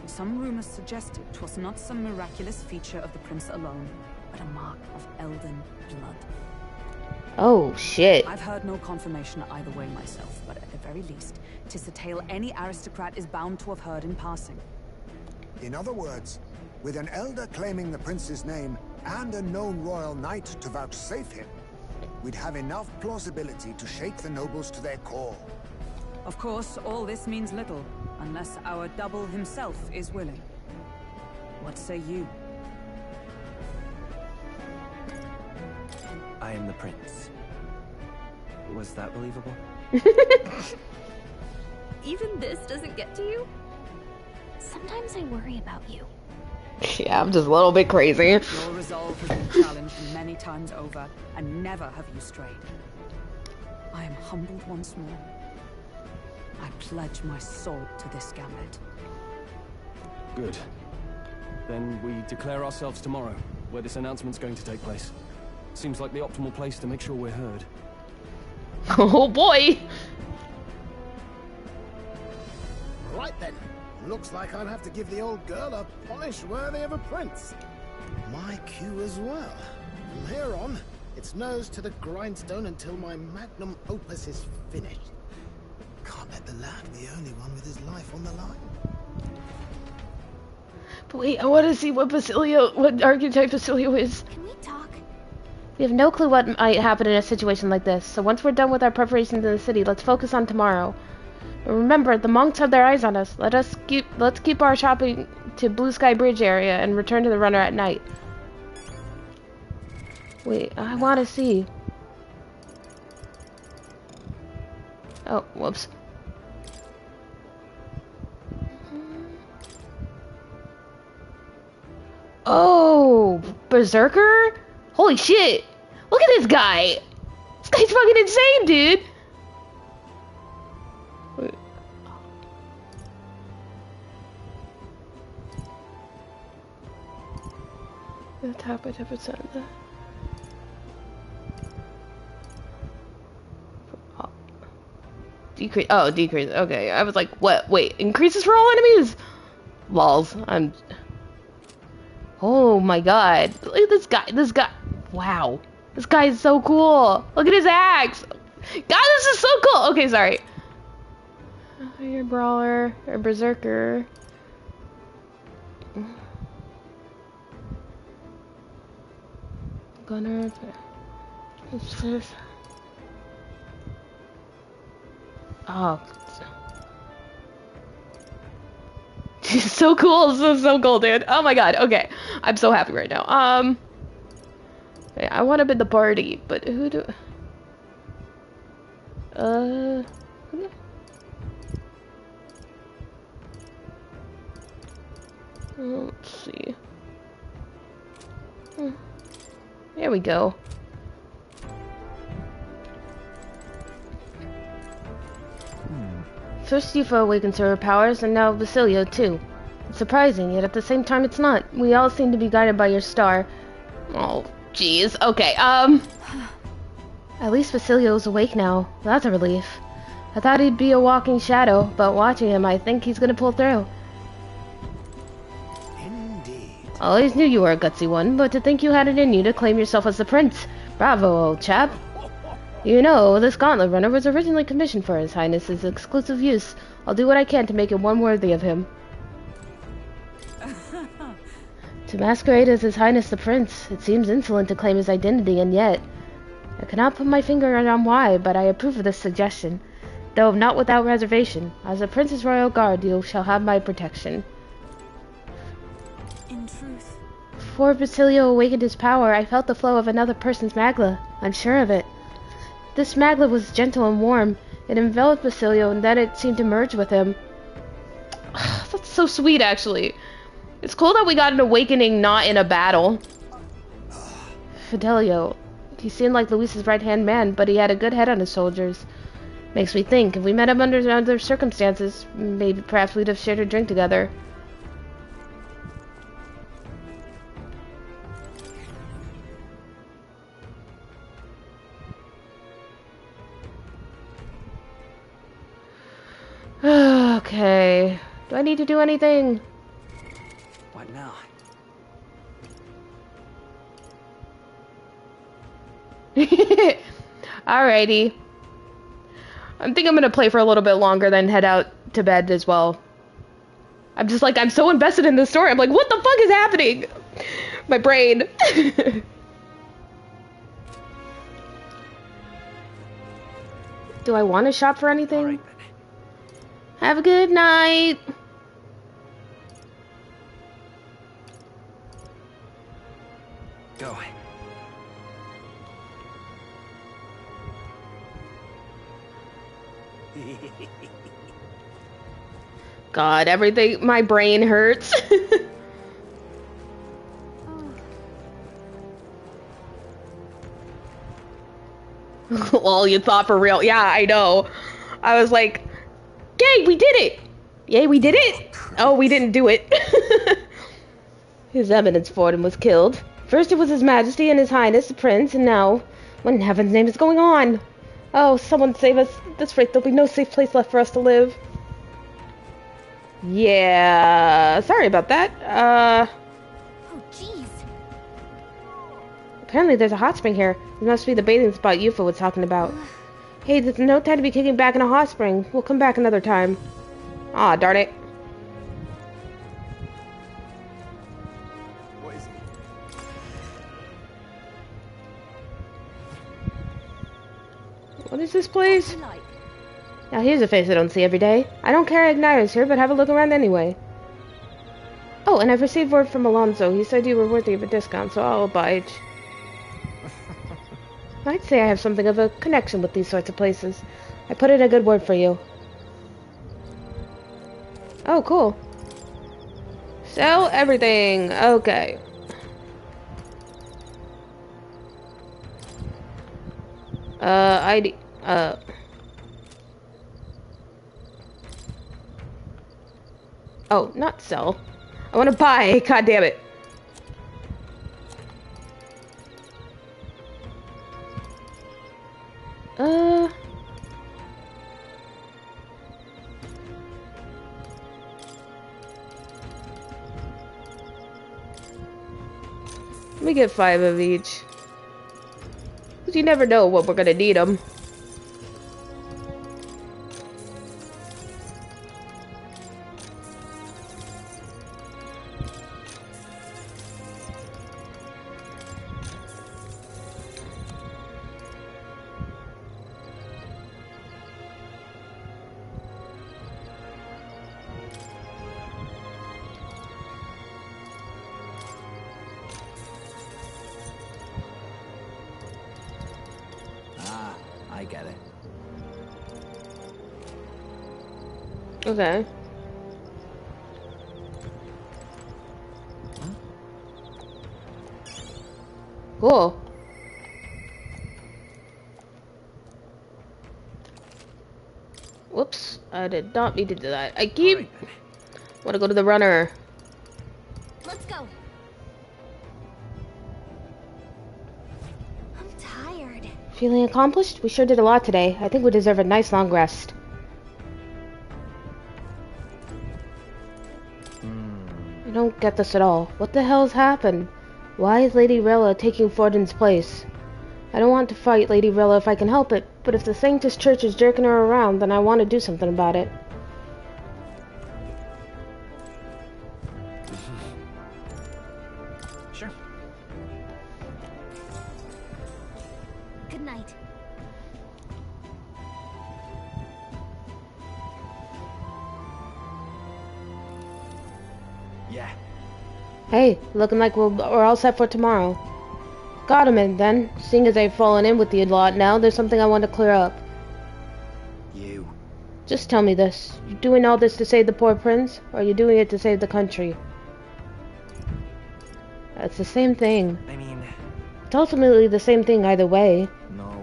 Speaker 5: Some rumors suggested 'twas not some miraculous feature of the prince alone, but a mark of Elden blood.
Speaker 1: Oh, shit.
Speaker 5: I've heard no confirmation either way myself, but at the very least, 'tis a tale any aristocrat is bound to have heard in passing.
Speaker 7: In other words, with an elder claiming the prince's name and a known royal knight to vouchsafe him, we'd have enough plausibility to shake the nobles to their core.
Speaker 5: Of course, all this means little, unless our double himself is willing. What say you?
Speaker 18: I am the prince. Was that believable?
Speaker 2: Even this doesn't get to you? Sometimes I worry about you.
Speaker 1: Yeah, I'm just a little bit crazy.
Speaker 5: Your resolve has been challenged many times over, and never have you strayed. I am humbled once more. I pledge my soul to this gambit.
Speaker 12: Good. Then we declare ourselves tomorrow, where this announcement's going to take place. Seems like the optimal place to make sure we're heard.
Speaker 1: Oh boy!
Speaker 19: Right then. Looks like I'll have to give the old girl a polish worthy of a prince. My cue as well. From here on, it's nose to the grindstone until my magnum opus is finished. Can't let the lad be the only one with his life on the line.
Speaker 1: But wait, I want to see what archetype Basilio is.
Speaker 6: Can we talk?
Speaker 1: We have no clue what might happen in a situation like this, so once we're done with our preparations in the city, let's focus on tomorrow. Remember, the monks have their eyes on us. Let's keep our shopping to Blue Sky Bridge area and return to the runner at night. Wait, I want to see. Oh, whoops. Oh, Berserker? Holy shit! Look at this guy! This guy's fucking insane, dude! Wait. Attack by 10%. Decrease. Oh, decrease. Okay, I was like, what? Wait, increases for all enemies? Lols. Oh my god. Look at this guy. This guy. Wow. This guy is so cool. Look at his axe. God, this is so cool. Okay, sorry. You're a brawler. Or berserker. Gunner. Oh. She's so cool. So cool, dude. Oh my god. Okay. I'm so happy right now. Okay, I want to be the party, but who do... Let's see. There we go. First Tifa awakens her powers, and now Basilio too. It's surprising, yet at the same time it's not. We all seem to be guided by your star. Oh, jeez. Okay, At least Basilio's awake now. That's a relief. I thought he'd be a walking shadow, but watching him, I think he's gonna pull through. Indeed. I always knew you were a gutsy one, but to think you had it in you to claim yourself as the prince. Bravo, old chap. You know, this gauntlet runner was originally commissioned for His Highness's exclusive use. I'll do what I can to make it one worthy of him. To masquerade as His Highness the Prince, it seems insolent to claim his identity, and yet... I cannot put my finger on why, but I approve of this suggestion, though not without reservation. As a Prince's royal guard, you shall have my protection.
Speaker 4: In truth...
Speaker 1: Before Basilio awakened his power, I felt the flow of another person's magla. I'm sure of it. This magla was gentle and warm. It enveloped Basilio, and then it seemed to merge with him. That's so sweet, actually. It's cool that we got an awakening not in a battle. Fidelio. He seemed like Luis's right-hand man, but he had a good head on his shoulders. Makes me think, if we met him under other circumstances, maybe perhaps we'd have shared a drink together. Okay. Do I need to do anything?
Speaker 18: What now?
Speaker 1: Alrighty. I think I'm gonna play for a little bit longer, then head out to bed as well. I'm just like, I'm so invested in this story. I'm like, what the fuck is happening? My brain. Do I want to shop for anything? Right, have a good night.
Speaker 18: Go.
Speaker 1: God, everything, my brain hurts. Well, you thought for real. Yeah, I know. I was like, yay, we did it. Yay, we did it. Oh, we didn't do it. His Eminence Fordham was killed. First it was His Majesty and His Highness, the Prince, and now, what in heaven's name is going on? Oh, someone save us. At this rate, there'll be no safe place left for us to live. Yeah, sorry about that.
Speaker 2: Oh, jeez.
Speaker 1: Apparently there's a hot spring here. It must be the bathing spot Yuffie was talking about. Hey, there's no time to be kicking back in a hot spring. We'll come back another time. Aw, darn it.
Speaker 20: What is it?
Speaker 1: What is this place? Now here's a face I don't see every day. I don't carry igniters here, but have a look around anyway. Oh, and I've received word from Alonso. He said you were worthy of a discount, so I'll oblige. I'd say I have something of a connection with these sorts of places. I put in a good word for you. Oh, cool. Sell everything. Okay. ID. Oh, not sell. I want to buy. God damn it. Let me get 5 of each. Because you never know when we're gonna need them.
Speaker 9: I get it.
Speaker 1: Okay. Cool. Whoops, I did not mean to do that. I keep want to go to the runner.
Speaker 6: Let's go. I'm tired.
Speaker 1: Feeling accomplished? We sure did a lot today. I think we deserve a nice long rest. I don't get this at all. What the hell's happened? Why is Lady Rella taking Forden's place? I don't want to fight Lady Rella if I can help it, but if the Sanctus Church is jerking her around, then I want to do something about it.
Speaker 9: Sure.
Speaker 6: Good night.
Speaker 9: Yeah.
Speaker 1: Hey, looking like we're all set for tomorrow. Got him in, then. Seeing as I've fallen in with you a lot now, there's something I want to clear up.
Speaker 9: You.
Speaker 1: Just tell me this. You doing all this to save the poor prince, or are you doing it to save the country? That's the same thing.
Speaker 9: I mean...
Speaker 1: It's ultimately the same thing either way.
Speaker 9: No.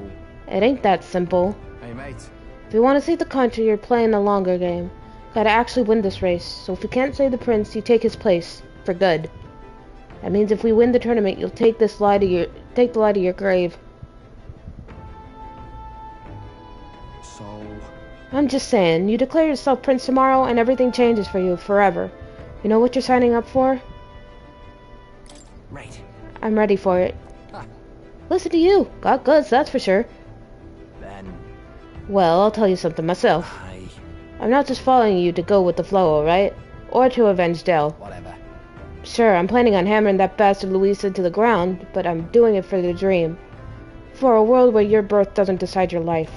Speaker 1: It ain't that simple.
Speaker 9: Hey, mate.
Speaker 1: If you want to save the country, you're playing a longer game. Gotta actually win this race, so if you can't save the prince, you take his place. For good. That means if we win the tournament, you'll take the lie to your grave.
Speaker 9: So...
Speaker 1: I'm just saying, you declare yourself prince tomorrow, and everything changes for you, forever. You know what you're signing up for?
Speaker 9: Right.
Speaker 1: I'm ready for it. Listen to you. Got goods, that's for sure.
Speaker 9: Then...
Speaker 1: Well, I'll tell you something myself. I'm not just following you to go with the flow, alright? Or to avenge Dell.
Speaker 9: Whatever.
Speaker 1: Sure, I'm planning on hammering that bastard Luisa to the ground, but I'm doing it for the dream. For a world where your birth doesn't decide your life.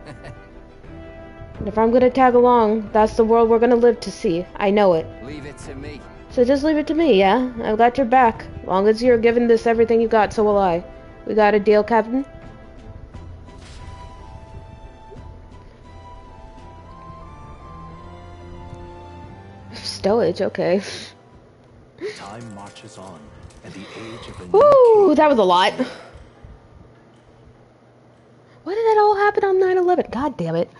Speaker 1: And if I'm gonna tag along, that's the world we're gonna live to see. I know it.
Speaker 8: Leave it to me.
Speaker 1: So just leave it to me, yeah? I've got your back. Long as you're giving this everything you got, so will I. We got a deal, Captain? Stowage, okay.
Speaker 20: Time marches on, and the age of the
Speaker 1: Woo! That was a lot. Why did that all happen on 9/11? God damn it.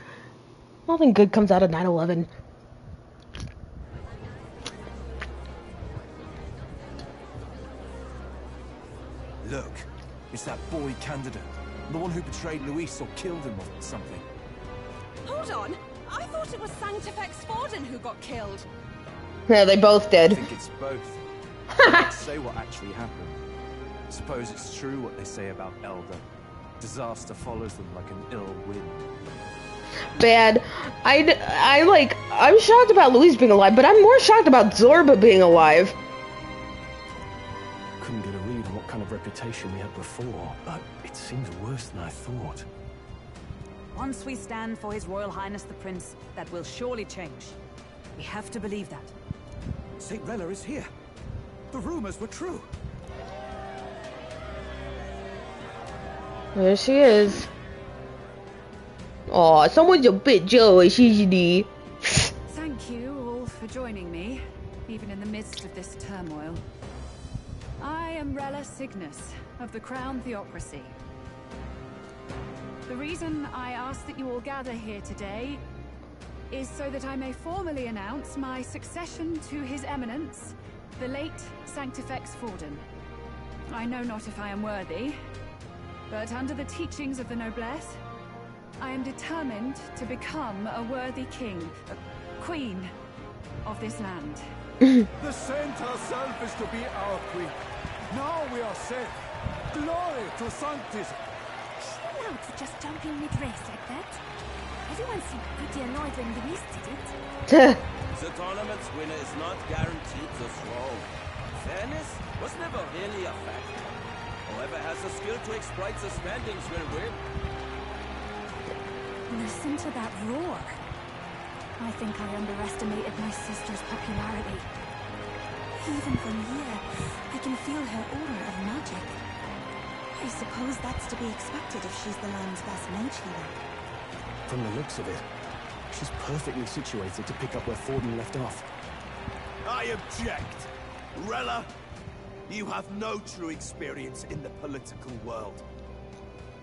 Speaker 1: Nothing good comes out of 9/11.
Speaker 20: Look, it's that boy candidate. The one who betrayed Luis or killed him or something.
Speaker 5: Hold on! I thought it was Sanctifex Forden who got killed.
Speaker 1: Yeah, they both did.
Speaker 20: I think it's both. Let's say what actually happened. Suppose it's true what they say about Elder. Disaster follows them like an ill wind.
Speaker 1: Bad. I'm shocked about Luis being alive, but I'm more shocked about Zorba being alive.
Speaker 3: Couldn't get a read on what kind of reputation we had before, but it seems worse than I thought.
Speaker 5: Once we stand for His Royal Highness the Prince, that will surely change. We have to believe that.
Speaker 22: St. Rella is here. The rumors were true.
Speaker 1: There she is. Aw, someone's a bit jealous, isn't he?
Speaker 5: Thank you all for joining me, even in the midst of this turmoil. I am Rella Cygnus, of the Crown Theocracy. The reason I ask that you all gather here today is so that I may formally announce my succession to His Eminence, the late Sanctifex Forden. I know not if I am worthy, but under the teachings of the noblesse, I am determined to become a worthy king, a queen of this land.
Speaker 10: The saint herself is to be our queen. Now we are safe. Glory to Sanctis.
Speaker 15: Allowed to just jump in mid-race like that? Everyone seemed pretty annoyed when Luis did it.
Speaker 13: The tournament's winner is not guaranteed the throne. Fairness was never really a factor. Whoever has the skill to exploit the standings will win.
Speaker 6: Listen to that roar. I think I underestimated my sister's popularity.
Speaker 4: Even from here, I can feel her aura of magic. I suppose that's to be expected if she's the land's best mage healer.
Speaker 3: From the looks of it, she's perfectly situated to pick up where Forden left off.
Speaker 22: I object. Rella, you have no true experience in the political world.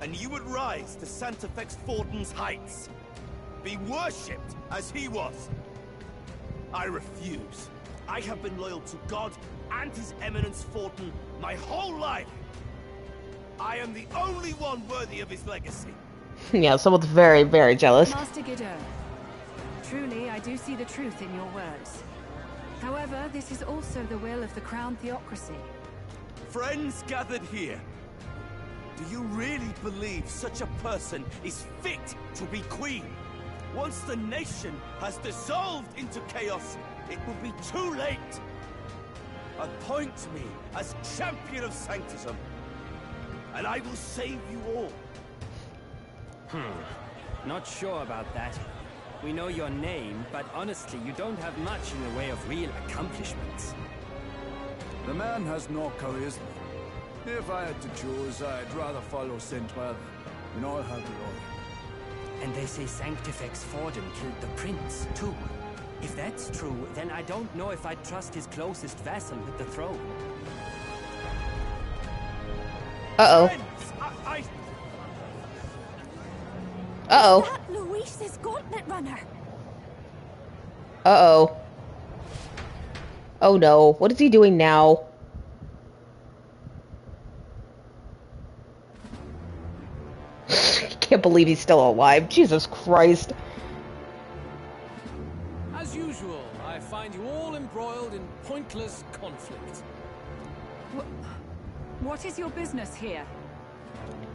Speaker 22: And you would rise to Sanctifex Forden's heights. Be worshipped as he was. I refuse. I have been loyal to God and His Eminence Forden my whole life. I am the only one worthy of his legacy.
Speaker 1: Yeah, someone's very, very jealous.
Speaker 5: Master Guido, truly I do see the truth in your words. However, this is also the will of the Crown Theocracy.
Speaker 22: Friends gathered here, do you really believe such a person is fit to be queen? Once the nation has dissolved into chaos, it will be too late. Appoint me as champion of sanctism, and I will save you all.
Speaker 8: Not sure about that. We know your name, but honestly, you don't have much in the way of real accomplishments.
Speaker 10: The man has no charisma. If I had to choose, I'd rather follow St. Rella in all her glory.
Speaker 8: And they say Sanctifex Forden killed the prince, too. If that's true, then I don't know if I'd trust his closest vassal with the throne.
Speaker 1: Uh-oh. Uh-oh.
Speaker 15: Is that Luis's gauntlet runner?
Speaker 1: Uh-oh. Oh no, what is he doing now? I can't believe he's still alive. Jesus Christ.
Speaker 11: As usual, I find you all embroiled in pointless conflict.
Speaker 5: What is your business here?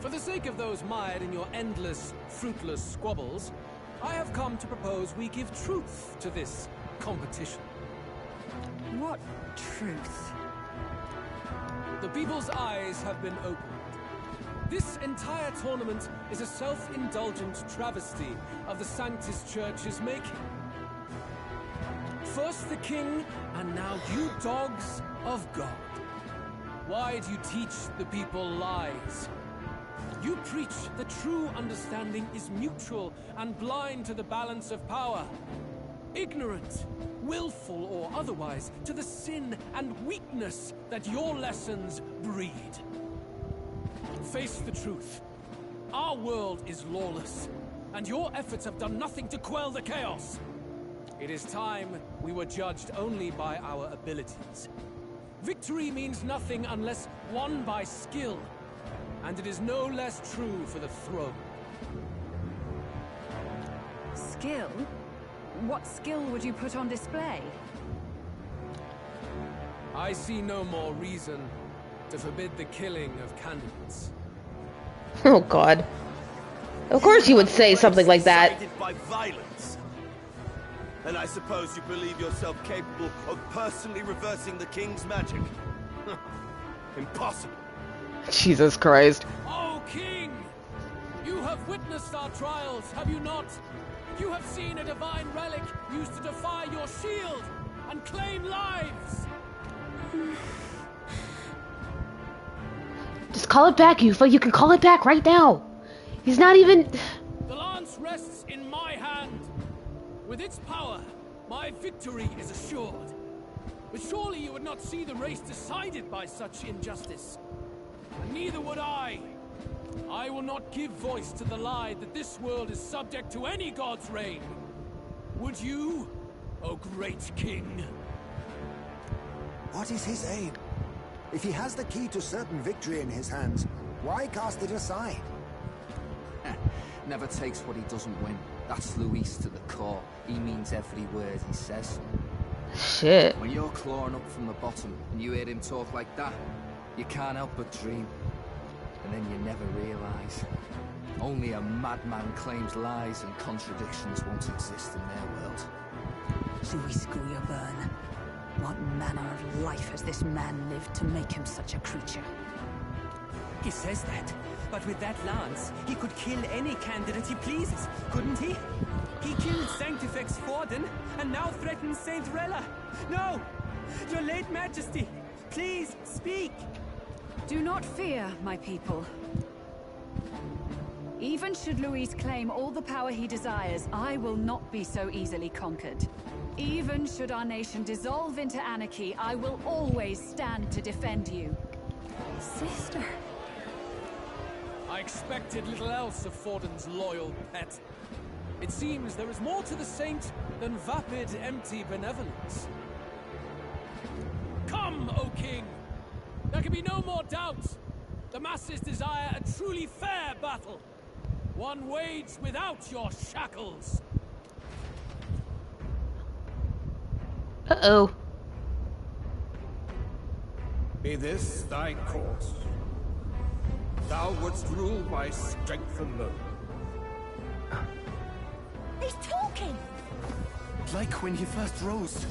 Speaker 11: For the sake of those mired in your endless, fruitless squabbles, I have come to propose we give truth to this competition.
Speaker 5: What truth?
Speaker 11: The people's eyes have been opened. This entire tournament is a self-indulgent travesty of the Sanctus Church's making. First the king, and now you dogs of God. Why do you teach the people lies? You preach that true understanding is mutual and blind to the balance of power. Ignorant, willful or otherwise, to the sin and weakness that your lessons breed. Face the truth. Our world is lawless, and your efforts have done nothing to quell the chaos. It is time we were judged only by our abilities. Victory means nothing unless won by skill, and it is no less true for the throne.
Speaker 5: Skill? What skill would you put on display?
Speaker 11: I see no more reason to forbid the killing of candidates.
Speaker 1: Oh God. Of course you would say something like that.
Speaker 22: By violence. And I suppose you believe yourself capable of personally reversing the king's magic? Impossible.
Speaker 1: Jesus Christ.
Speaker 11: Oh, King! You have witnessed our trials, have you not? You have seen a divine relic used to defy your shield and claim lives!
Speaker 1: Just call it back, Yuffie. You can call it back right now. He's not even...
Speaker 11: The lance rests in my hand. With its power, my victory is assured. But surely you would not see the race decided by such injustice. And neither would I. I will not give voice to the lie that this world is subject to any god's reign. Would you, O great king?
Speaker 7: What is his aim? If he has the key to certain victory in his hands, why cast it aside?
Speaker 9: Never takes what he doesn't win. That's Luis to the core. He means every word he says.
Speaker 1: Shit.
Speaker 9: When you're clawing up from the bottom and you hear him talk like that, you can't help but dream. And then you never realize. Only a madman claims lies and contradictions won't exist in their world.
Speaker 5: Luis Guyaburn. What manner of life has this man lived to make him such a creature?
Speaker 8: He says that, but with that lance, he could kill any candidate he pleases, couldn't he? He killed Sanctifex Forden, and now threatens Saint Rella. No! Your late Majesty, please, speak!
Speaker 5: Do not fear, my people. Even should Luis claim all the power he desires, I will not be so easily conquered. Even should our nation dissolve into anarchy, I will always stand to defend you.
Speaker 6: Sister.
Speaker 11: I expected little else of Forden's loyal pet. It seems there is more to the saint than vapid, empty benevolence. Come, O King! There can be no more doubt. The masses desire a truly fair battle. One waged without your shackles.
Speaker 1: Uh-oh.
Speaker 10: Be this thy course. Thou wouldst rule by strength alone.
Speaker 4: He's talking!
Speaker 3: Like when he first rose.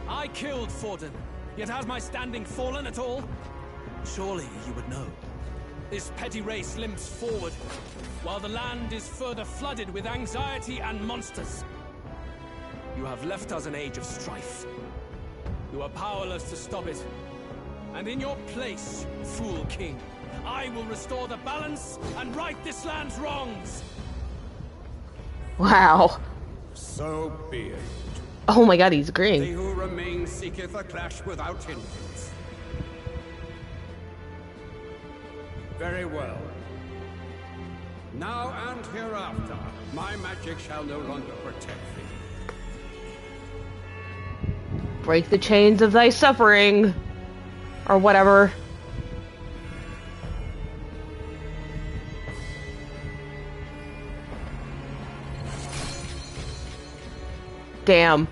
Speaker 11: I killed Forden, yet has my standing fallen at all? Surely you would know. This petty race limps forward, while the land is further flooded with anxiety and monsters. You have left us an age of strife. You are powerless to stop it. And in your place, fool king, I will restore the balance and right this land's wrongs.
Speaker 1: Wow.
Speaker 10: So be it.
Speaker 1: Oh my god, he's
Speaker 10: He
Speaker 1: green.
Speaker 10: who remains seeketh a clash without hindrance. Very well. Now and hereafter, my magic shall no longer protect thee.
Speaker 1: Break the chains of thy suffering. Or whatever. Damn.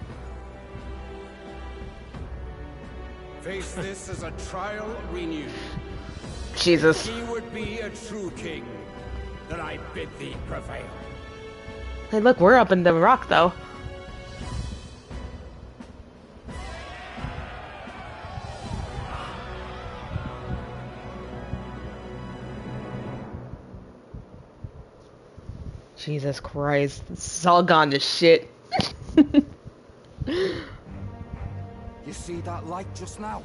Speaker 10: Face this as a trial renewed.
Speaker 1: Jesus.
Speaker 10: If he would be a true king, then I bid thee prevail.
Speaker 1: Hey, look, we're up in the rock, though. Jesus Christ. This is all gone to shit.
Speaker 9: You see that light just now?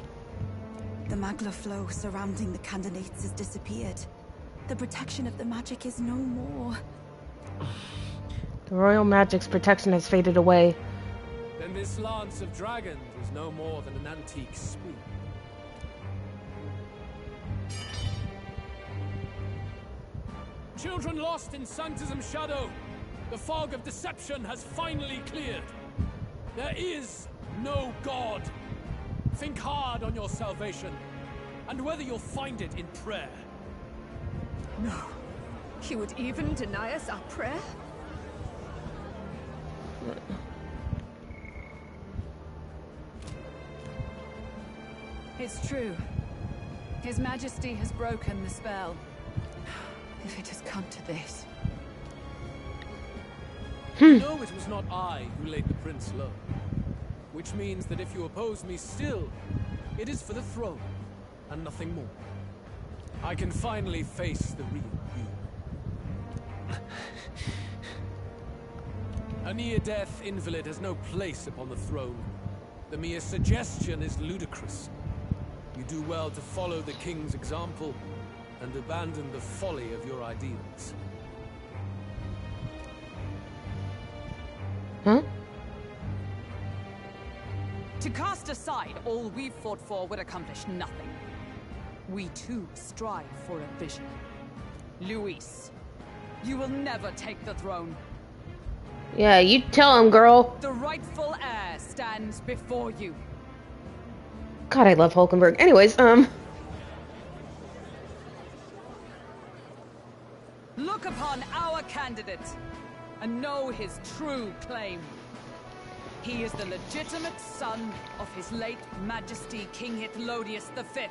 Speaker 4: The Magla flow surrounding the candidates has disappeared. The protection of the magic is no more.
Speaker 1: The royal magic's protection has faded away.
Speaker 11: Then this lance of dragons is no more than an antique spoon. Children lost in Sanctism's shadow, the fog of deception has finally cleared. There is no God. Think hard on your salvation, and whether you'll find it in prayer.
Speaker 5: No. He would even deny us our prayer? It's true. His Majesty has broken the spell. If it has come to this.
Speaker 11: No, it was not I who laid the prince low. Which means that if you oppose me still, it is for the throne, and nothing more. I can finally face the real you. A near-death invalid has no place upon the throne. The mere suggestion is ludicrous. You do well to follow the king's example and abandon the folly of your ideals.
Speaker 1: Huh?
Speaker 5: To cast aside all we've fought for would accomplish nothing. We too strive for a vision. Luis, you will never take the throne.
Speaker 1: Yeah, you tell him, girl.
Speaker 5: The rightful heir stands before you.
Speaker 1: God, I love Hulkenberg. Anyways,
Speaker 5: Look upon our candidate and know his true claim. He is the legitimate son of his late Majesty King Hythlodius V.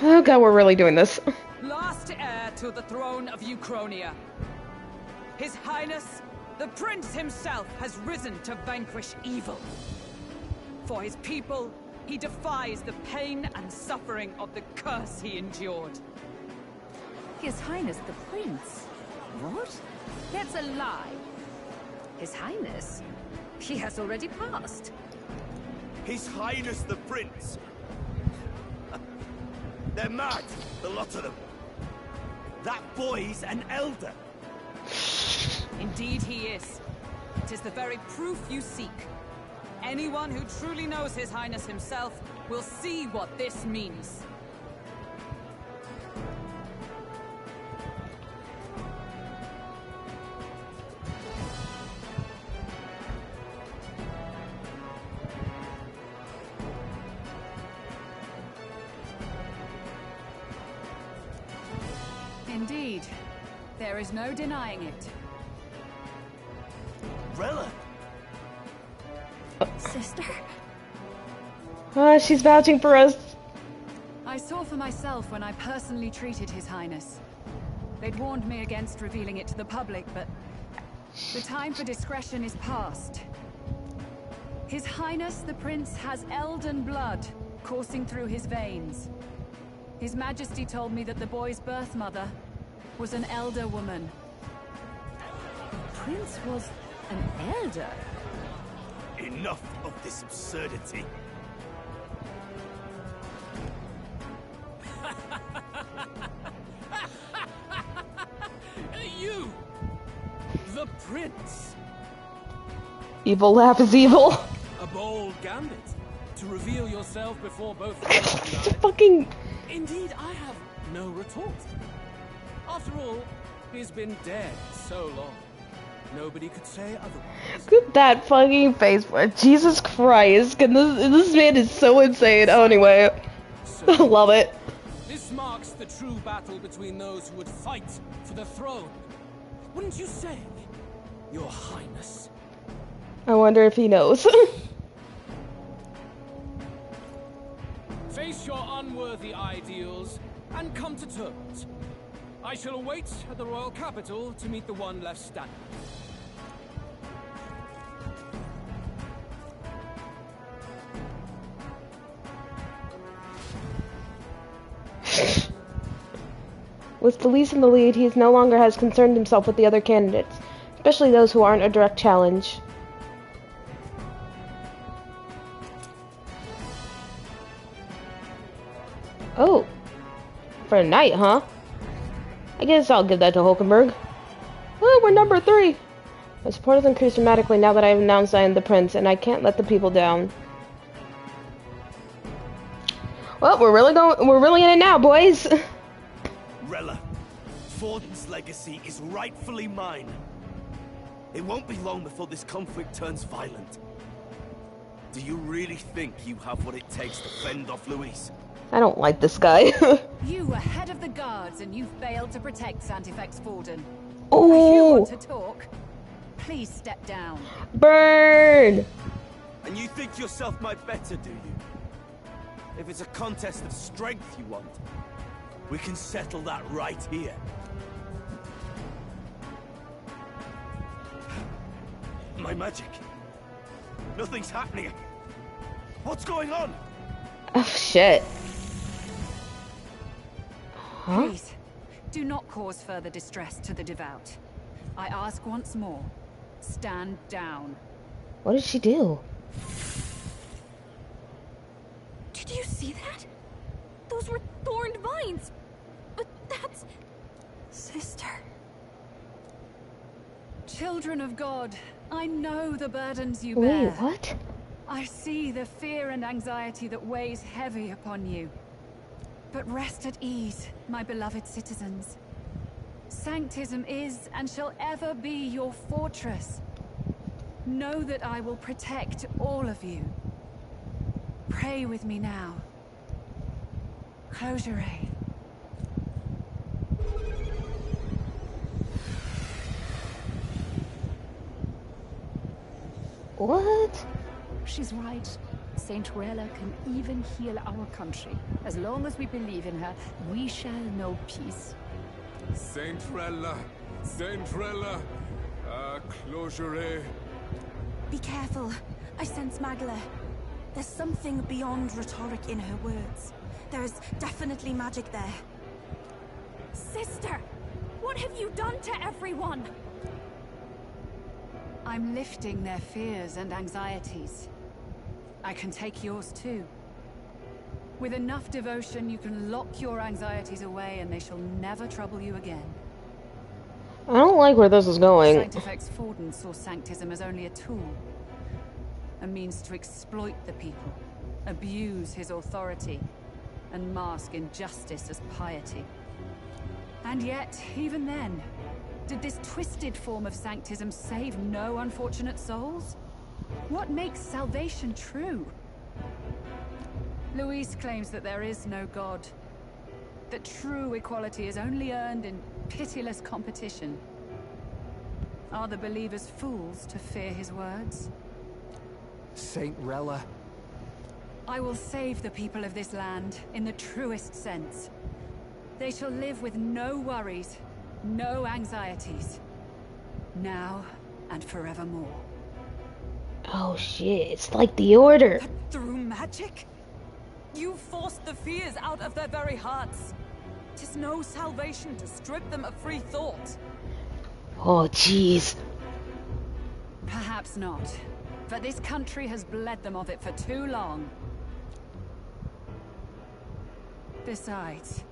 Speaker 1: oh god, we're really doing this.
Speaker 5: Last heir to the throne of Uchronia. His Highness, the Prince himself, has risen to vanquish evil. For his people, he defies the pain and suffering of the curse he endured.
Speaker 16: His Highness the Prince? What? That's a lie. His Highness? He has already passed.
Speaker 22: His Highness the Prince. They're mad, the lot of them. That boy's an elder.
Speaker 5: Indeed he is. It is the very proof you seek. Anyone who truly knows His Highness himself will see what this means. Indeed. There is no denying it.
Speaker 22: Rella!
Speaker 6: Sister?
Speaker 1: She's vouching for us.
Speaker 5: I saw for myself when I personally treated His Highness. They'd warned me against revealing it to the public, but the time for discretion is past. His Highness the Prince has Elden blood coursing through his veins. His Majesty told me that the boy's birth mother was an elder woman.
Speaker 16: Prince was an elder?
Speaker 22: Enough of this absurdity.
Speaker 11: You! The Prince!
Speaker 1: Evil laugh is evil.
Speaker 11: A bold gambit. To reveal yourself before both Rella and I.
Speaker 1: Fucking...
Speaker 11: Indeed, I have no retort. After all, he's been dead so long. Nobody could say otherwise.
Speaker 1: Look at that fucking face. Jesus Christ. This man is so insane. Oh, anyway. I love it.
Speaker 11: This marks the true battle between those who would fight for the throne. Wouldn't you say, Your Highness?
Speaker 1: I wonder if he knows.
Speaker 11: Face your unworthy ideals and come to terms. I shall await at the royal capital to meet the one left standing.
Speaker 1: With Luis in the lead, he no longer has concerned himself with the other candidates, especially those who aren't a direct challenge. Oh, for a night, huh? I guess I'll give that to Hulkenberg. Oh, we're number 3. My support has increased dramatically now that I've announced I am the Prince, and I can't let the people down. Well, we're really in it now, boys.
Speaker 22: Rella, Forden's legacy is rightfully mine. It won't be long before this conflict turns violent. Do you really think you have what it takes to fend off Luis?
Speaker 1: I don't like this guy.
Speaker 5: You were head of the guards and you failed to protect Santifex Forden.
Speaker 1: Oh.
Speaker 5: If you want to talk, please step down.
Speaker 1: Burn!
Speaker 22: And you think yourself my better, do you? If it's a contest of strength you want, we can settle that right here. My magic. Nothing's happening. What's going on?
Speaker 1: Oh, shit.
Speaker 16: Please, do not cause further distress to the devout. I ask once more, stand down.
Speaker 1: What did she do?
Speaker 6: Did you see that? Those were thorned vines. But that's...
Speaker 16: Sister. Children of God, I know the burdens you bear.
Speaker 1: Wait, what?
Speaker 16: I see the fear and anxiety that weighs heavy upon you. But rest at ease, my beloved citizens. Sanctism is and shall ever be your fortress. Know that I will protect all of you. Pray with me now. Close your eyes.
Speaker 1: What?
Speaker 14: She's right. Saint Rella can even heal our country. As long as we believe in her, we shall know peace.
Speaker 10: Saint Rella! Saint Rella! Closure.
Speaker 4: Be careful. I sense Magla. There's something beyond rhetoric in her words. There's definitely magic there.
Speaker 6: Sister, what have you done to everyone?
Speaker 16: I'm lifting their fears and anxieties. I can take yours too. With enough devotion, you can lock your anxieties away and they shall never trouble you again.
Speaker 1: I don't like where this is going.
Speaker 16: Sanctifex Forden saw Sanctism as only a tool. A means to exploit the people, abuse his authority, and mask injustice as piety. And yet, even then, did this twisted form of Sanctism save no unfortunate souls? What makes salvation true? Luis claims that there is no God. That true equality is only earned in pitiless competition. Are the believers fools to fear his words?
Speaker 9: Saint Rella.
Speaker 16: I will save the people of this land in the truest sense. They shall live with no worries, no anxieties. Now and forevermore.
Speaker 1: Oh shit, it's like the Order.
Speaker 5: Through magic? You forced the fears out of their very hearts. 'Tis no salvation to strip them of free thought.
Speaker 1: Oh jeez.
Speaker 16: Perhaps not. But this country has bled them of it for too long. Besides,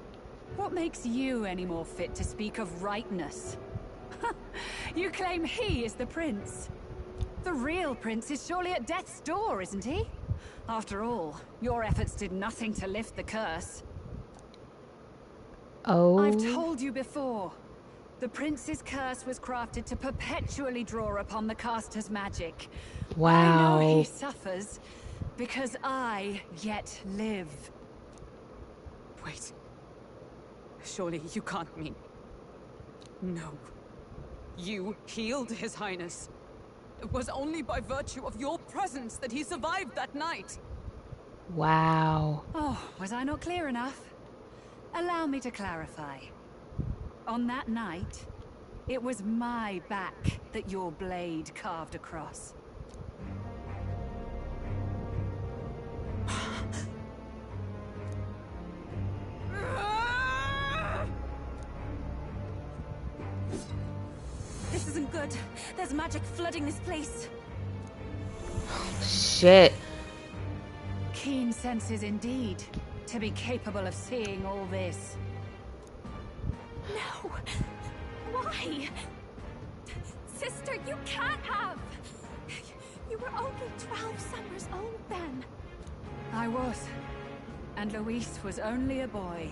Speaker 16: what makes you any more fit to speak of rightness? You claim he is the prince. The real prince is surely at death's door, isn't he? After all, your efforts did nothing to lift the curse.
Speaker 1: Oh.
Speaker 16: I've told you before. The prince's curse was crafted to perpetually draw upon the caster's magic.
Speaker 1: Wow.
Speaker 16: I know he suffers because I yet live.
Speaker 5: Wait. Surely you can't mean... No. You healed His Highness. It was only by virtue of your presence that he survived that night.
Speaker 1: Wow.
Speaker 16: Oh, was I not clear enough? Allow me to clarify. On that night, it was my back that your blade carved across.
Speaker 4: This isn't good. There's magic flooding this place.
Speaker 1: Shit.
Speaker 16: Keen senses indeed, to be capable of seeing all this.
Speaker 6: No! Why? Sister, you can't have! You were only 12 summers old then.
Speaker 16: I was. And Luis was only a boy.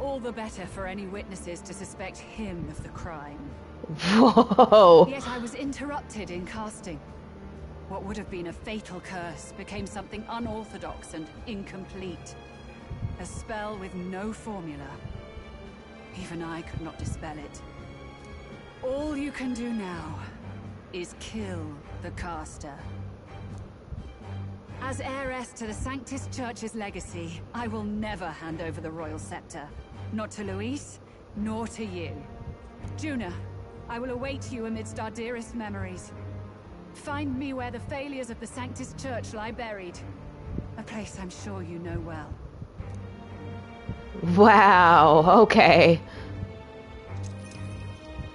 Speaker 16: All the better for any witnesses to suspect him of the crime.
Speaker 1: Whoa!
Speaker 16: Yet I was interrupted in casting. What would have been a fatal curse became something unorthodox and incomplete. A spell with no formula. Even I could not dispel it. All you can do now is kill the caster. As heiress to the Sanctus Church's legacy, I will never hand over the royal scepter. Not to Luis, nor to you. Juna, I will await you amidst our dearest memories. Find me where the failures of the Sanctus Church lie buried. A place I'm sure you know well.
Speaker 1: Wow, okay.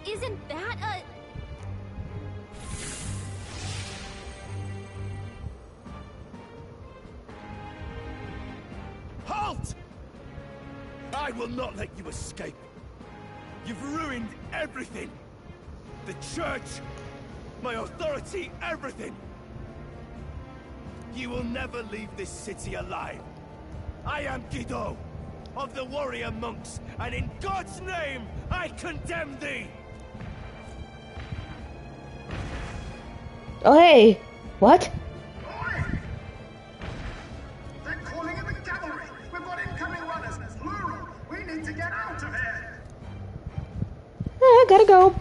Speaker 2: Isn't that a...
Speaker 22: Halt! I will not let you escape. You've ruined everything. The church, my authority, everything. You will never leave this city alive. I am Guido, of the warrior monks, and in God's name, I condemn thee!
Speaker 1: Oh, hey! What?
Speaker 17: They're calling in the cavalry! We've got incoming runners, plural! We need to get out of here!
Speaker 1: I gotta go.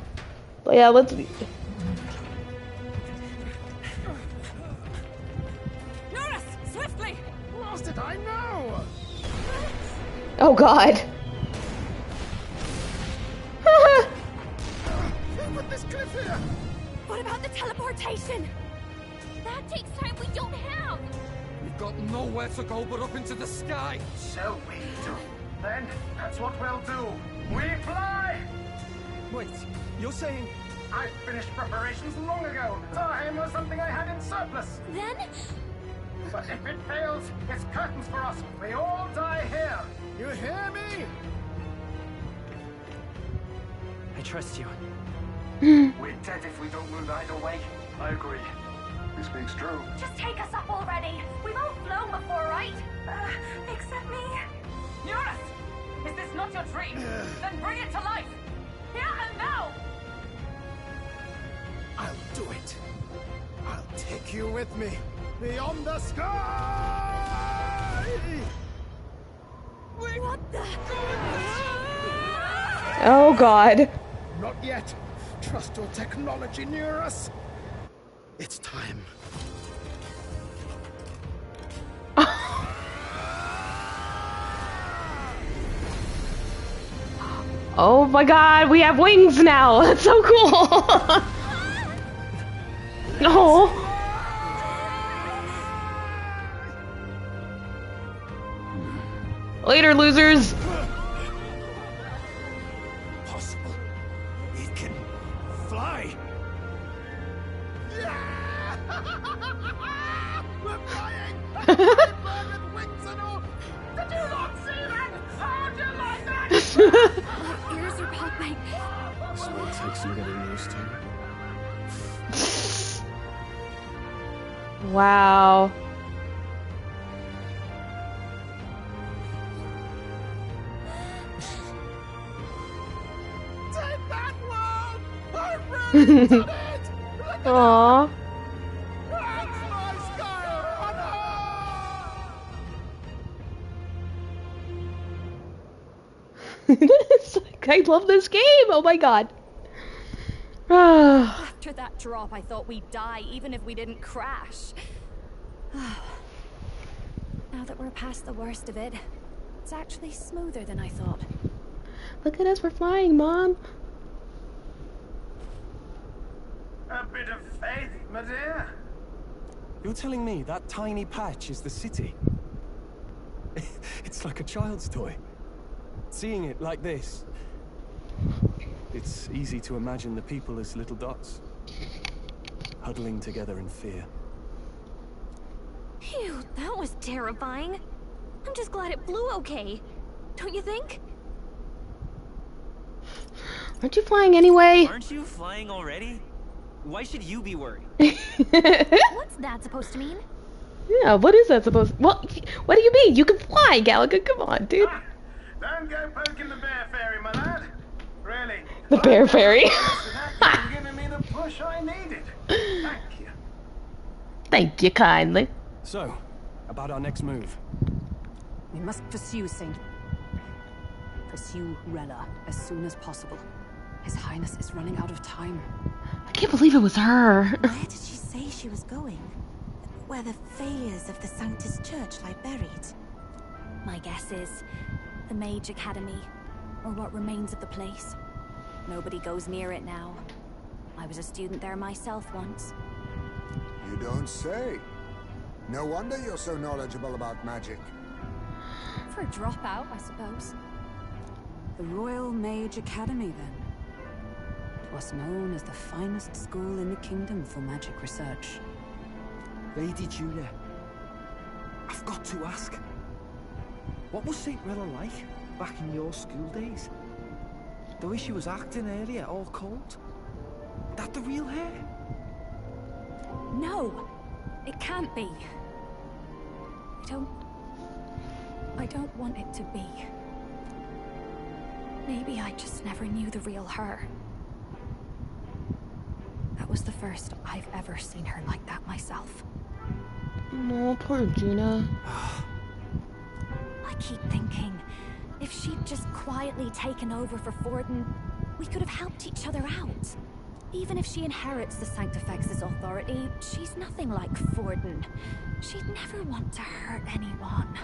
Speaker 1: But yeah, let's...
Speaker 5: Norris, swiftly!
Speaker 17: Lost did I know?
Speaker 1: Oh god.
Speaker 17: With this cliff here!
Speaker 15: What about the teleportation? That takes time we don't have.
Speaker 11: We've got nowhere to go but up into the sky.
Speaker 17: So we do. Then, that's what we'll do. We fly!
Speaker 12: Wait, you're saying...
Speaker 17: I finished preparations long ago. Time was something I had in surplus.
Speaker 15: Then?
Speaker 17: But if it fails, it's curtains for us. We all die here. You hear me?
Speaker 18: I trust you.
Speaker 17: We're dead if we don't move either way. I agree. He speaks true.
Speaker 15: Just take us up already. We've all flown before, right? Except me.
Speaker 5: Norris! Is this not your dream? Then bring it to life! Here and now!
Speaker 17: I'll do it. I'll take you with me. Beyond the sky!
Speaker 15: What the?
Speaker 1: Oh god.
Speaker 17: Not yet. Trust your technology near us. It's time.
Speaker 1: Oh my god, we have wings now! That's so cool! No. Later, losers!
Speaker 22: Possible. It can fly.
Speaker 17: We're flying! Bird with wings and all! Did you not see that? How'd you like that?
Speaker 15: My ears are popping.
Speaker 12: That's what it takes to get used to.
Speaker 1: Wow.
Speaker 17: Take that one! I've really done it!
Speaker 1: Aww.
Speaker 17: That's my Skyrunner!
Speaker 1: I love this game! Oh my god.
Speaker 6: After that drop, I thought we'd die even if we didn't crash. Now that we're past the worst of it, it's actually smoother than I thought.
Speaker 1: Look at us, we're flying, Mom.
Speaker 17: A bit of faith, my dear.
Speaker 12: You're telling me that tiny patch is the city? It's like a child's toy. Seeing it like this, it's easy to imagine the people as little dots, huddling together in fear.
Speaker 2: Phew, that was terrifying. I'm just glad it flew okay. Don't you think?
Speaker 1: Aren't you flying anyway?
Speaker 18: Aren't you flying already? Why should you be worried?
Speaker 2: What's that supposed to mean?
Speaker 1: Yeah, what is that supposed to... What do you mean? You can fly, Galaga. Come on, dude.
Speaker 17: Don't go poking the bear fairy, my lad. Really.
Speaker 1: The bear fairy.
Speaker 17: You're giving me the push I needed. Thank you.
Speaker 1: Thank you kindly.
Speaker 3: So, about our next move.
Speaker 5: We must pursue Rella as soon as possible. His Highness is running out of time.
Speaker 1: I can't believe it was her.
Speaker 4: Where did she say she was going? Where the failures of the Sanctus Church lie buried?
Speaker 6: My guess is the Mage Academy, or what remains of the place. Nobody goes near it now. I was a student there myself once.
Speaker 7: You don't say. No wonder you're so knowledgeable about magic.
Speaker 6: never drop out, I suppose.
Speaker 5: The Royal Mage Academy, then. 'Twas known as the finest school in the kingdom for magic research.
Speaker 9: Lady Julia, I've got to ask. What was St. Rella like back in your school days? The way she was acting earlier, all cold? That the real her?
Speaker 6: No, it can't be. I don't want it to be. Maybe I just never knew the real her. That was the first I've ever seen her like that myself.
Speaker 1: No, poor Juna.
Speaker 6: I keep thinking, if she'd just quietly taken over for Forden, we could have helped each other out. Even if she inherits the Sanctifex's authority, she's nothing like Forden. She'd never want to hurt anyone.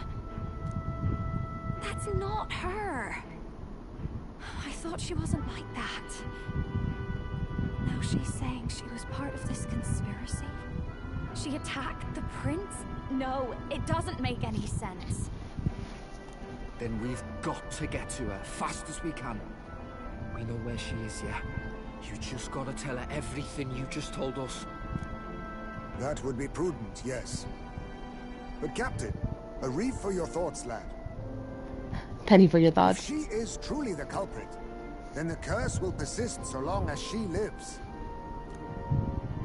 Speaker 6: That's not her. I thought she wasn't like that. Now she's saying she was part of this conspiracy. She attacked the prince? No, it doesn't make any sense.
Speaker 9: Then we've got to get to her fast as we can. We know where she is, yeah? You just gotta tell her everything you just told us.
Speaker 7: That would be prudent, yes. But Captain, a reef for your thoughts, lad.
Speaker 1: Penny for your thoughts.
Speaker 7: If she is truly the culprit, then the curse will persist so long as she lives.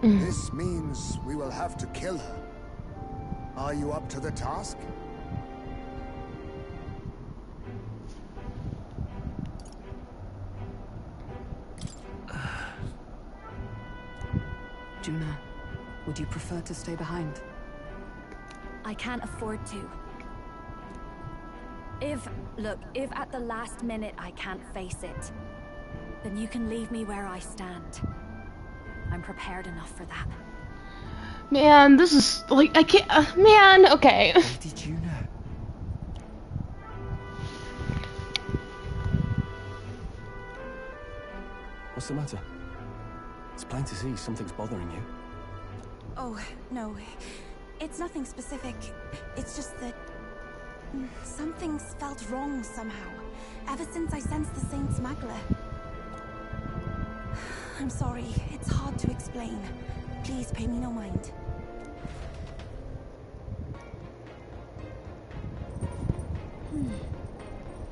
Speaker 7: This means we will have to kill her. Are you up to the task?
Speaker 5: Juna, would you prefer to stay behind?
Speaker 6: I can't afford to. If at the last minute I can't face it, then you can leave me where I stand. I'm prepared enough for that.
Speaker 1: Man, this is like, I can't, man, okay.
Speaker 9: Lady Juna.
Speaker 3: What's the matter? It's plain to see something's bothering you.
Speaker 4: Oh, no. It's nothing specific. It's just that something's felt wrong somehow, ever since I sensed the Saint's Magla. I'm sorry, it's hard to explain. Please pay me no mind.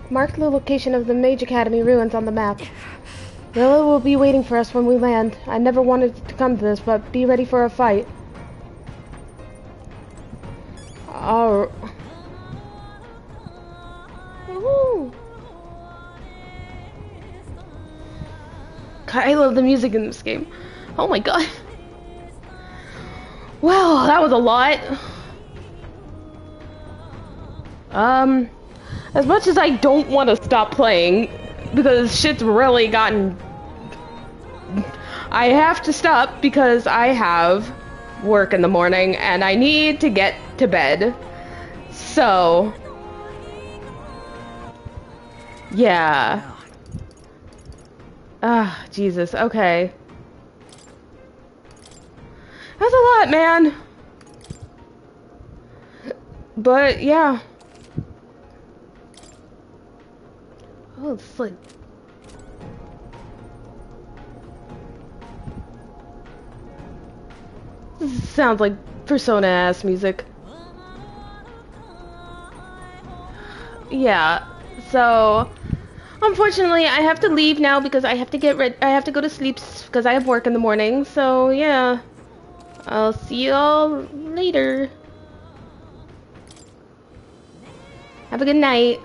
Speaker 1: Mark the location of the Mage Academy ruins on the map. Rilla will be waiting for us when we land. I never wanted to come to this, but be ready for a fight. Oh. Woohoo! God, I love the music in this game. Oh my god. Well, that was a lot. As much as I don't want to stop playing, because shit's really gotten... I have to stop because I have work in the morning and I need to get to bed. So... yeah. Ah, Jesus, okay. That's a lot, man. But, yeah. Oh, it's like... this sounds like Persona-ass music. Yeah, so... unfortunately, I have to leave now because I have to get ready. I have to go to sleep because I have work in the morning. So, yeah. I'll see y'all later. Have a good night.